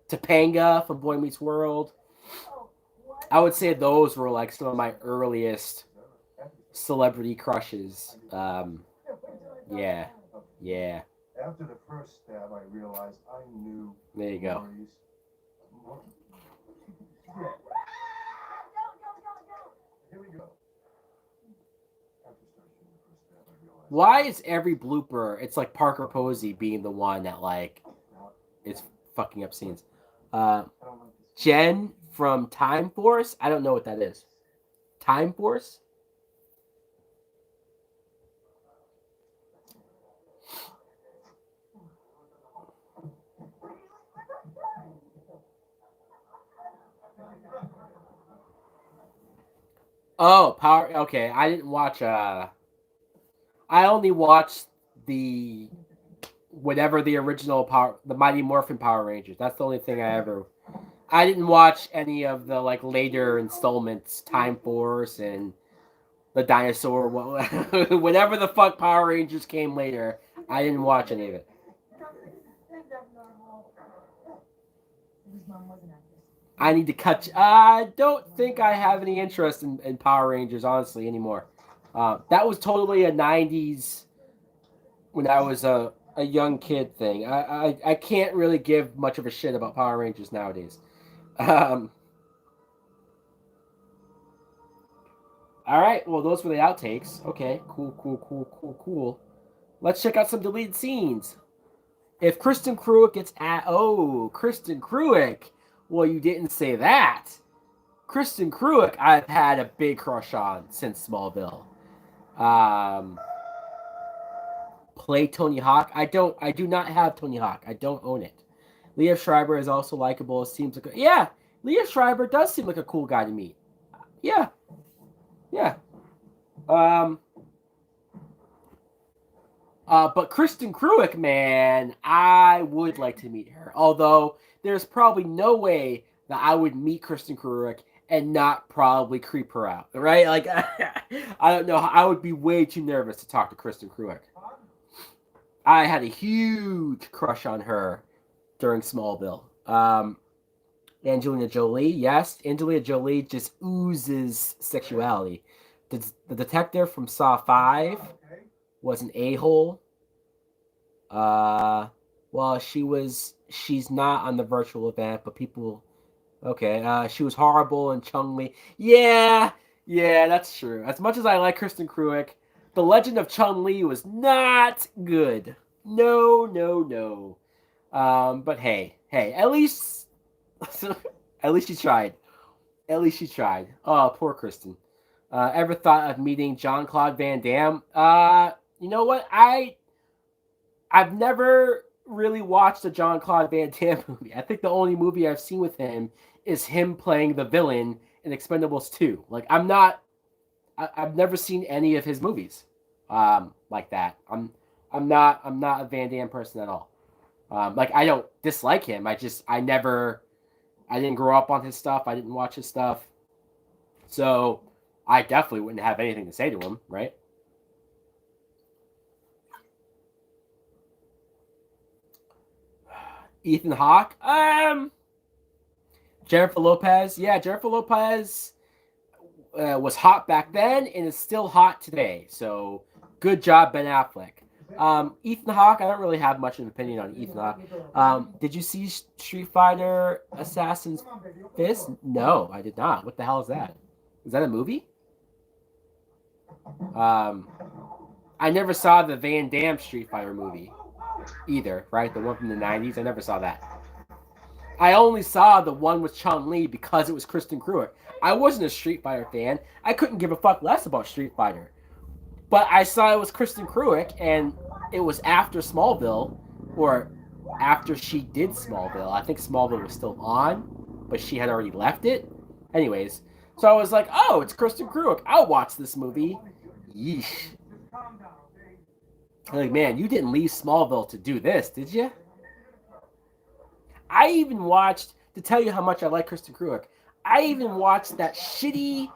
A: Topanga from Boy Meets World. I would say those were like some of my earliest celebrity crushes. Yeah, yeah.
C: After the first stab, I realized I knew.
A: There you go.
C: Here we go. After starting the first stab, I realized.
A: Why is every blooper? It's like Parker Posey being the one that like is fucking up scenes. Jen from Time Force. I don't know what that is. Time Force. Oh, Power. Okay, I didn't watch. I only watched the whatever the original Power, the Mighty Morphin Power Rangers. That's the only thing I ever. I didn't watch any of the like later installments, Time Force and the dinosaur. Whatever the fuck Power Rangers came later, I didn't watch any of it. I need to cut. I don't think I have any interest in Power Rangers, honestly, anymore. That was totally a '90s when I was a young kid thing. I can't really give much of a shit about Power Rangers nowadays. All right, well, those were the outtakes. Okay, cool. Let's check out some deleted scenes. If Kristen Cruick gets at Kristen Cruick. Well, you didn't say that. Kristen Cruick, I've had a big crush on since Smallville. Play Tony Hawk. I do not have Tony Hawk. I don't own it. Leah Schreiber is also likable. Seems like yeah. Leah Schreiber does seem like a cool guy to meet. Yeah. But Kristen Cruick, man, I would like to meet her. Although there's probably no way that I would meet Kristen Cruick and not probably creep her out, right? Like, I don't know. I would be way too nervous to talk to Kristen Cruick. I had a huge crush on her during Smallville. Angelina Jolie, yes. Angelina Jolie just oozes sexuality. The detective from Saw 5 was an a-hole. Well, she's not on the virtual event, but people, okay, she was horrible in Chung-Li. Yeah, that's true. As much as I like Kristen Cruick, The Legend of Chun-Li was not good. No. But hey, at least, at least she tried. Oh, poor Kristen. Ever thought of meeting Jean-Claude Van Damme? You know what? I've never really watched a Jean-Claude Van Damme movie. I think the only movie I've seen with him is him playing the villain in Expendables 2. Like I've never seen any of his movies like that. I'm not a Van Damme person at all. Like I don't dislike him. I didn't grow up on his stuff. I didn't watch his stuff. So I definitely wouldn't have anything to say to him, right? Ethan Hawke. Jennifer Lopez. Yeah, Jennifer Lopez was hot back then and is still hot today. So good job, Ben Affleck. Ethan Hawke, I don't really have much of an opinion on Ethan Hawke. Did you see Street Fighter Assassin's Fist? No, I did not. What the hell is that? Is that a movie? I never saw the Van Damme Street Fighter movie either, right? The one from the 90s. I never saw that. I only saw the one with Chun-Li because it was Kristen Cruick. I wasn't a Street Fighter fan. I couldn't give a fuck less about Street Fighter. But I saw it was Kristen Cruick, and it was after Smallville, or after she did Smallville. I think Smallville was still on, but she had already left it. Anyways, So I was like, oh, it's Kristen Kreuk. I'll watch this movie. Yeesh. Like, man, you didn't leave Smallville to do this, did you? I even watched, to tell you how much I like Kristen Kreuk, I even watched that shitty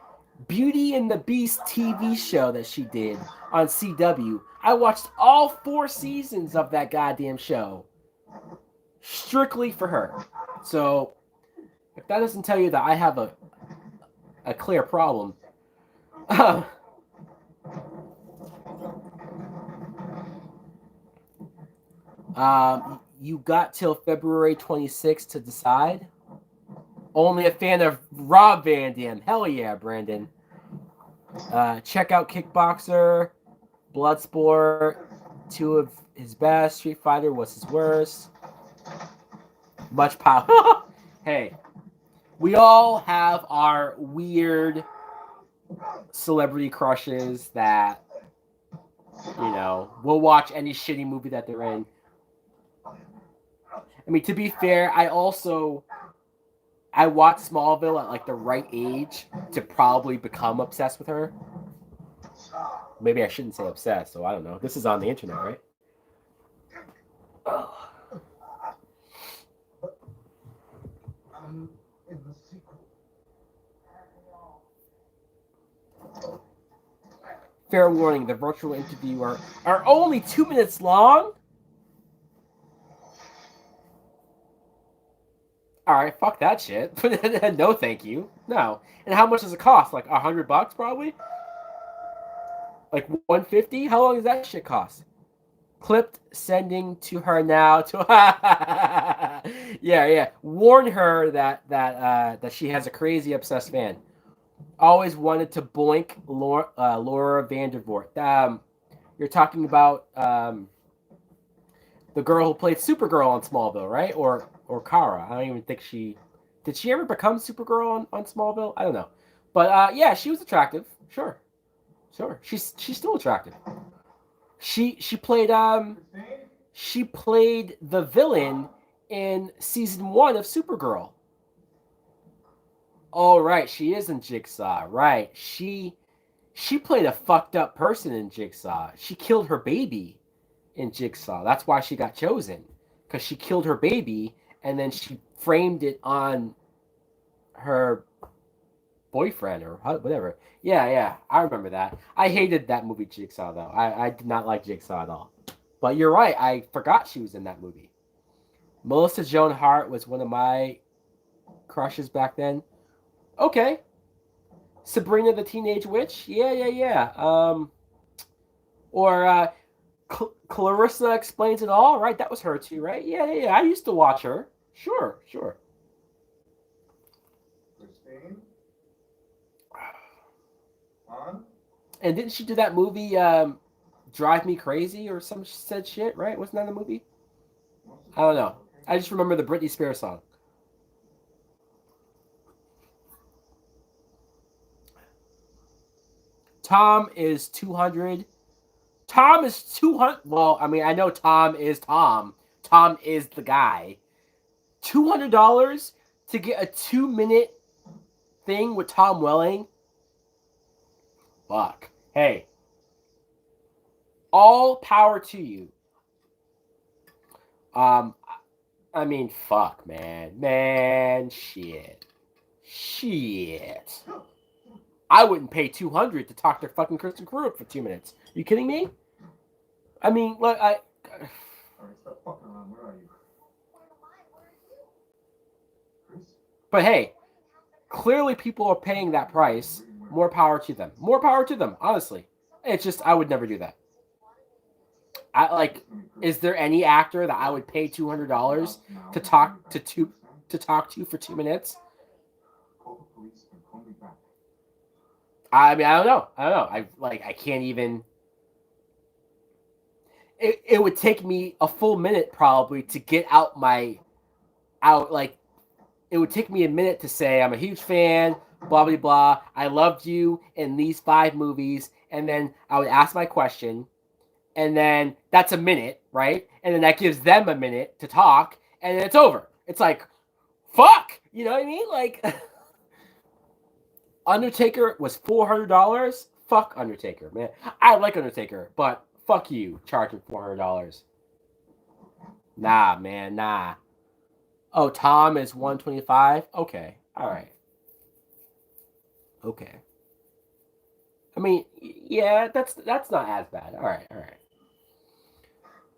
A: Beauty and the Beast TV show that she did on CW. I watched all 4 seasons of that goddamn show. Strictly for her. So, if that doesn't tell you that I have a clear problem. You got till February 26th to decide. Only a fan of Rob Van Dam. Hell yeah, Brandon. Check out Kickboxer, Bloodsport, 2 of his best. Street Fighter was his worst. Much power. Hey, we all have our weird celebrity crushes that, we'll watch any shitty movie that they're in. I mean, to be fair, I watched Smallville at like the right age to probably become obsessed with her. Maybe I shouldn't say obsessed, so I don't know. This is on the internet, right? Oh.
C: In the sequel.
A: Fair warning, the virtual interview are only 2 minutes long. All right, fuck that shit. No, thank you. No. And how much does it cost? Like $100 probably? Like $150? How long does that shit cost? Clipped sending to her now. Yeah. Warn her that she has a crazy obsessed fan. Always wanted to boink Laura Vandervoort. You're talking about the girl who played Supergirl on Smallville, right? Or Kara. I don't even think did she ever become Supergirl on Smallville? I don't know. But yeah, she was attractive. Sure. She's still attractive. She played the villain in season 1 of Supergirl. Oh right, she is in Jigsaw. Right. She played a fucked up person in Jigsaw. She killed her baby in Jigsaw. That's why she got chosen, because she killed her baby and then she framed it on her boyfriend or whatever. Yeah, I remember that. I hated that movie Jigsaw though. I did not like Jigsaw at all. But you're right. I forgot she was in that movie. Melissa Joan Hart was one of my crushes back then. Okay. Sabrina the Teenage Witch. Yeah. Or Clarissa Explains It All, right? That was her too, right? Yeah. I used to watch her. Sure.
C: Christine? On?
A: And didn't she do that movie, Drive Me Crazy or some said shit, right? Wasn't that a movie? I don't know. I just remember the Britney Spears song. Tom is 200. Tom is 200. Well, I mean, I know Tom is Tom. Tom is the guy. $200 to get a 2-minute thing with Tom Welling? Fuck. Hey. All power to you. I mean, fuck, man. Shit. I wouldn't pay $200 to talk to fucking Kristen Kreuk for 2 minutes. Are you kidding me? I mean, look,
C: All right, stop fucking around. Where are you? Chris?
A: But hey, clearly people are paying that price. More power to them. Honestly. It's just, I would never do that. Is there any actor that I would pay $200 to talk to for 2 minutes?
C: Call the police and call me back.
A: I mean, I don't know. I can't even. It would take me a full minute probably to get out it would take me a minute to say I'm a huge fan, blah blah blah. I loved you in these 5 movies, and then I would ask my question, and then that's a minute, right? And then that gives them a minute to talk, and then it's over. It's like, fuck, you know what I mean? Like, Undertaker was $400. Fuck Undertaker, man. I like Undertaker, but fuck you, charging $400. Nah, man, nah. Oh, Tom is 125. Okay, all right. Okay. I mean, yeah, that's not as bad. All right, all right.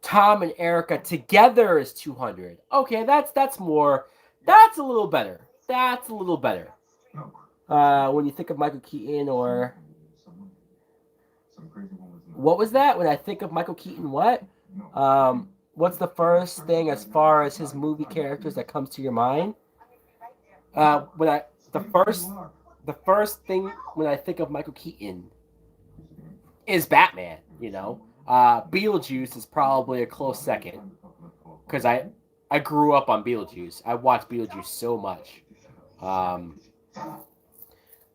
A: Tom and Erica together is 200. Okay, that's more. That's a little better. That's a little better. When you think of Michael Keaton or what was that? When I think of Michael Keaton, what? What's the first thing as far as his movie characters that comes to your mind? When I the first thing when I think of Michael Keaton is Batman. You know, Beetlejuice is probably a close second because I grew up on Beetlejuice. I watched Beetlejuice so much.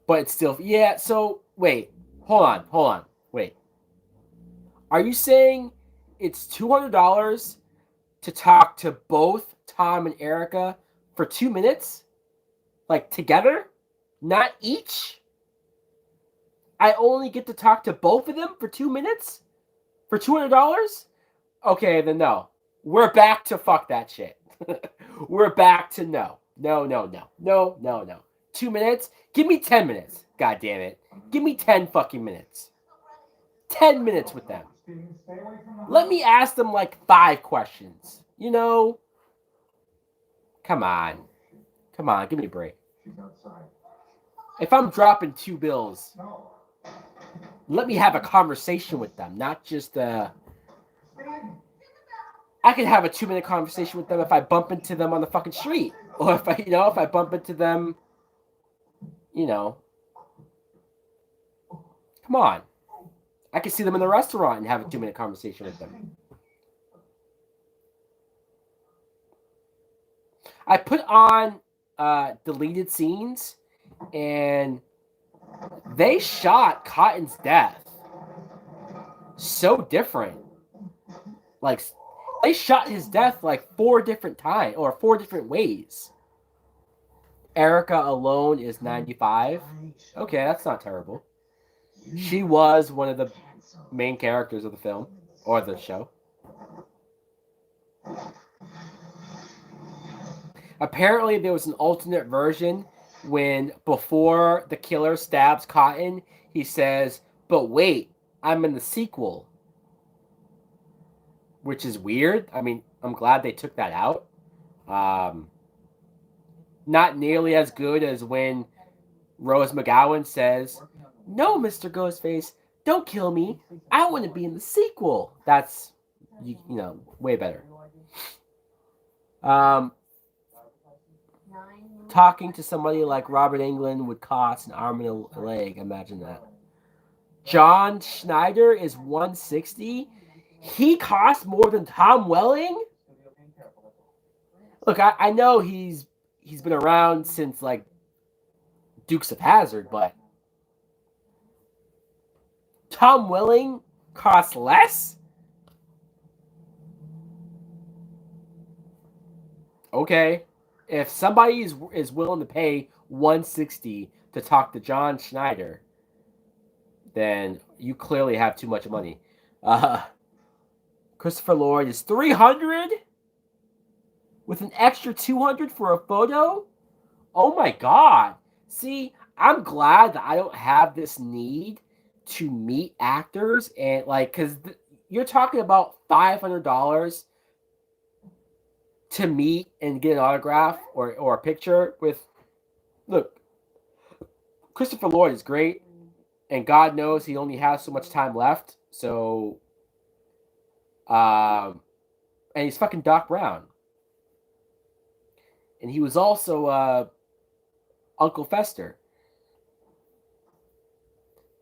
A: But it's still, yeah. So wait, hold on, wait. Are you saying it's $200 to talk to both Tom and Erica for 2 minutes, like together, not each? I only get to talk to both of them for 2 minutes for $200? Okay, then no. We're back to fuck that shit. We're back to no. No. 2 minutes? Give me 10 minutes. God damn it. Give me 10 fucking minutes. 10 minutes with them. Let me ask them like 5 questions. You know? Come on. Come on, give me a break. If I'm dropping 2 bills, let me have a conversation with them, not just I can have a 2-minute conversation with them if I bump into them on the fucking street, or if I bump into them, come on, I can see them in the restaurant and have a 2-minute conversation with them. I put on deleted scenes, and they shot Cotton's death so different. Like, they shot his death like 4 different times or 4 different ways. Erica alone is 95. Okay, that's not terrible. She was one of the main characters of the film or the show. Apparently, there was an alternate version when before the killer stabs Cotton, he says, "But wait, I'm in the sequel." Which is weird. I mean, I'm glad they took that out. Not nearly as good as when Rose McGowan says, "No, Mr. Ghostface, don't kill me. I want to be in the sequel." That's, way better. Talking to somebody like Robert Englund would cost an arm and a leg. Imagine that. John Schneider is 160. He costs more than Tom Welling? Look, I know he's been around since like Dukes of Hazzard, but Tom Welling costs less? Okay. If somebody is willing to pay $160 to talk to John Schneider, then you clearly have too much money. Christopher Lloyd is $300 with an extra $200 for a photo. Oh my god! See, I'm glad that I don't have this need to meet actors and because you're talking about $500 to meet and get an autograph or a picture with. Look, Christopher Lloyd is great, and God knows he only has so much time left. So, and he's fucking Doc Brown, and he was also Uncle Fester,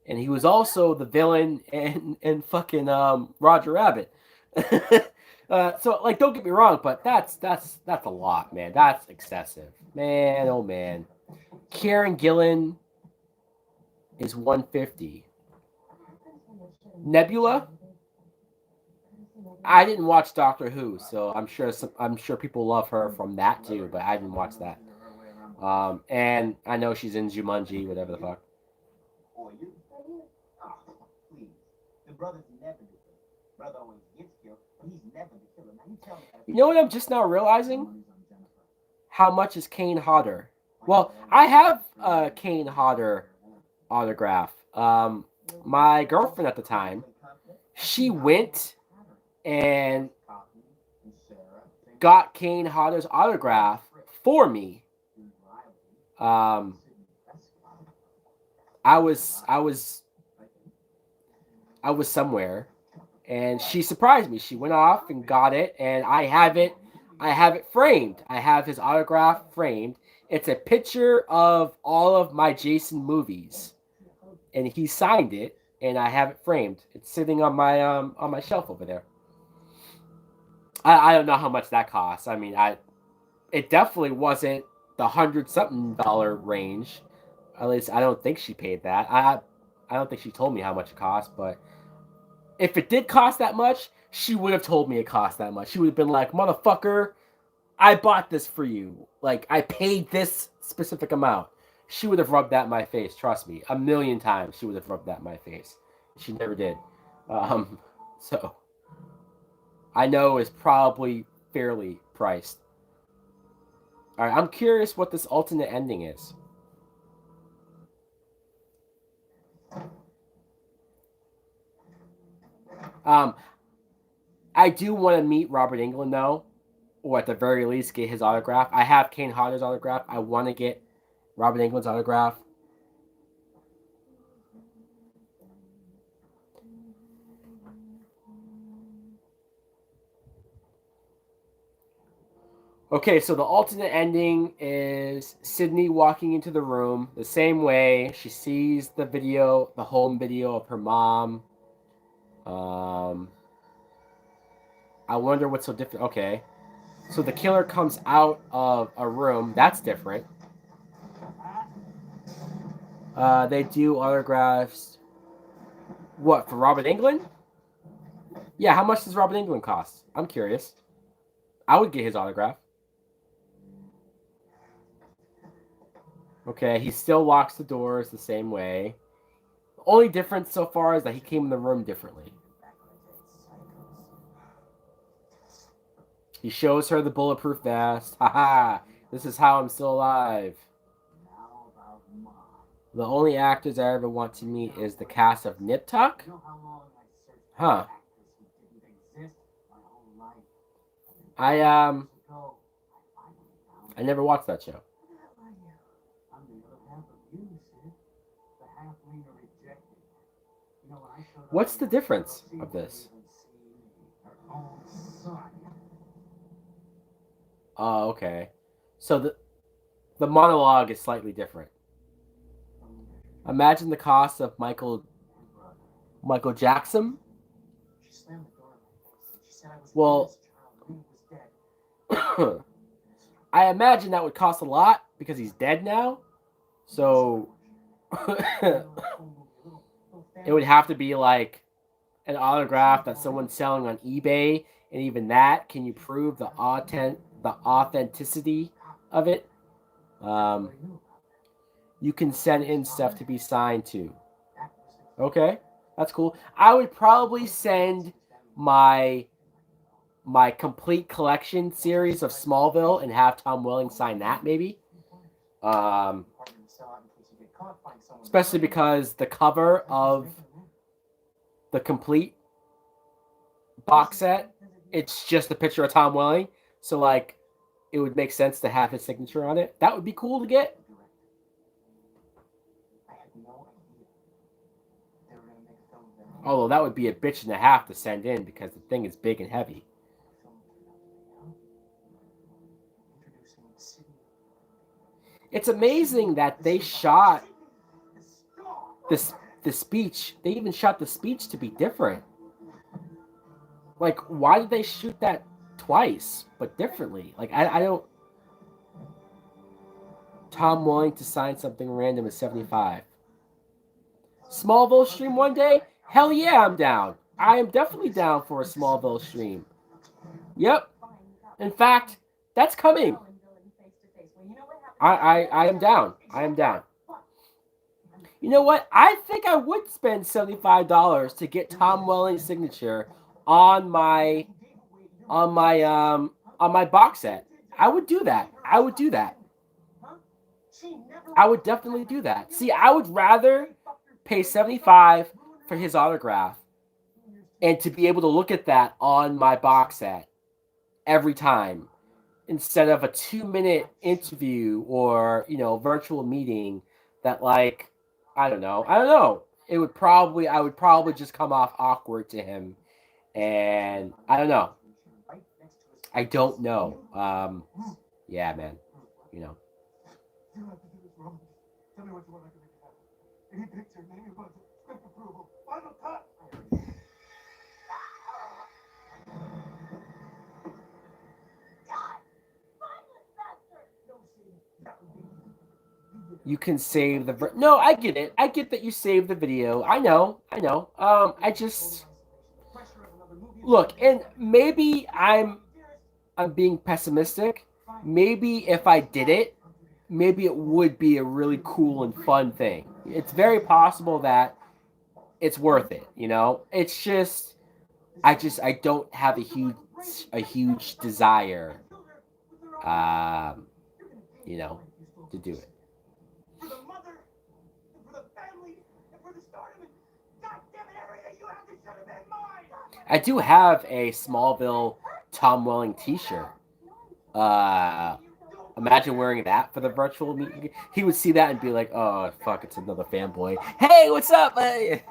A: and he was also the villain in fucking Roger Rabbit. So don't get me wrong, but that's a lot, man. That's excessive, man. Oh man. Kieran Gillen is 150. Nebula. I didn't watch Doctor Who, so I'm sure people love her from that too, but I didn't watch that. And I know she's in Jumanji, whatever the fuck.
C: brother's never the killer. Brother always gets killed, but he's never the killer. Now you tell me that.
A: You know what I'm just now realizing? How much is Kane Hodder? Well, I have a Kane Hodder autograph. My girlfriend at the time, she went and got Kane Hodder's autograph for me. I was somewhere, and she surprised me. She went off and got it, and I have it. I have it framed. I have his autograph framed. It's a picture of all of my Jason movies, and he signed it, and I have it framed. It's sitting on my shelf over there. I don't know how much that costs. I mean, it definitely wasn't the $100-something range. At least I don't think she paid that. I don't think she told me how much it cost, but if it did cost that much, she would have told me it cost that much. She would have been like, "Motherfucker, I bought this for you. Like, I paid this specific amount." She would have rubbed that in my face. Trust me, a million times she would have rubbed that in my face. She never did. So I know it's probably fairly priced. All right, I'm curious what this alternate ending is. I do want to meet Robert Englund though, or at the very least get his autograph. I have Kane Hodder's autograph. I want to get Robert Englund's autograph. Okay, so the alternate ending is Sydney walking into the room the same way. She sees the video, the home video of her mom. I wonder what's so different. Okay, so the killer comes out of a room. That's different. They do autographs. What, for Robert Englund? Yeah, how much does Robert Englund cost? I'm curious. I would get his autograph. Okay, he still locks the doors the same way. The only difference so far is that he came in the room differently. He shows her the bulletproof vest. Haha, this is how I'm still alive. The only actors I ever want to meet is the cast of Nip Tuck. Huh. I never watched that show. What's the difference of this? Oh, okay. So the monologue is slightly different. Imagine the cost of Michael Jackson. Well, I imagine that would cost a lot because he's dead now. So it would have to be like an autograph that someone's selling on eBay, and even that, can you prove the authenticity of it? You can send in stuff to be signed to. Okay, that's cool. I would probably send my complete collection series of Smallville and have Tom Welling sign that, maybe. Especially because the cover of the complete box set, it's just a picture of Tom Welling. So, like, it would make sense to have his signature on it. That would be cool to get. Although that would be a bitch and a half to send in because the thing is big and heavy. It's amazing that they shot the speech. They even shot the speech to be different. Like, why did they shoot that twice, but differently? Like, I don't... Tom Welling to sign something random is 75. Smallville stream one day? Hell yeah, I'm down. I am definitely down for a Smallville stream. Yep. In fact, that's coming. I am down. I am down. You know what? I think I would spend $75 to get Tom Welling's signature on my on my um on my box set. I would do that. I would do that. I would definitely do that. See, I would rather pay 75 for his autograph and to be able to look at that on my box set every time instead of a 2 minute interview or virtual meeting that I don't know. I would probably just come off awkward to him, and I don't know. I don't know. Yeah, man. You know.
C: You don't have to do this, Roman. Tell me what you want, I can make it happen. Any picture, name your budget, script approval, final cut.
A: You can save the. No, I get it. I get that you save the video. I know. I know. I just look, and maybe I'm being pessimistic. Maybe if I did it, maybe it would be a really cool and fun thing. It's very possible that it's worth it. It's just I don't have a huge desire, um, to do it.
C: For the mother, and for the family, and for the stardom, and goddammit, everything you have, this should have been mine!
A: I do have a Smallville Tom Welling T-shirt. Uh, Imagine wearing that for the virtual meeting. He would see that and be like, "Oh fuck, it's another fanboy. Hey, what's up?" Like,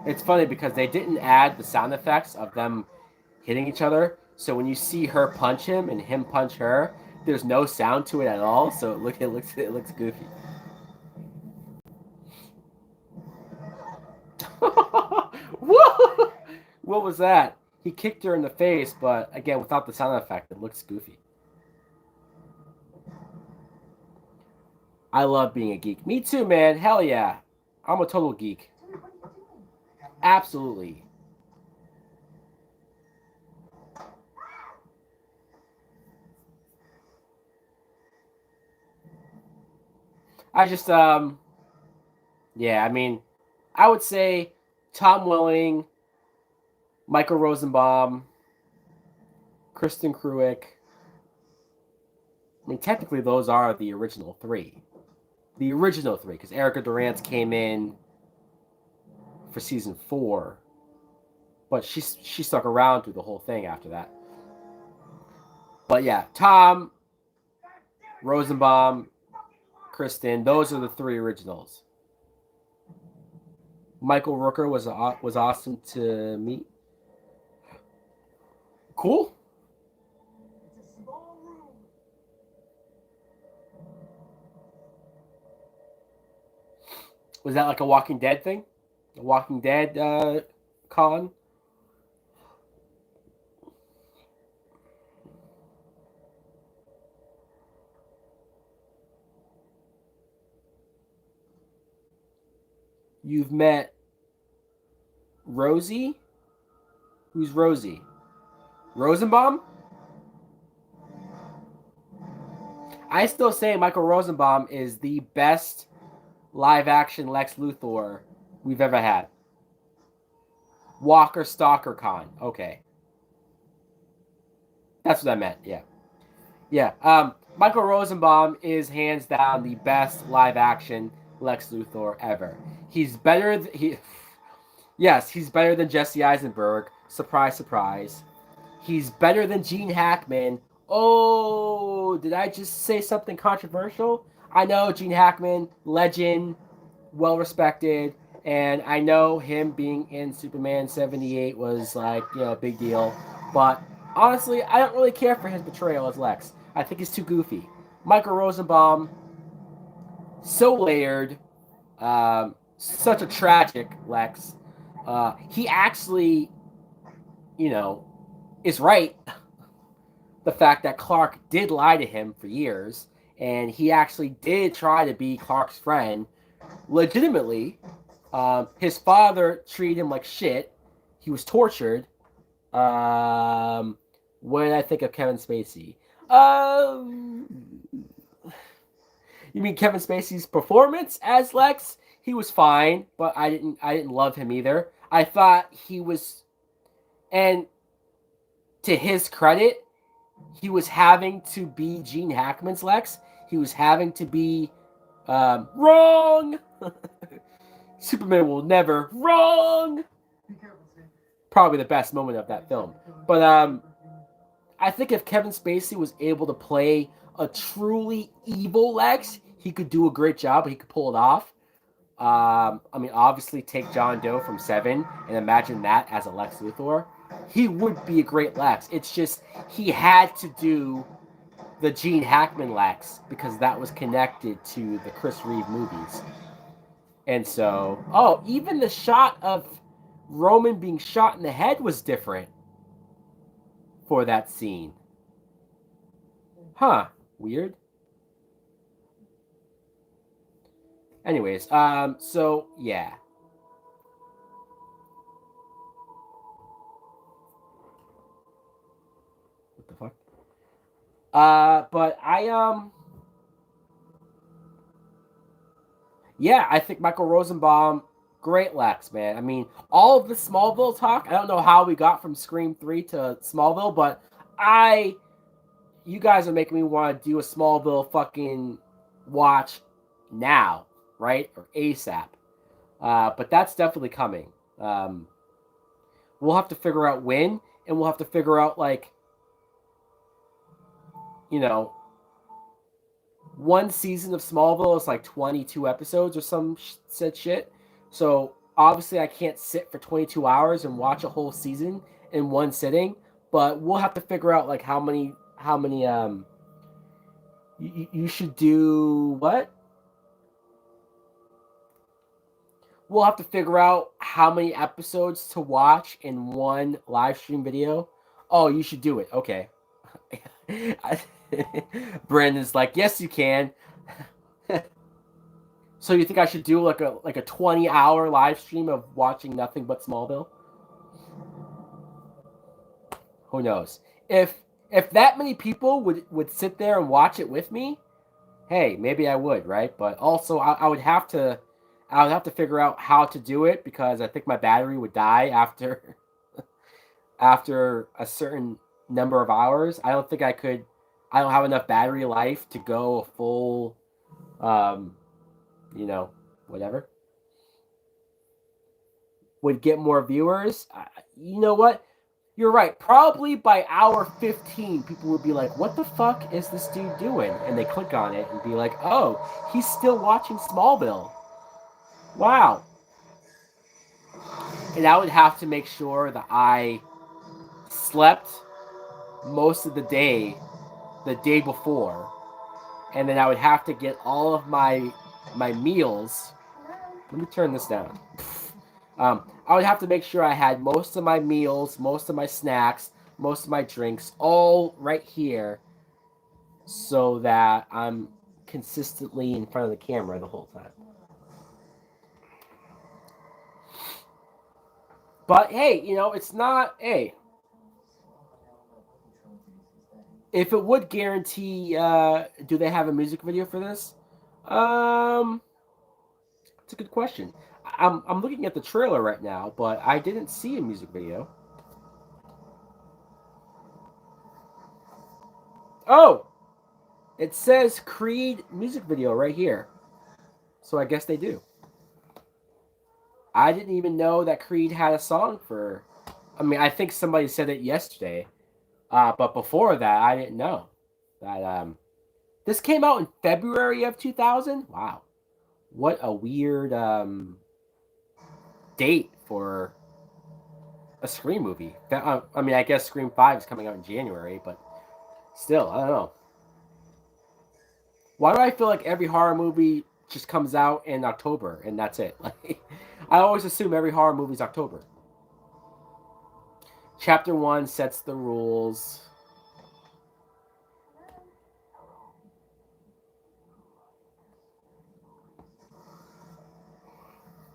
A: it's funny because they didn't add the sound effects of them hitting each other. So when you see her punch him and him punch her, there's no sound to it at all. So it looks goofy. Whoa! What was that? He kicked her in the face, but again, without the sound effect, it looks goofy. I love being a geek. Me too, man. Hell yeah. I'm a total geek. Absolutely. I just yeah, I mean, I would say Tom Welling, Michael Rosenbaum, Kristen Kruick. I mean, technically those are the original three. The original three, because Erica Durance came in for season 4, but she stuck around through the whole thing after that. But yeah, Tom, Rosenbaum, Kristen, those are the 3 originals. Michael Rooker was awesome to meet. Cool.
C: It's a small room.
A: Was that like a Walking Dead thing? A Walking Dead con? You've met Rosie? Who's Rosie? Rosenbaum? I still say Michael Rosenbaum is the best live action Lex Luthor we've ever had. Walker Stalker Con. Okay. That's what I meant. Yeah. Yeah. Michael Rosenbaum is hands down the best live action Lex Luthor ever. He's better. Yes, he's better than Jesse Eisenberg. Surprise, surprise. He's better than Gene Hackman. Oh, did I just say something controversial? I know Gene Hackman, legend, well respected, and I know him being in Superman 78 was like, a big deal. But honestly, I don't really care for his portrayal as Lex. I think he's too goofy. Michael Rosenbaum, so layered, such a tragic Lex. He actually, is right. the fact that Clark did lie to him for years, and he actually did try to be Clark's friend legitimately. His father treated him like shit. He was tortured. When I think of Kevin Spacey, you mean Kevin Spacey's performance as Lex? He was fine, but I didn't love him either. I thought he was, and to his credit, he was having to be Gene Hackman's Lex. He was having to be wrong. Superman will never wrong. Probably the best moment of that film. But I think if Kevin Spacey was able to play a truly evil Lex, he could do a great job. He could pull it off. I mean, obviously, take John Doe from Seven and imagine that as a Lex Luthor. He would be a great Lex. It's just he had to do the Gene Hackman Lex because that was connected to the Chris Reeve movies. And so, even the shot of Roman being shot in the head was different for that scene. Huh. Weird. Anyways, so yeah. What the fuck? But yeah, I think Michael Rosenbaum, great Lex, man. I mean, all of the Smallville talk, I don't know how we got from Scream 3 to Smallville, but you guys are making me want to do a Smallville fucking watch now, right? Or ASAP. But that's definitely coming. We'll have to figure out when, and we'll have to figure out, like, you know, one season of Smallville is like 22 episodes or some said shit. So obviously I can't sit for 22 hours and watch a whole season in one sitting, but we'll have to figure out like how many you should do what? We'll have to figure out how many episodes to watch in one live stream video. Oh, you should do it. Okay. Brandon's like, yes, you can. So you think I should do like a 20-hour live stream of watching nothing but Smallville? Who knows? If that many people would sit there and watch it with me, hey, maybe I would, right? But also I would have to figure out how to do it because I think my battery would die after a certain number of hours. I don't think I could. I don't have enough battery life to go a full, whatever. Would get more viewers. You know what? You're right. Probably by hour 15, people would be like, what the fuck is this dude doing? And they click on it and be like, oh, he's still watching Smallville. Wow. And I would have to make sure that I slept most of the day before. And then I would have to get all of my meals. Let me turn this down. I would have to make sure I had most of my meals, most of my snacks, most of my drinks all right here so that I'm consistently in front of the camera the whole time. But hey, it's not, hey, if it would guarantee, do they have a music video for this? It's a good question. I'm looking at the trailer right now, but I didn't see a music video. Oh, it says Creed music video right here. So I guess they do. I didn't even know that Creed had a song for. I mean, I think somebody said it yesterday, but before that, I didn't know that. This came out in February of 2000. Wow, what a weird date for a Scream movie. I mean, I guess Scream 5 is coming out in January, but still, I don't know. Why do I feel like every horror movie just comes out in October and that's it? Like, I always assume every horror movie is October. Chapter 1 sets the rules.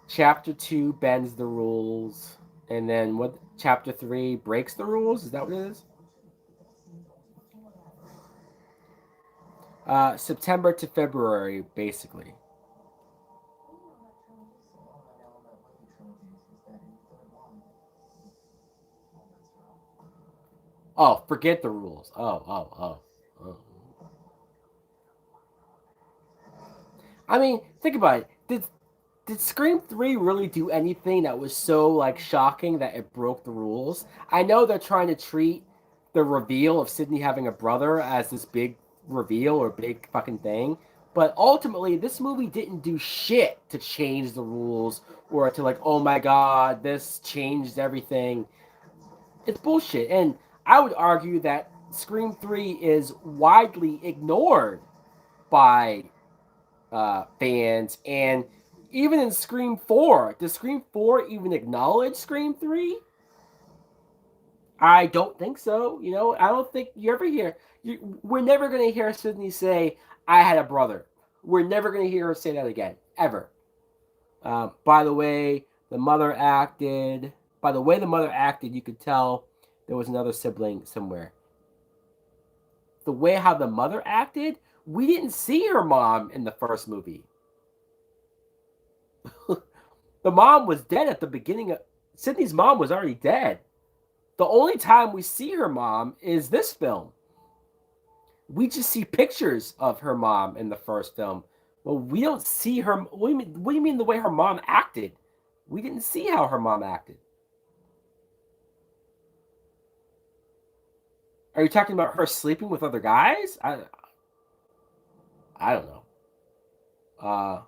A: Chapter 2 bends the rules, and then what? Chapter 3 breaks the rules. Is that what it is? September to February, basically. Oh, forget the rules. Oh. I mean, think about it. Did Scream 3 really do anything that was so like shocking that it broke the rules? I know they're trying to treat the reveal of Sydney having a brother as this big reveal or big fucking thing, but ultimately this movie didn't do shit to change the rules or to like, oh my god, this changed everything. It's bullshit. And I would argue that Scream 3 is widely ignored by fans. And even in Scream 4, does Scream 4 even acknowledge Scream 3? I don't think so. You know, I don't think you ever hear. We're never going to hear Sydney say, I had a brother. We're never going to hear her say that again, ever. By the way, the mother acted. By the way the mother acted, you could tell there was another sibling somewhere. The way how the mother acted, we didn't see her mom in the first movie. The mom was dead at the beginning of Sydney's mom was already dead. The only time we see her mom is this film. We just see pictures of her mom in the first film. Well, we don't see her. What do you mean the way her mom acted? We didn't see how her mom acted. Are you talking about her sleeping with other guys? I don't know. Uh,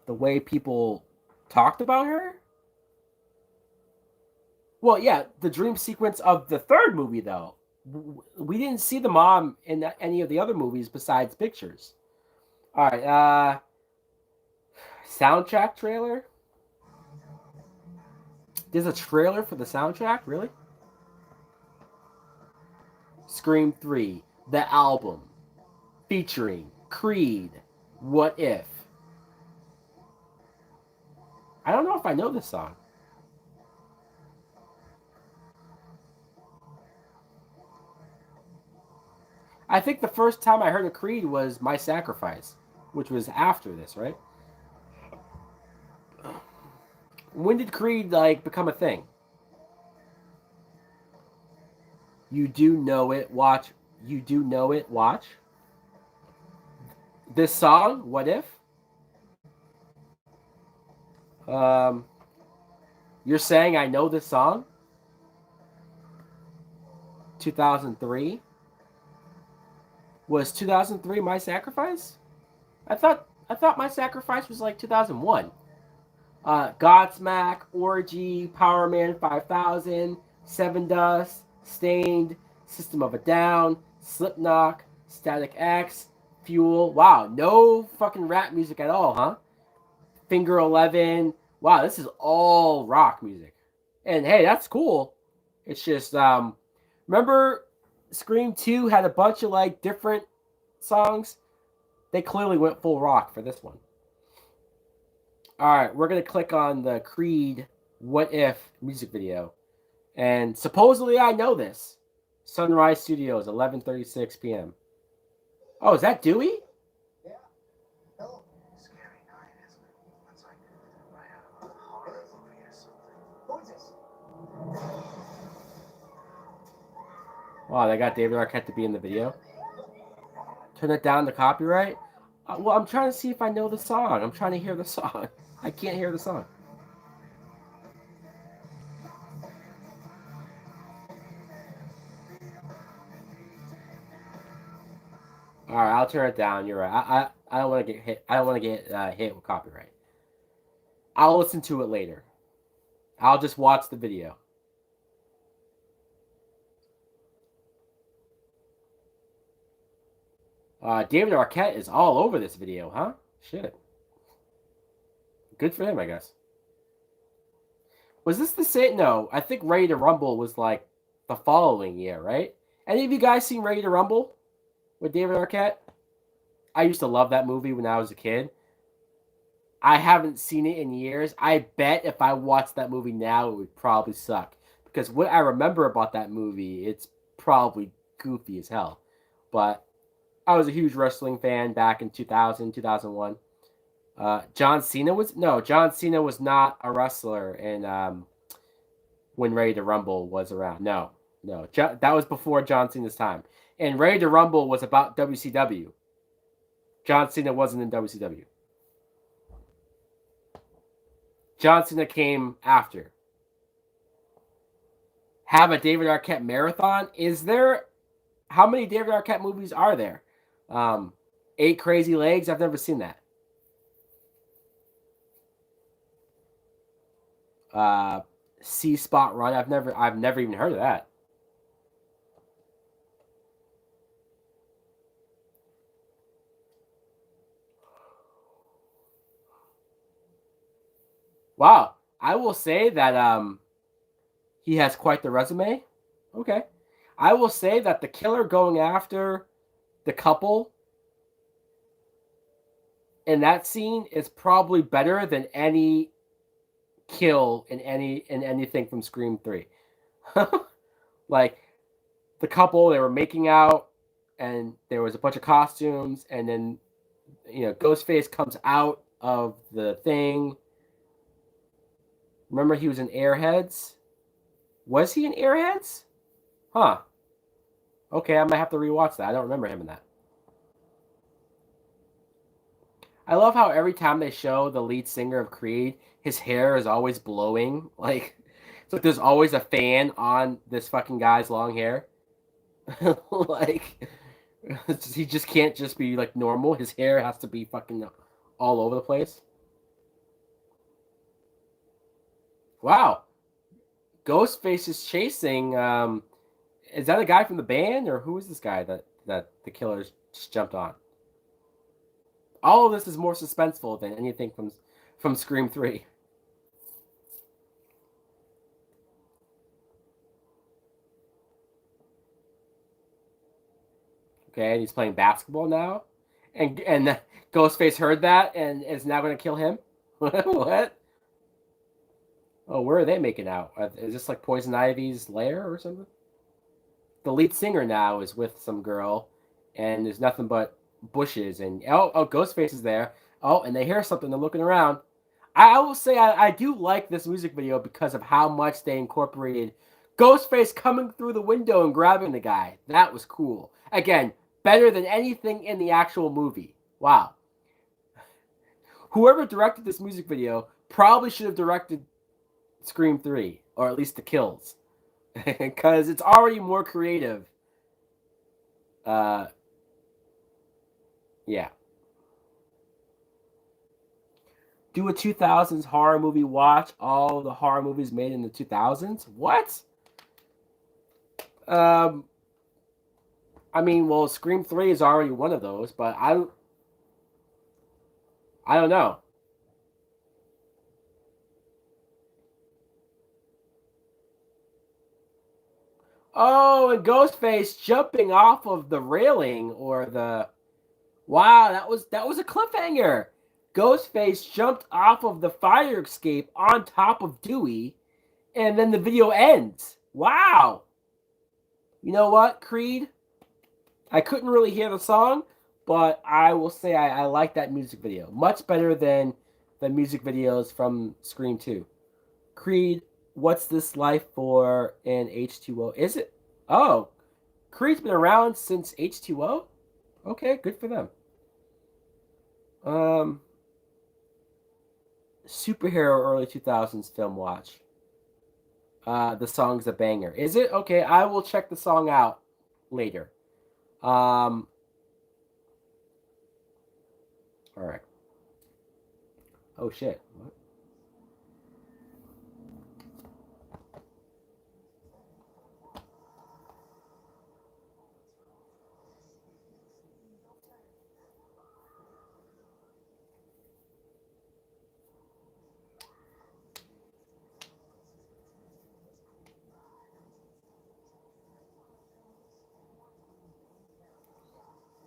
A: the way people talked about her. Well, yeah, the dream sequence of the third movie, though. We didn't see the mom in any of the other movies besides pictures. All right, soundtrack trailer. There's a trailer for the soundtrack, really? Scream 3, the album, featuring Creed, What If. I don't know if I know this song. I think the first time I heard of Creed was My Sacrifice, which was after this, right? When did Creed like become a thing? You do know it, watch. You do know it, watch. This song, What If? Um, you're saying I know this song? 2003? Was 2003 My Sacrifice? I thought My Sacrifice was like 2001. Godsmack, Orgy, Power Man 5000, Seven Dust, Stained, System of a Down, Slipknot, Static X, Fuel. Wow, no fucking rap music at all, huh? Finger 11. Wow, this is all rock music. And hey, that's cool. It's just remember Scream 2 had a bunch of like different songs. They clearly went full rock for this one. All right, we're going to click on the Creed What If music video. And supposedly I know this. Sunrise Studios, 11:36 p.m. Oh, is that Dewey?
C: Yeah. Hello. Scary night, isn't it? It's like right out of a horror movie or something. Who is this?
A: Wow, they got David Arquette to be in the video. Turn it down to copyright? Well, I'm trying to see if I know the song. I'm trying to hear the song. I can't hear the song. All right, I'll turn it down. You're right. I don't want to get hit. I don't want to get hit with copyright. I'll listen to it later. I'll just watch the video. David Arquette is all over this video, huh? Shit. Good for him, I guess. Was this the same? No, I think Ready to Rumble was like the following year, right? Any of you guys seen Ready to Rumble with David Arquette? I used to love that movie when I was a kid. I haven't seen it in years. I bet if I watched that movie now, it would probably suck. Because what I remember about that movie, it's probably goofy as hell. But I was a huge wrestling fan back in 2000, 2001. John Cena was no, John Cena was not a wrestler, and when Ready to Rumble was around. No, no, that was before John Cena's time. And Ready to Rumble was about WCW. John Cena wasn't in WCW. John Cena came after. Have a David Arquette marathon? Is there? How many David Arquette movies are there? Um, Eight Crazy Legs. I've never seen that. Uh, C Spot Run. I've never even heard of that. Wow. I will say that he has quite the resume. Okay. I will say that the killer going after the couple in that scene is probably better than any kill in anything from Scream 3. Like the couple, they were making out and there was a bunch of costumes, and then Ghostface comes out of the thing. Remember he was in Airheads? Was he in Airheads? Huh. Okay, I might have to rewatch that. I don't remember him in that. I love how every time they show the lead singer of Creed, his hair is always blowing. Like it's like there's always a fan on this fucking guy's long hair. Like he just can't just be like normal. His hair has to be fucking all over the place. Wow. Ghostface is chasing. Is that a guy from the band, or who is this guy that the killers just jumped on? All of this is more suspenseful than anything from Scream 3. Okay, and he's playing basketball now, and Ghostface heard that and is now going to kill him. What? Oh, where are they making out? Is this like Poison Ivy's lair or something? The lead singer now is with some girl, and there's nothing but bushes. And Ghostface is there. Oh, and they hear something. They're looking around. I will say I do like this music video because of how much they incorporated Ghostface coming through the window and grabbing the guy. That was cool. Again, better than anything in the actual movie. Wow. Whoever directed this music video probably should have directed Scream 3, or at least the kills. Because it's already more creative. Uh, yeah. Do a 2000s horror movie watch all the horror movies made in the 2000s? What? Um, I mean, well, Scream 3 is already one of those, but I don't know. Oh, and Ghostface jumping off of the railing or the wow, that was a cliffhanger. Ghostface jumped off of the fire escape on top of Dewey, and then the video ends. Wow. You know what, Creed? I couldn't really hear the song, but I will say I like that music video. Much better than the music videos from Scream 2. Creed, what's this life for in H2O? Is it? Oh, Creed's been around since H2O? Okay, good for them. Um, Superhero early 2000s film watch. The song's a banger. Is it? Okay, I will check the song out later. Um, all right. Oh shit. What?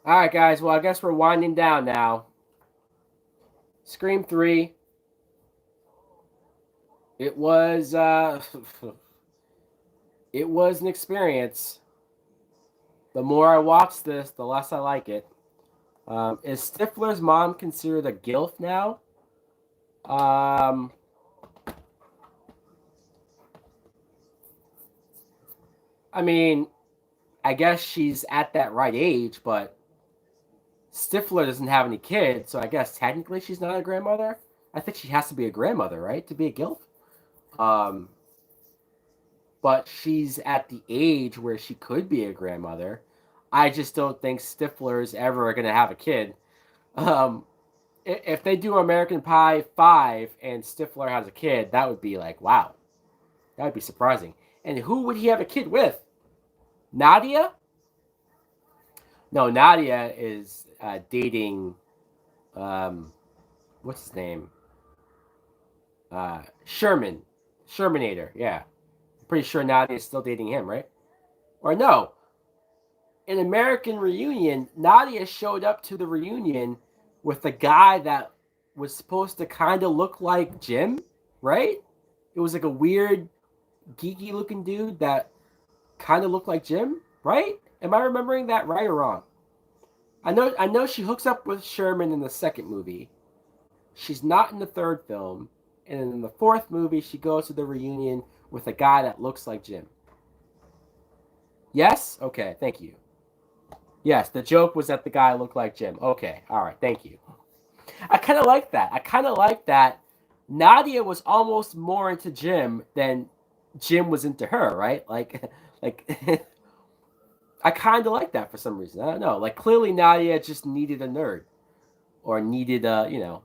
A: All right, guys. Well, I guess we're winding down now. Scream 3. It was it was an experience. The more I watch this, the less I like it. Is Stifler's mom considered a gilf now? Um, I mean, I guess she's at that right age, but Stifler doesn't have any kids, so I guess technically she's not a grandmother. I think she has to be a grandmother, right, to be a gilf. Um, but she's at the age where she could be a grandmother. I just don't think Stifler is ever going to have a kid. Um, if they do American Pie 5 and Stifler has a kid, that would be like, wow. That would be surprising. And who would he have a kid with? Nadia? No, Nadia is dating, what's his name? Sherman. Shermanator, yeah. I'm pretty sure Nadia is still dating him, right? Or no, in American Reunion, Nadia showed up to the reunion with a guy that was supposed to kind of look like Jim, right? It was like a weird, geeky looking dude that kind of looked like Jim, right? Am I remembering that right or wrong? I know she hooks up with Sherman in the second movie. She's not in the third film. And in the fourth movie, she goes to the reunion with a guy that looks like Jim. Yes? Okay, thank you. Yes, the joke was that the guy looked like Jim. Okay, all right, thank you. I kind of like that. I kind of like that Nadia was almost more into Jim than Jim was into her, right? Like I kind of like that for some reason. I don't know. Like clearly Nadia just needed a nerd or needed a,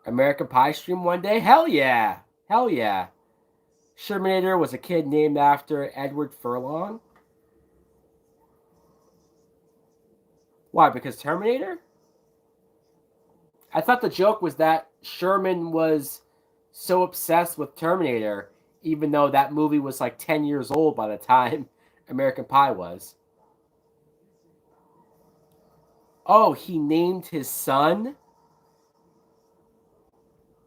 A: American Pie stream one day. Hell yeah. Hell yeah. Shermanator was a kid named after Edward Furlong. Why? Because Terminator? I thought the joke was that Sherman was so obsessed with Terminator, even though that movie was like 10 years old by the time American Pie was. Oh, he named his son?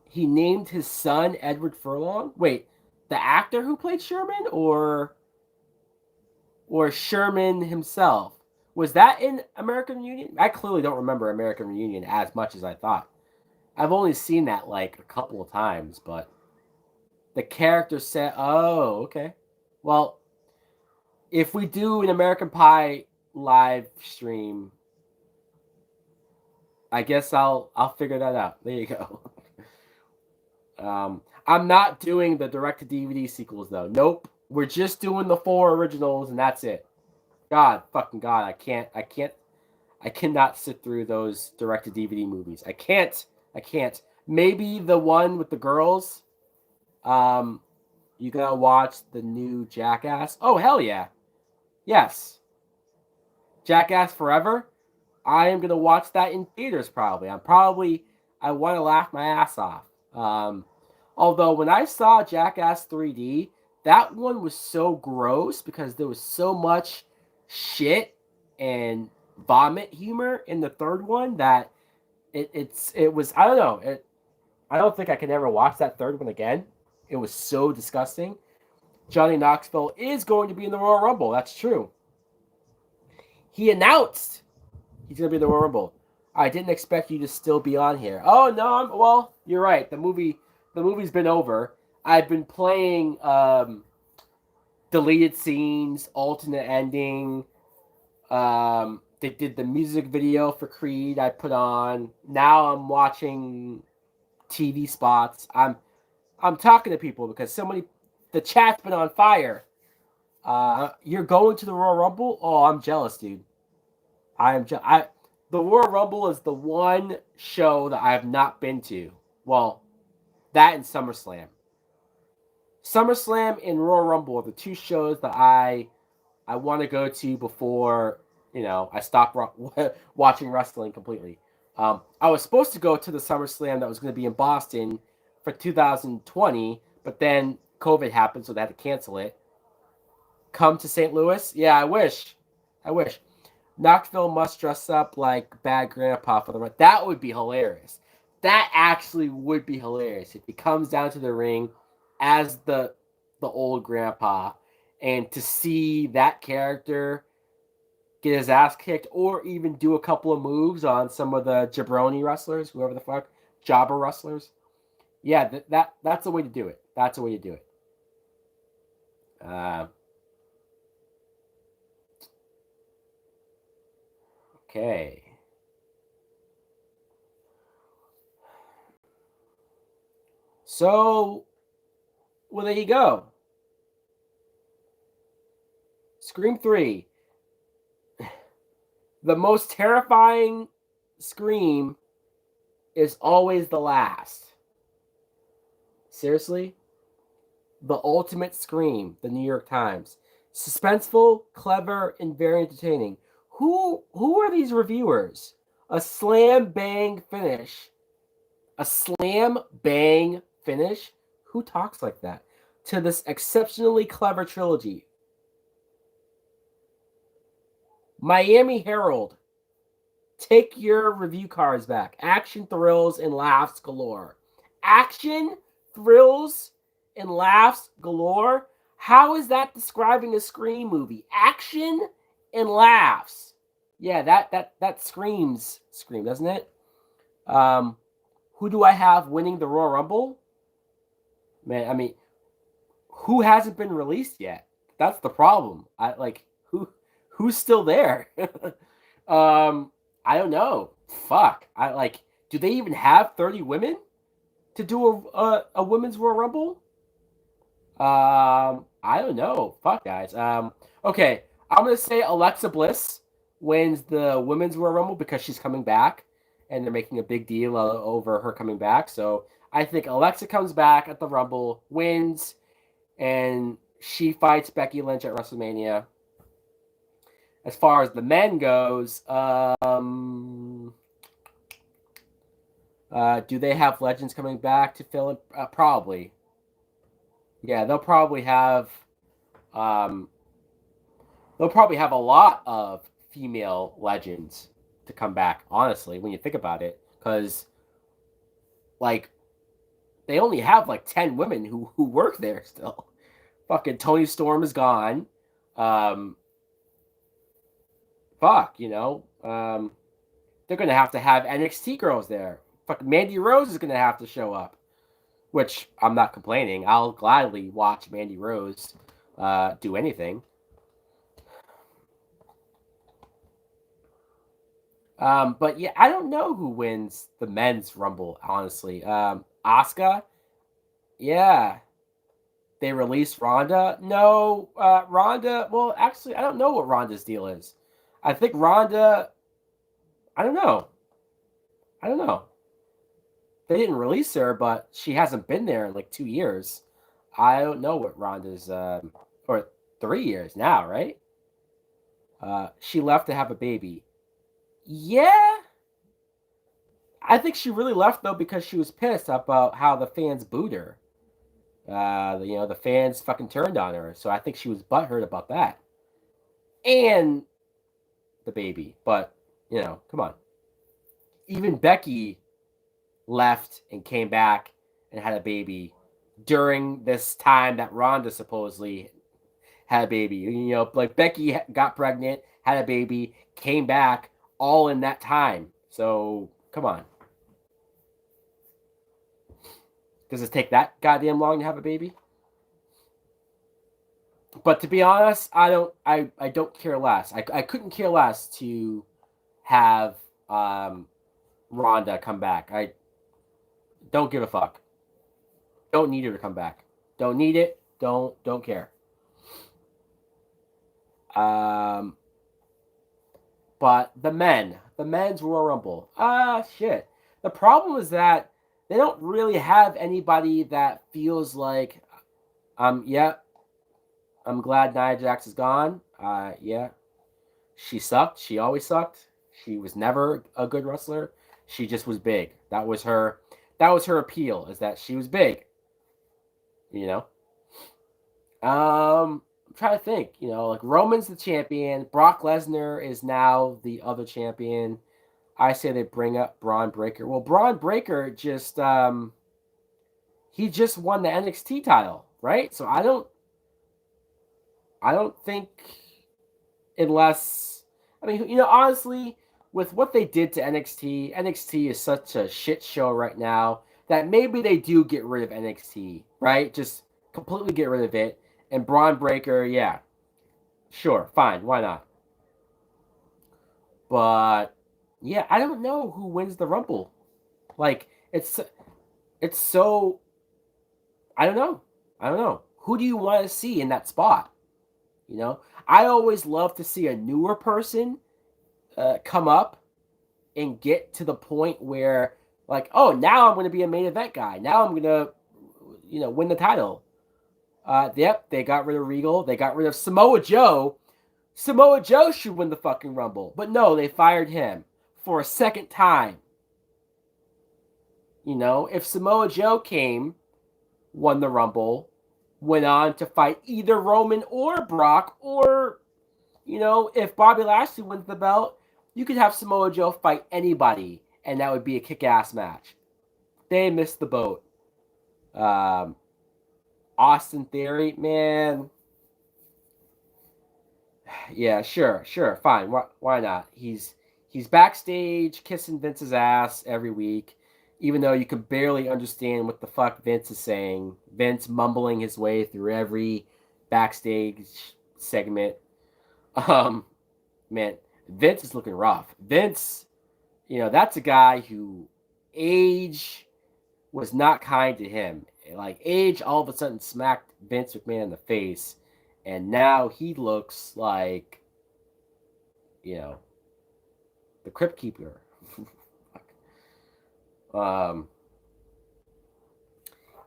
A: He named his son Edward Furlong? Wait, the actor who played Sherman or Sherman himself? Was that in American Reunion? I clearly don't remember American Reunion as much as I thought. I've only seen that like a couple of times, but the character said, "Oh, okay. Well, if we do an American Pie live stream, I guess I'll figure that out." There you go. I'm not doing the direct to DVD sequels though. Nope. We're just doing the four originals and that's it. God, fucking God, I cannot sit through those direct to DVD movies. I can't. I can't. Maybe the one with the girls. Um, you gotta watch the new Jackass. Oh hell yeah, yes, Jackass Forever. I am gonna watch that in theaters probably. I want to laugh my ass off. Um, Although when I saw Jackass 3D, that one was so gross because there was so much shit and vomit humor in the third one that it was I don't know I don't think I could ever watch that third one again. It was so disgusting. Johnny Knoxville is going to be in the Royal Rumble. That's true. He announced he's going to be in the Royal Rumble. I didn't expect you to still be on here. Oh no, well, you're right. The movie's been over. I've been playing deleted scenes, alternate ending. They did the music video for Creed. I put on. Now I'm watching TV spots. I'm talking to people because so many. The chat's been on fire. You're going to the Royal Rumble? Oh, I'm jealous, dude. The Royal Rumble is the one show that I have not been to. Well, that and SummerSlam. SummerSlam and Royal Rumble are the two shows that I want to go to before I stop watching wrestling completely. I was supposed to go to the SummerSlam that was going to be in Boston for 2020, but then COVID happened, so they had to cancel it. Come to St. Louis? Yeah, I wish. I wish. Knoxville must dress up like Bad Grandpa for the run. That would be hilarious. That actually would be hilarious if he comes down to the ring as the old grandpa, and to see that character get his ass kicked, or even do a couple of moves on some of the jabroni wrestlers, whoever the fuck, jobber wrestlers. Yeah, that's the way to do it. That's the way to do it. Uh, okay. So, well, there you go. Scream 3. The most terrifying scream is always the last. Seriously? The ultimate scream, the New York Times. Suspenseful, clever, and very entertaining. Who are these reviewers? A slam bang finish. A slam bang finish? Who talks like that? To this exceptionally clever trilogy. Miami Herald. Take your review cards back. Action, thrills, and laughs galore. Action, thrills, and laughs galore? How is that describing a Scream movie? Action and laughs. Yeah, that screams Scream, doesn't it? Um, who do I have winning the Royal Rumble? Man, I mean, who hasn't been released yet? That's the problem. I like who's still there? um, I don't know. Fuck. I like. Do they even have 30 women to do a women's Royal Rumble? I don't know. Fuck, guys. Okay. I'm gonna say Alexa Bliss wins the women's Royal Rumble because she's coming back, and they're making a big deal over her coming back. So I think Alexa comes back at the Rumble, wins, and she fights Becky Lynch at WrestleMania. As far as the men goes, do they have legends coming back to fill in? Probably. Yeah, um, they'll probably have a lot of female legends to come back. Honestly, when you think about it, because like they only have like 10 women who work there still. Fucking Tony Storm is gone. Um, fuck, they're gonna have to have NXT girls there. Fucking Mandy Rose is gonna have to show up, which I'm not complaining. I'll gladly watch Mandy Rose do anything. But yeah, I don't know who wins the men's rumble, honestly. Asuka, yeah. They released Ronda. No, Ronda. Well, actually, I don't know what Ronda's deal is. I think Ronda. I don't know. I don't know. They didn't release her, but she hasn't been there in like 2 years. I don't know what Ronda's or 3 years now, right? She left to have a baby. Yeah, I think she really left though because she was pissed about how the fans booed her. The fans fucking turned on her, so I think she was butthurt about that and the baby. But come on. Even Becky left and came back and had a baby during this time that Ronda supposedly had a baby. Like Becky got pregnant, had a baby, came back all in that time. So come on. Does it take that goddamn long to have a baby? But to be honest, I don't care less. I couldn't care less to have Ronda come back. I don't give a fuck. Don't need her to come back. Don't need it. Don't care. Um, but the men's Royal Rumble. Shit. The problem is that they don't really have anybody that feels like, yeah, I'm glad Nia Jax is gone. Yeah, she sucked. She always sucked. She was never a good wrestler. She just was big. That was her. That was her appeal. Is that she was big. You know. I'm trying to think. Like Roman's the champion. Brock Lesnar is now the other champion. I say they bring up Braun Breaker. Well, Braun Breaker just he just won the NXT title, right? So I don't think unless I mean, honestly, with what they did to NXT, NXT is such a shit show right now that maybe they do get rid of NXT, right? Just completely get rid of it. And Braun Breaker, yeah, sure, fine, why not? But yeah, I don't know who wins the Rumble. Like it's so I don't know. I don't know. Who do you want to see in that spot? I always love to see a newer person come up and get to the point where, like, oh, now I'm going to be a main event guy. Now I'm going to, win the title. Yep, they got rid of Regal. They got rid of Samoa Joe. Samoa Joe should win the fucking Rumble. But no, they fired him for a second time. If Samoa Joe came, won the Rumble, went on to fight either Roman or Brock, or, if Bobby Lashley wins the belt, you could have Samoa Joe fight anybody, and that would be a kick-ass match. They missed the boat. Um, Austin Theory, man. Yeah, sure, fine. Why not? He's backstage kissing Vince's ass every week, even though you can barely understand what the fuck Vince is saying. Vince mumbling his way through every backstage segment. Um, man, Vince is looking rough. Vince, that's a guy who age was not kind to him. Like, age all of a sudden smacked Vince McMahon in the face, and now he looks like, you know, the Crypt Keeper. um,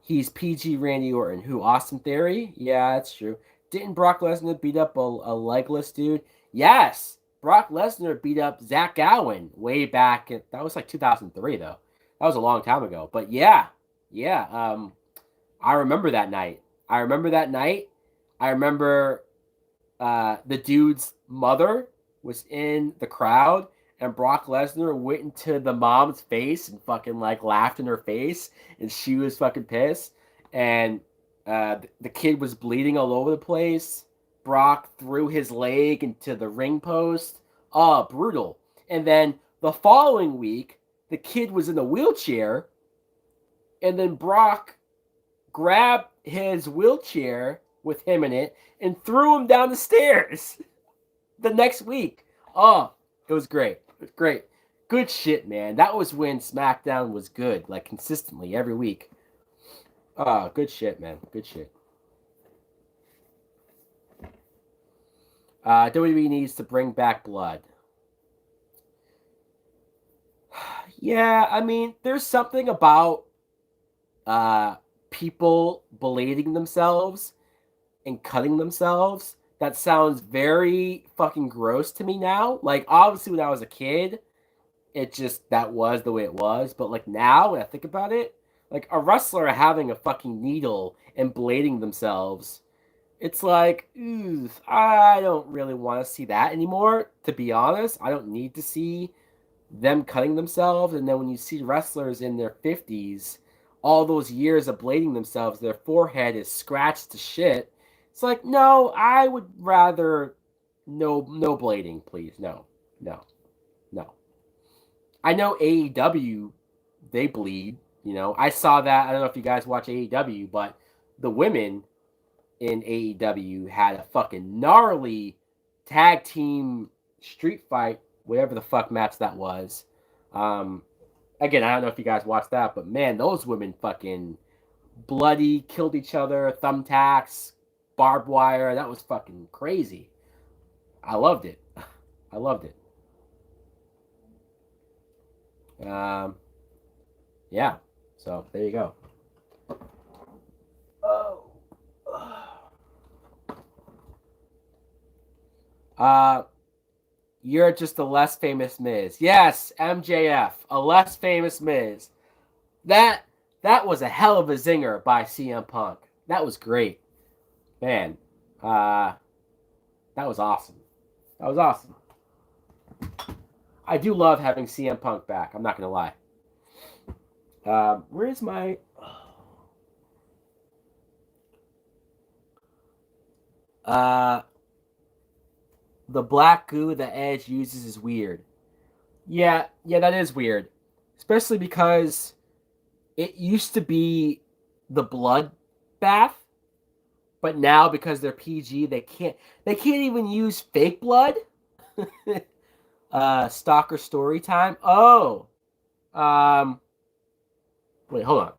A: he's PG Randy Orton. Who? Austin Theory? Yeah, that's true. Didn't Brock Lesnar beat up a legless dude? Yes! Brock Lesnar beat up Zach Gowen way back. That was like 2003, though. That was a long time ago. But yeah. I remember that night. I remember that night. I remember the dude's mother was in the crowd, and Brock Lesnar went into the mom's face and fucking like laughed in her face, and she was fucking pissed. And the kid was bleeding all over the place. Brock threw his leg into the ring post. Oh, brutal. And then the following week, the kid was in a wheelchair, and then Brock grabbed his wheelchair with him in it and threw him down the stairs the next week. Oh, it was great. It was great. Good shit, man. That was when SmackDown was good, like consistently every week. Oh, good shit, man. Good shit. WWE needs to bring back blood. Yeah, I mean, there's something about uh, people blading themselves and cutting themselves that sounds very fucking gross to me now. Like, obviously, when I was a kid, that was the way it was. But, like, now, when I think about it, like, a wrestler having a fucking needle and blading themselves, it's like, I don't really want to see that anymore, to be honest. I don't need to see them cutting themselves. And then when you see wrestlers in their 50s, all those years of blading themselves, their forehead is scratched to shit. It's like, no, I would rather no blading, please. No, no, no. I know AEW, they bleed. I saw that. I don't know if you guys watch AEW, but the women in AEW had a fucking gnarly tag team street fight, whatever the fuck match that was. Um, Again, I don't know if you guys watched that, but man, those women fucking bloody, killed each other, thumbtacks, barbed wire. That was fucking crazy. I loved it. I loved it. Um, yeah. So there you go. Oh. Uh, you're just a less famous Miz. Yes, MJF, a less famous Miz. That that was a hell of a zinger by CM Punk. That was great, man. Uh, that was awesome. That was awesome. I do love having CM Punk back. I'm not gonna lie. Where's my? Uh, the black goo the Edge uses is weird. Yeah, yeah, that is weird, especially because it used to be the blood bath, but now because they're PG, they can't even use fake blood. Stalker story time. Oh, um, wait, hold on.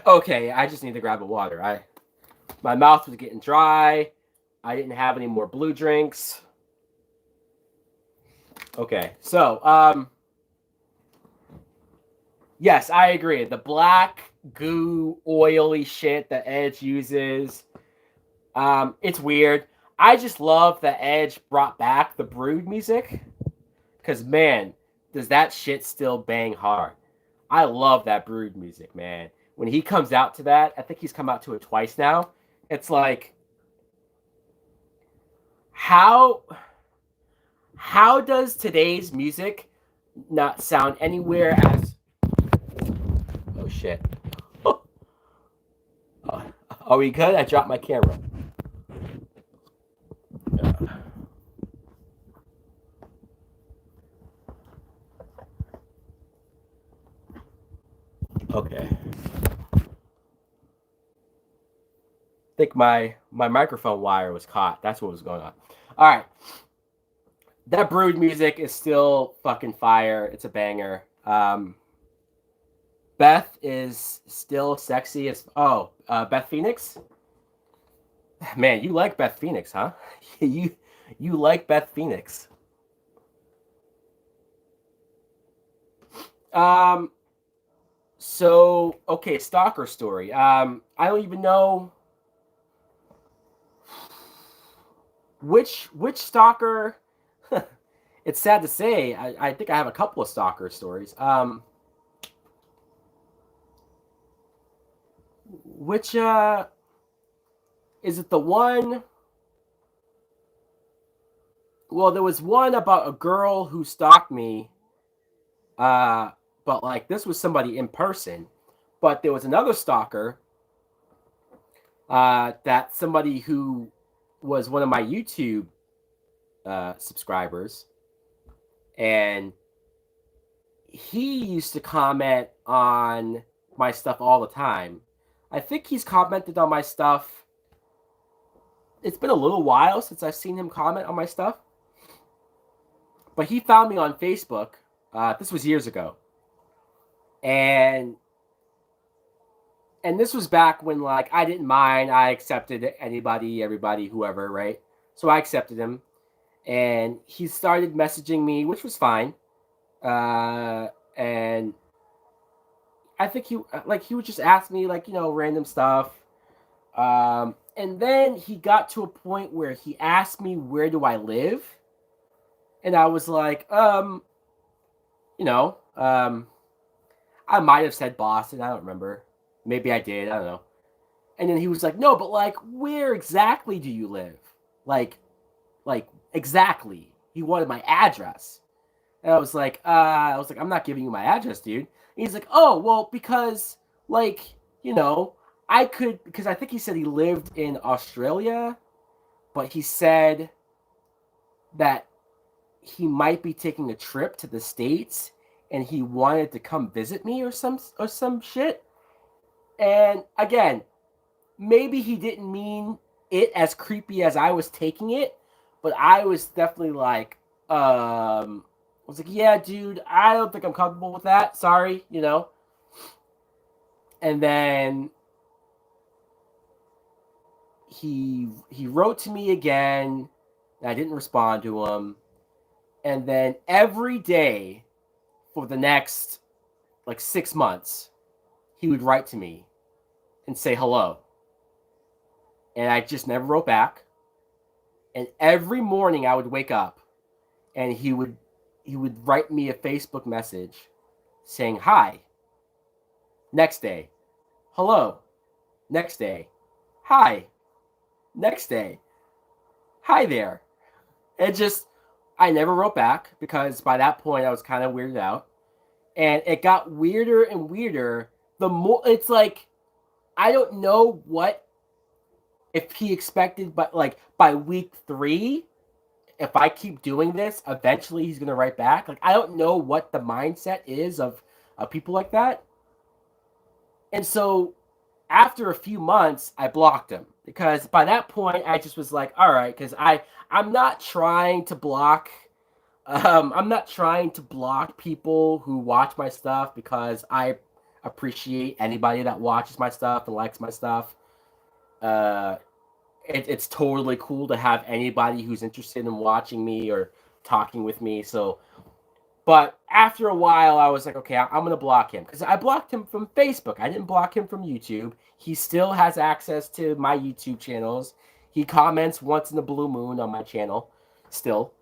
A: Okay, I just need to grab a water. My mouth was getting dry. I didn't have any more blue drinks. Okay, so yes, I agree. The black goo oily shit that Edge uses, it's weird. I just love that Edge brought back the Brood music because man, does that shit still bang hard. I love that Brood music, man. When he comes out to that, I think he's come out to it twice now. It's like how how does today's music not sound anywhere as oh shit. Are we good? I dropped my camera. Okay. I think my microphone wire was caught. That's what was going on. All right. That Brood music is still fucking fire. It's a banger. Beth is still sexy as Beth Phoenix. Man, you like Beth Phoenix, huh? you like Beth Phoenix. Um. So okay, stalker story. I don't even know which stalker. It's sad to say. I think I have a couple of stalker stories. Which is it the one? Well, there was one about a girl who stalked me. Uh, but like this was somebody in person. But there was another stalker. That somebody who was one of my YouTube subscribers, and he used to comment on my stuff all the time. I think he's commented on my stuff. It's been a little while since I've seen him comment on my stuff, but he found me on Facebook. This was years ago, and this was back when like I didn't mind. I accepted anybody, everybody, whoever, right? So I accepted him, and he started messaging me, which was fine. And I think he would just ask me like random stuff. And then he got to a point where he asked me where do I live, and I was like, you know, I might have said Boston. I don't remember. Maybe I did. I don't know. And then he was like, no, but like, where exactly do you live? Like, like exactly. He wanted my address. And I was like, I'm not giving you my address, dude. And he's like, oh, well, because like, you know, I could, because I think he said he lived in Australia, but he said that he might be taking a trip to the States and he wanted to come visit me or some shit. And again, maybe he didn't mean it as creepy as I was taking it, but I was definitely like, I was like, yeah, dude, I don't think I'm comfortable with that. Sorry. And then he wrote to me again. I didn't respond to him. And then every day for the next like 6 months, he would write to me and say hello. And I just never wrote back. And every morning I would wake up and he would write me a Facebook message saying hi. Next day, hello. Next day, hi. Next day, hi there. It just, I never wrote back because by that point I was kind of weirded out. And it got weirder and weirder. The more, it's like, I don't know what, if he expected, but like by week 3, if I keep doing this, eventually he's going to write back. Like, I don't know what the mindset is of people like that. And so after a few months, I blocked him because by that point I just was like, all right, because I'm not trying to block. I'm not trying to block people who watch my stuff because I appreciate anybody that watches my stuff and likes my stuff. Uh, it's totally cool to have anybody who's interested in watching me or talking with me. So, but after a while, I was like, okay, I'm gonna block him because I blocked him from Facebook. I didn't block him from YouTube. He still has access to my YouTube channels. He comments once in the blue moon on my channel, still.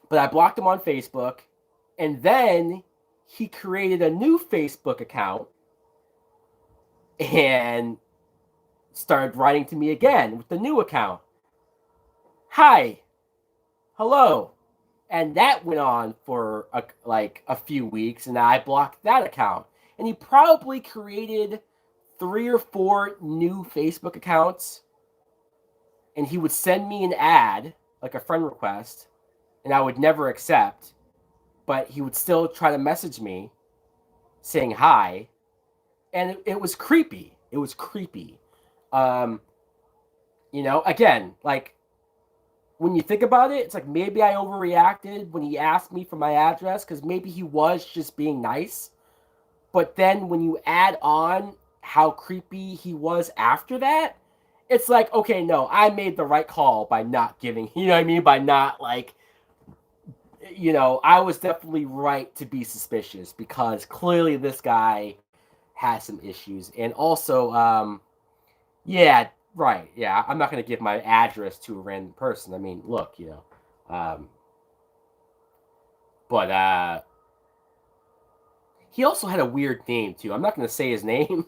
A: But I blocked him on Facebook, and then he created a new Facebook account and started writing to me again with the new account. Hi, hello. And that went on for a few weeks, and I blocked that account. And he probably created 3 or 4 new Facebook accounts, and he would send me an ad, like a friend request, and I would never accept, but he would still try to message me saying hi, and it was creepy. It was creepy. Um, again, like, when you think about it, it's like maybe I overreacted when he asked me for my address because maybe he was just being nice. But then when you add on how creepy he was after that, it's like, okay, no, I made the right call by not giving, you know what I mean? By not, like, I was definitely right to be suspicious because clearly this guy has some issues. And also, yeah, right, yeah, I'm not going to give my address to a random person. I mean, look, but he also had a weird name, too. I'm not going to say his name,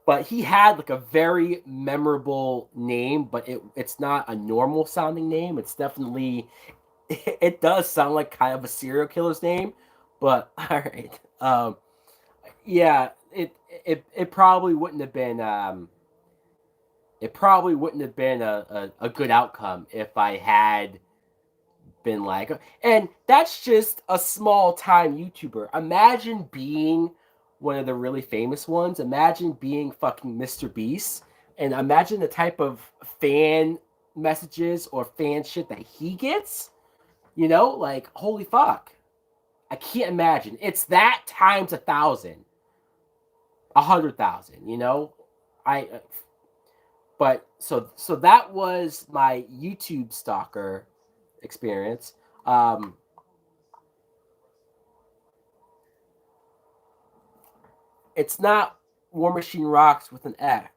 A: but he had, like, a very memorable name, but it's not a normal sounding name. It's definitely, it does sound like kind of a serial killer's name, but all right. Yeah, it probably wouldn't have been a good outcome if I had been like, and that's just a small time YouTuber. Imagine being one of the really famous ones. Imagine being fucking Mr. Beast, and imagine the type of fan messages or fan shit that he gets. Like, holy fuck. I can't imagine. It's that times 1,000, 100,000. I. But so that was my YouTube stalker experience. It's not War Machine Rocks with an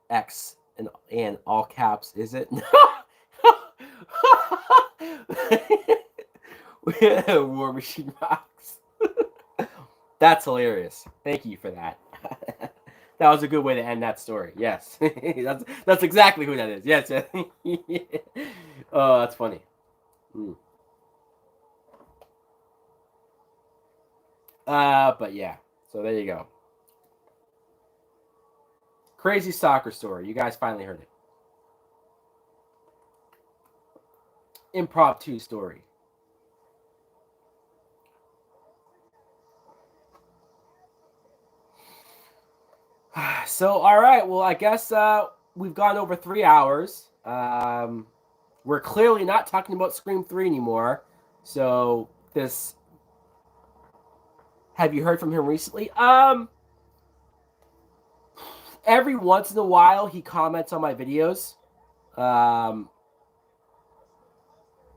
A: X and all caps, is it? War Machine Rocks. That's hilarious. Thank you for that. That was a good way to end that story. Yes, that's exactly who that is. Yes. Oh, that's funny. Mm. But yeah. So there you go. Crazy soccer story. You guys finally heard it. Impromptu story. So, all right. Well, I guess we've gone over 3 hours. We're clearly not talking about Scream 3 anymore. So, this. Have you heard from him recently? Every once in a while, he comments on my videos. Um,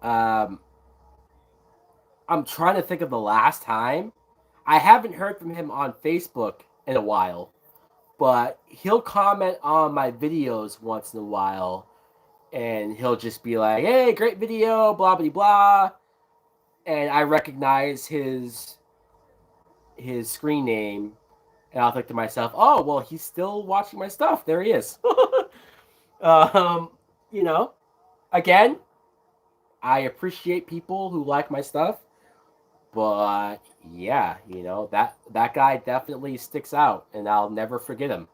A: um, I'm trying to think of the last time. I haven't heard from him on Facebook in a while, but he'll comment on my videos once in a while, and he'll just be like, "Hey, great video, blah blah blah." and I recognize his screen name, and I'll think to myself, "Oh, well, he's still watching my stuff. There he is." um, you know, again, I appreciate people who like my stuff, but yeah, that guy definitely sticks out, and I'll never forget him.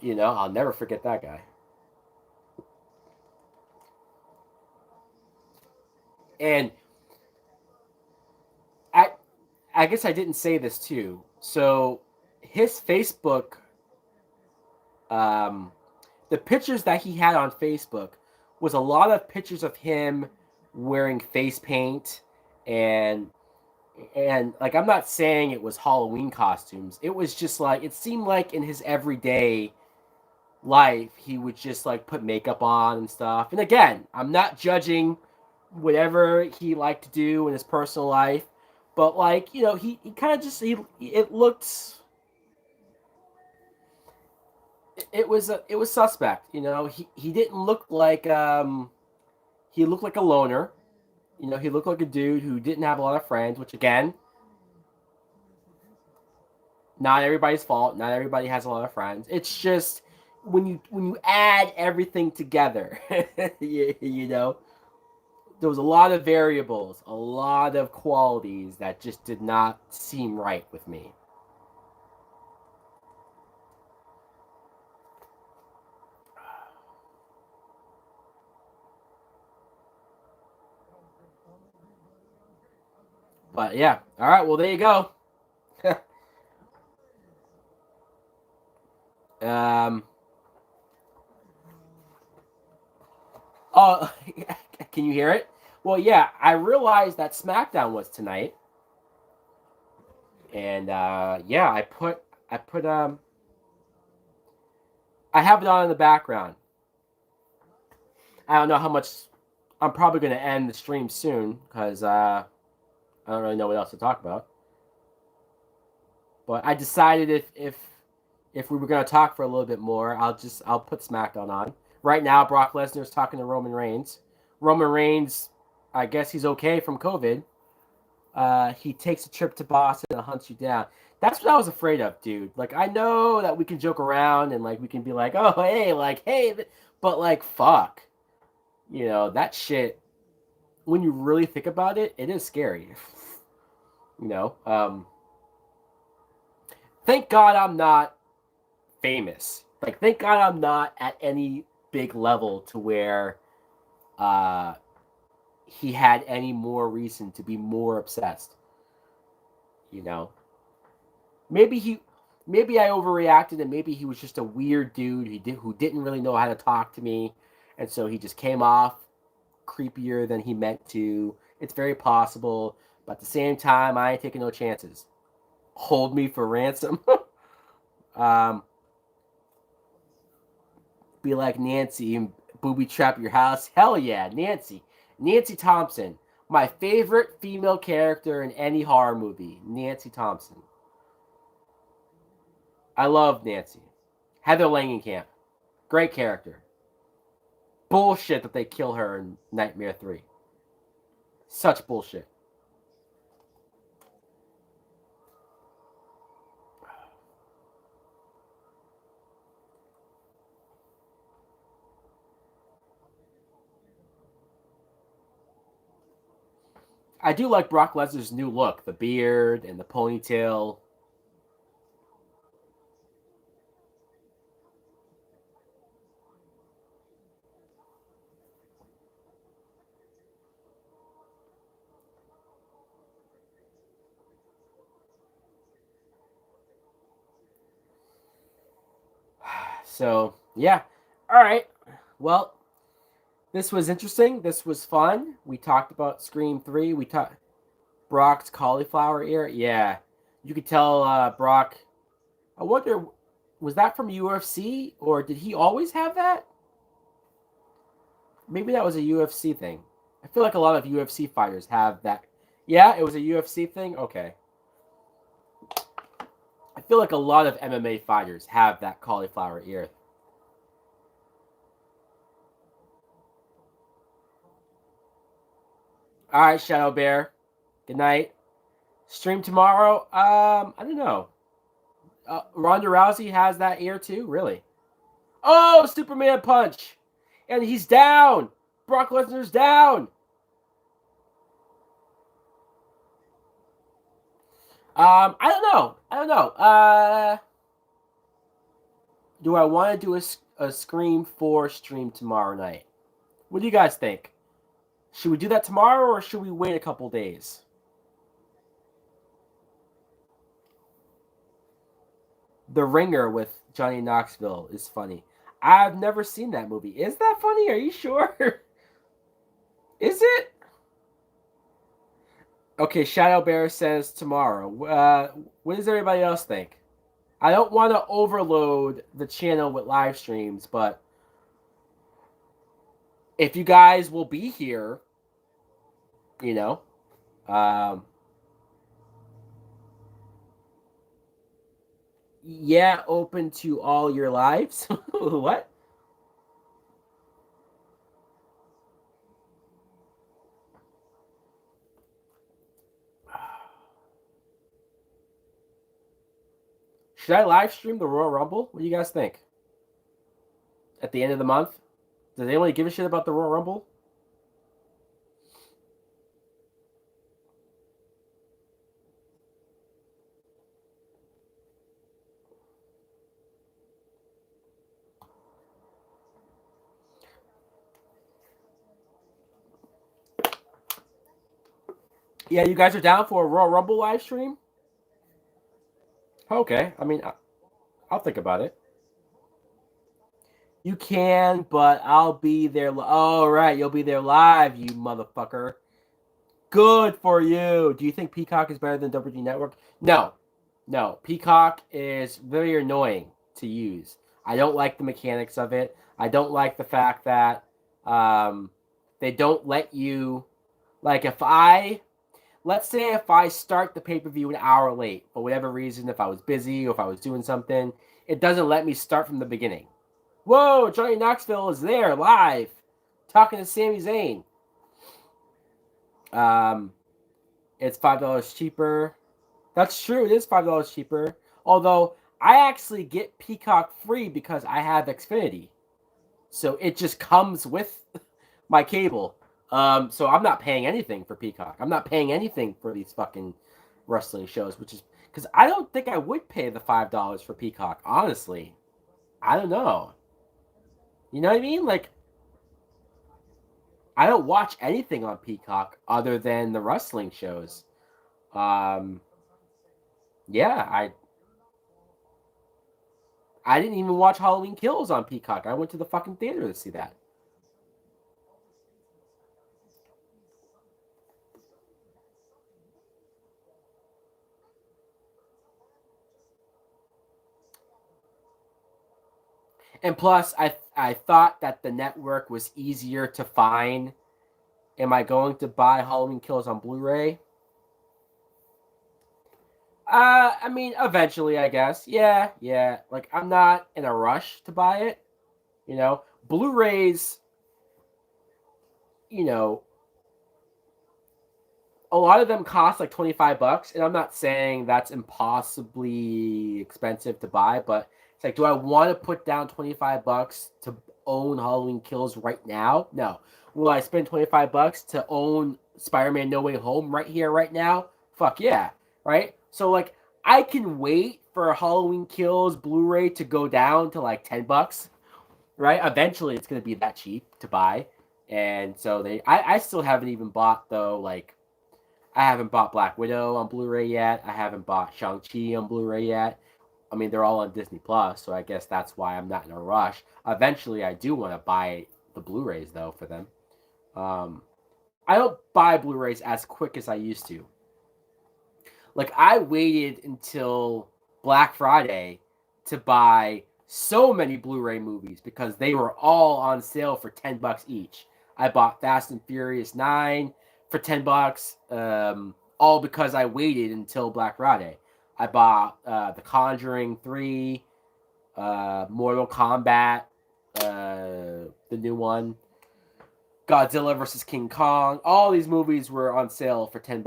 A: I'll never forget that guy. And I I guess I didn't say this too. So his Facebook, um, the pictures that he had on Facebook was a lot of pictures of him wearing face paint and like I'm not saying it was Halloween costumes. It was just like it seemed like in his everyday life he would just like put makeup on and stuff. And again, I'm not judging whatever he liked to do in his personal life, but like he kind of just he it looked it was suspect. He didn't look like he looked like a loner. He looked like a dude who didn't have a lot of friends, which again, not everybody's fault. Not everybody has a lot of friends. It's just when you add everything together, you know, there was a lot of variables, a lot of qualities that just did not seem right with me. But yeah, all right. Well, there you go. um. Oh, can you hear it? Well, yeah. I realized that SmackDown was tonight, and yeah, I put I have it on in the background. I don't know how much. I'm probably going to end the stream soon because I don't really know what else to talk about. But I decided if we were going to talk for a little bit more, I'll put SmackDown on. Right now, Brock Lesnar is talking to Roman Reigns. Roman Reigns, I guess he's okay from COVID. He takes a trip to Boston and hunts you down. That's what I was afraid of, dude. Like I know that we can joke around and like we can be like, oh hey, but like fuck, that shit. When you really think about it, it is scary. you know. Um, thank God I'm not famous. Like thank God I'm not at any big level to where uh, he had any more reason to be more obsessed. You know, maybe maybe I overreacted, and maybe he was just a weird dude who didn't really know how to talk to me, and so he just came off creepier than he meant to. It's very possible, but at the same time, I ain't taking no chances. Hold me for ransom. um, be like Nancy and booby trap your house. Hell yeah, Nancy. Nancy Thompson, my favorite female character in any horror movie. Nancy Thompson. I love Nancy. Heather Langenkamp, great character. Bullshit that they kill her in Nightmare 3. Such bullshit. I do like Brock Lesnar's new look, the beard and the ponytail. So, yeah. All right. Well, this was interesting. This was fun. We talked about Scream 3. We talked Brock's cauliflower ear. Yeah. You could tell Brock. I wonder, was that from UFC or did he always have that? Maybe that was a UFC thing. I feel like a lot of UFC fighters have that. Yeah, it was a UFC thing? Okay. I feel like a lot of MMA fighters have that cauliflower ear. All right, Shadow Bear. Good night. Stream tomorrow. I don't know. Ronda Rousey has that ear too. Really? Oh, Superman punch, and he's down. Brock Lesnar's down. I don't know. I don't know. Do I want to do a Scream 4 stream tomorrow night? What do you guys think? Should we do that tomorrow or should we wait a couple days? The Ringer with Johnny Knoxville is funny. I've never seen that movie. Is that funny? Are you sure? Is it? Okay, Shadow Bear says tomorrow. What does everybody else think? I don't want to overload the channel with live streams, but if you guys will be here, you know, um, yeah, open to all your lives. What? Should I live stream the Royal Rumble? What do you guys think? At the end of the month? Does anyone give a shit about the Royal Rumble? Yeah, you guys are down for a Royal Rumble live stream? Okay, I mean, I'll think about it. You can, but I'll be there. Oh, right, you'll be there live, you motherfucker. Good for you. Do you think Peacock is better than WG Network? No. No. Peacock is very annoying to use. I don't like the mechanics of it. I don't like the fact that they don't let you. Like, let's say if I start the pay per view an hour late, for whatever reason, if I was busy or if I was doing something, it doesn't let me start from the beginning. Whoa, Johnny Knoxville is there live talking to Sami Zayn. It's $5 cheaper. That's true. It is $5 cheaper. Although I actually get Peacock free because I have Xfinity, so it just comes with my cable. So I'm not paying anything for Peacock. I'm not paying anything for these fucking wrestling shows, which is because I don't think I would pay the $5 for Peacock. Honestly, I don't know. You know what I mean? Like, I don't watch anything on Peacock other than the wrestling shows. Um, yeah, I didn't even watch Halloween Kills on Peacock. I went to the fucking theater to see that. And plus, I thought that the network was easier to find. Am I going to buy Halloween Kills on Blu-ray? I mean, eventually, I guess. Yeah, yeah. Like, I'm not in a rush to buy it. You know, Blu-rays. You know, a lot of them cost like $25, and I'm not saying that's impossibly expensive to buy, but it's like, do I want to put down $25 to own Halloween Kills right now? No. Will I spend $25 to own Spider-Man No Way Home right here, right now? Fuck yeah, right? So like, I can wait for Halloween Kills Blu-ray to go down to like $10, right? Eventually, it's gonna be that cheap to buy, and so I still haven't even bought though like I haven't bought Black Widow on Blu-ray yet. I haven't bought Shang-Chi on Blu-ray yet. I mean, they're all on Disney Plus, so I guess that's why I'm not in a rush. Eventually, I do want to buy the Blu-rays though for them. Um, I don't buy Blu-rays as quick as I used to. Like I waited until Black Friday to buy so many Blu-ray movies because they were all on sale for $10 each. I bought Fast and Furious 9 for $10, all because I waited until Black Friday. I bought The Conjuring 3, Mortal Kombat, the new one, Godzilla versus King Kong. All these movies were on sale for $10.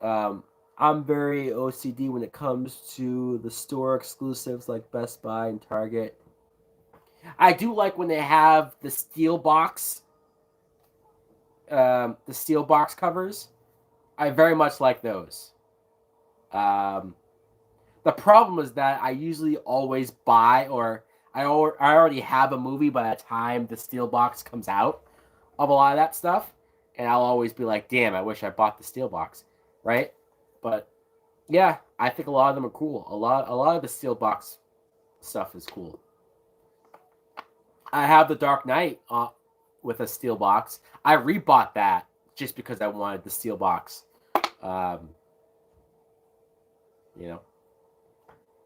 A: I'm very OCD when it comes to the store exclusives like Best Buy and Target. I do like when they have the steel box covers. I very much like those. Um, the problem is that I usually always buy, or I already have a movie by the time the steel box comes out of a lot of that stuff, and I'll always be like, "Damn, I wish I bought the steel box," right? But yeah, I think a lot of them are cool. A lot of the steel box stuff is cool. I have the Dark Knight with a steel box. I rebought that just because I wanted the steel box. Um, you know,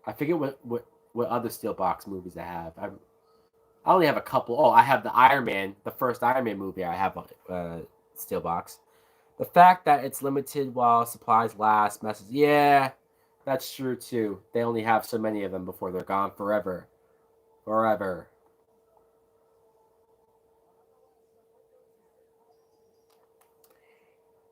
A: I forget what other steel box movies I have. I only have a couple. Oh, I have the Iron Man, the first Iron Man movie. I have a steel box. The fact that it's limited while supplies last messes. Yeah, that's true too. They only have so many of them before they're gone forever. Forever.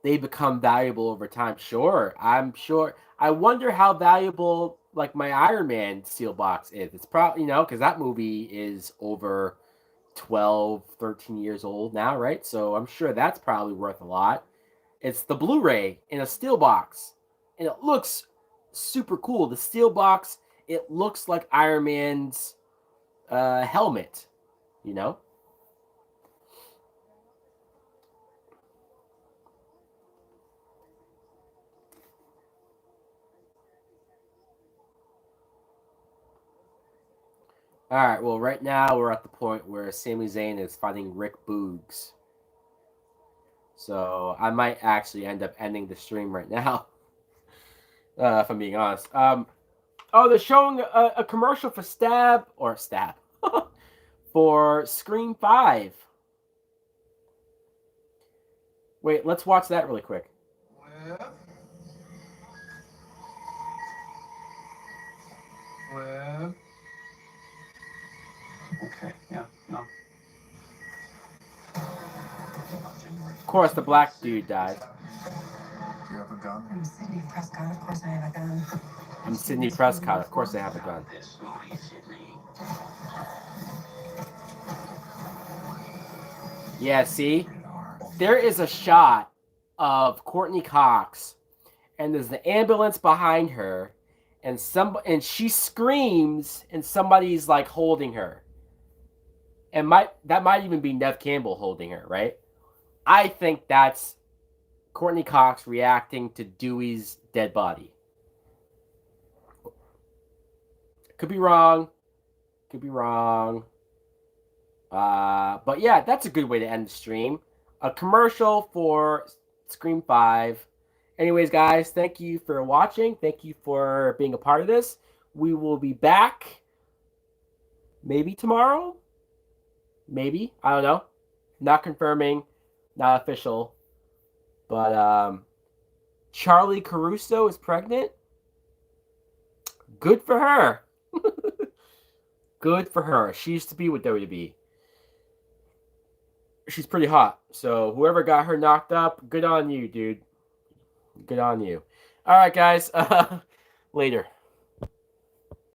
A: They become valuable over time. Sure, I'm sure. I wonder how valuable like my Iron Man steel box is. It's probably because that movie is over 12, 13 years old now, right? So I'm sure that's probably worth a lot. It's the Blu-ray in a steel box, and it looks super cool. The steel box, it looks like Iron Man's helmet, you know. All right. Well, right now we're at the point where Sami Zayn is fighting Rick Boogs. So I might actually end up ending the stream right now, if I'm being honest. Oh, they're showing a commercial for Stab for Scream 5. Wait, let's watch that really quick.
C: Liv? Liv? Okay, yeah, no.
A: Of course, the black dude dies.
C: You have a gun?
B: I'm Sydney Prescott. Of course I have a gun.
A: I'm Sidney Prescott. Of course, I have a gun.
C: This movie, Sydney.
A: Yeah, see? There is a shot of Courtney Cox, and there's the ambulance behind her, and she screams, and somebody's like holding her. And that might even be Nev Campbell holding her, right? I think that's Courtney Cox reacting to Dewey's dead body. Could be wrong. Could be wrong. But yeah, that's a good way to end the stream. A commercial for Scream 5. Anyways, guys, thank you for watching. Thank you for being a part of this. We will be back maybe tomorrow. Maybe. I don't know. Not confirming. Not official. But Charlie Caruso is pregnant. Good for her. Good for her. She used to be with WWE. She's pretty hot. So whoever got her knocked up, good on you, dude. Good on you. All right, guys. Later.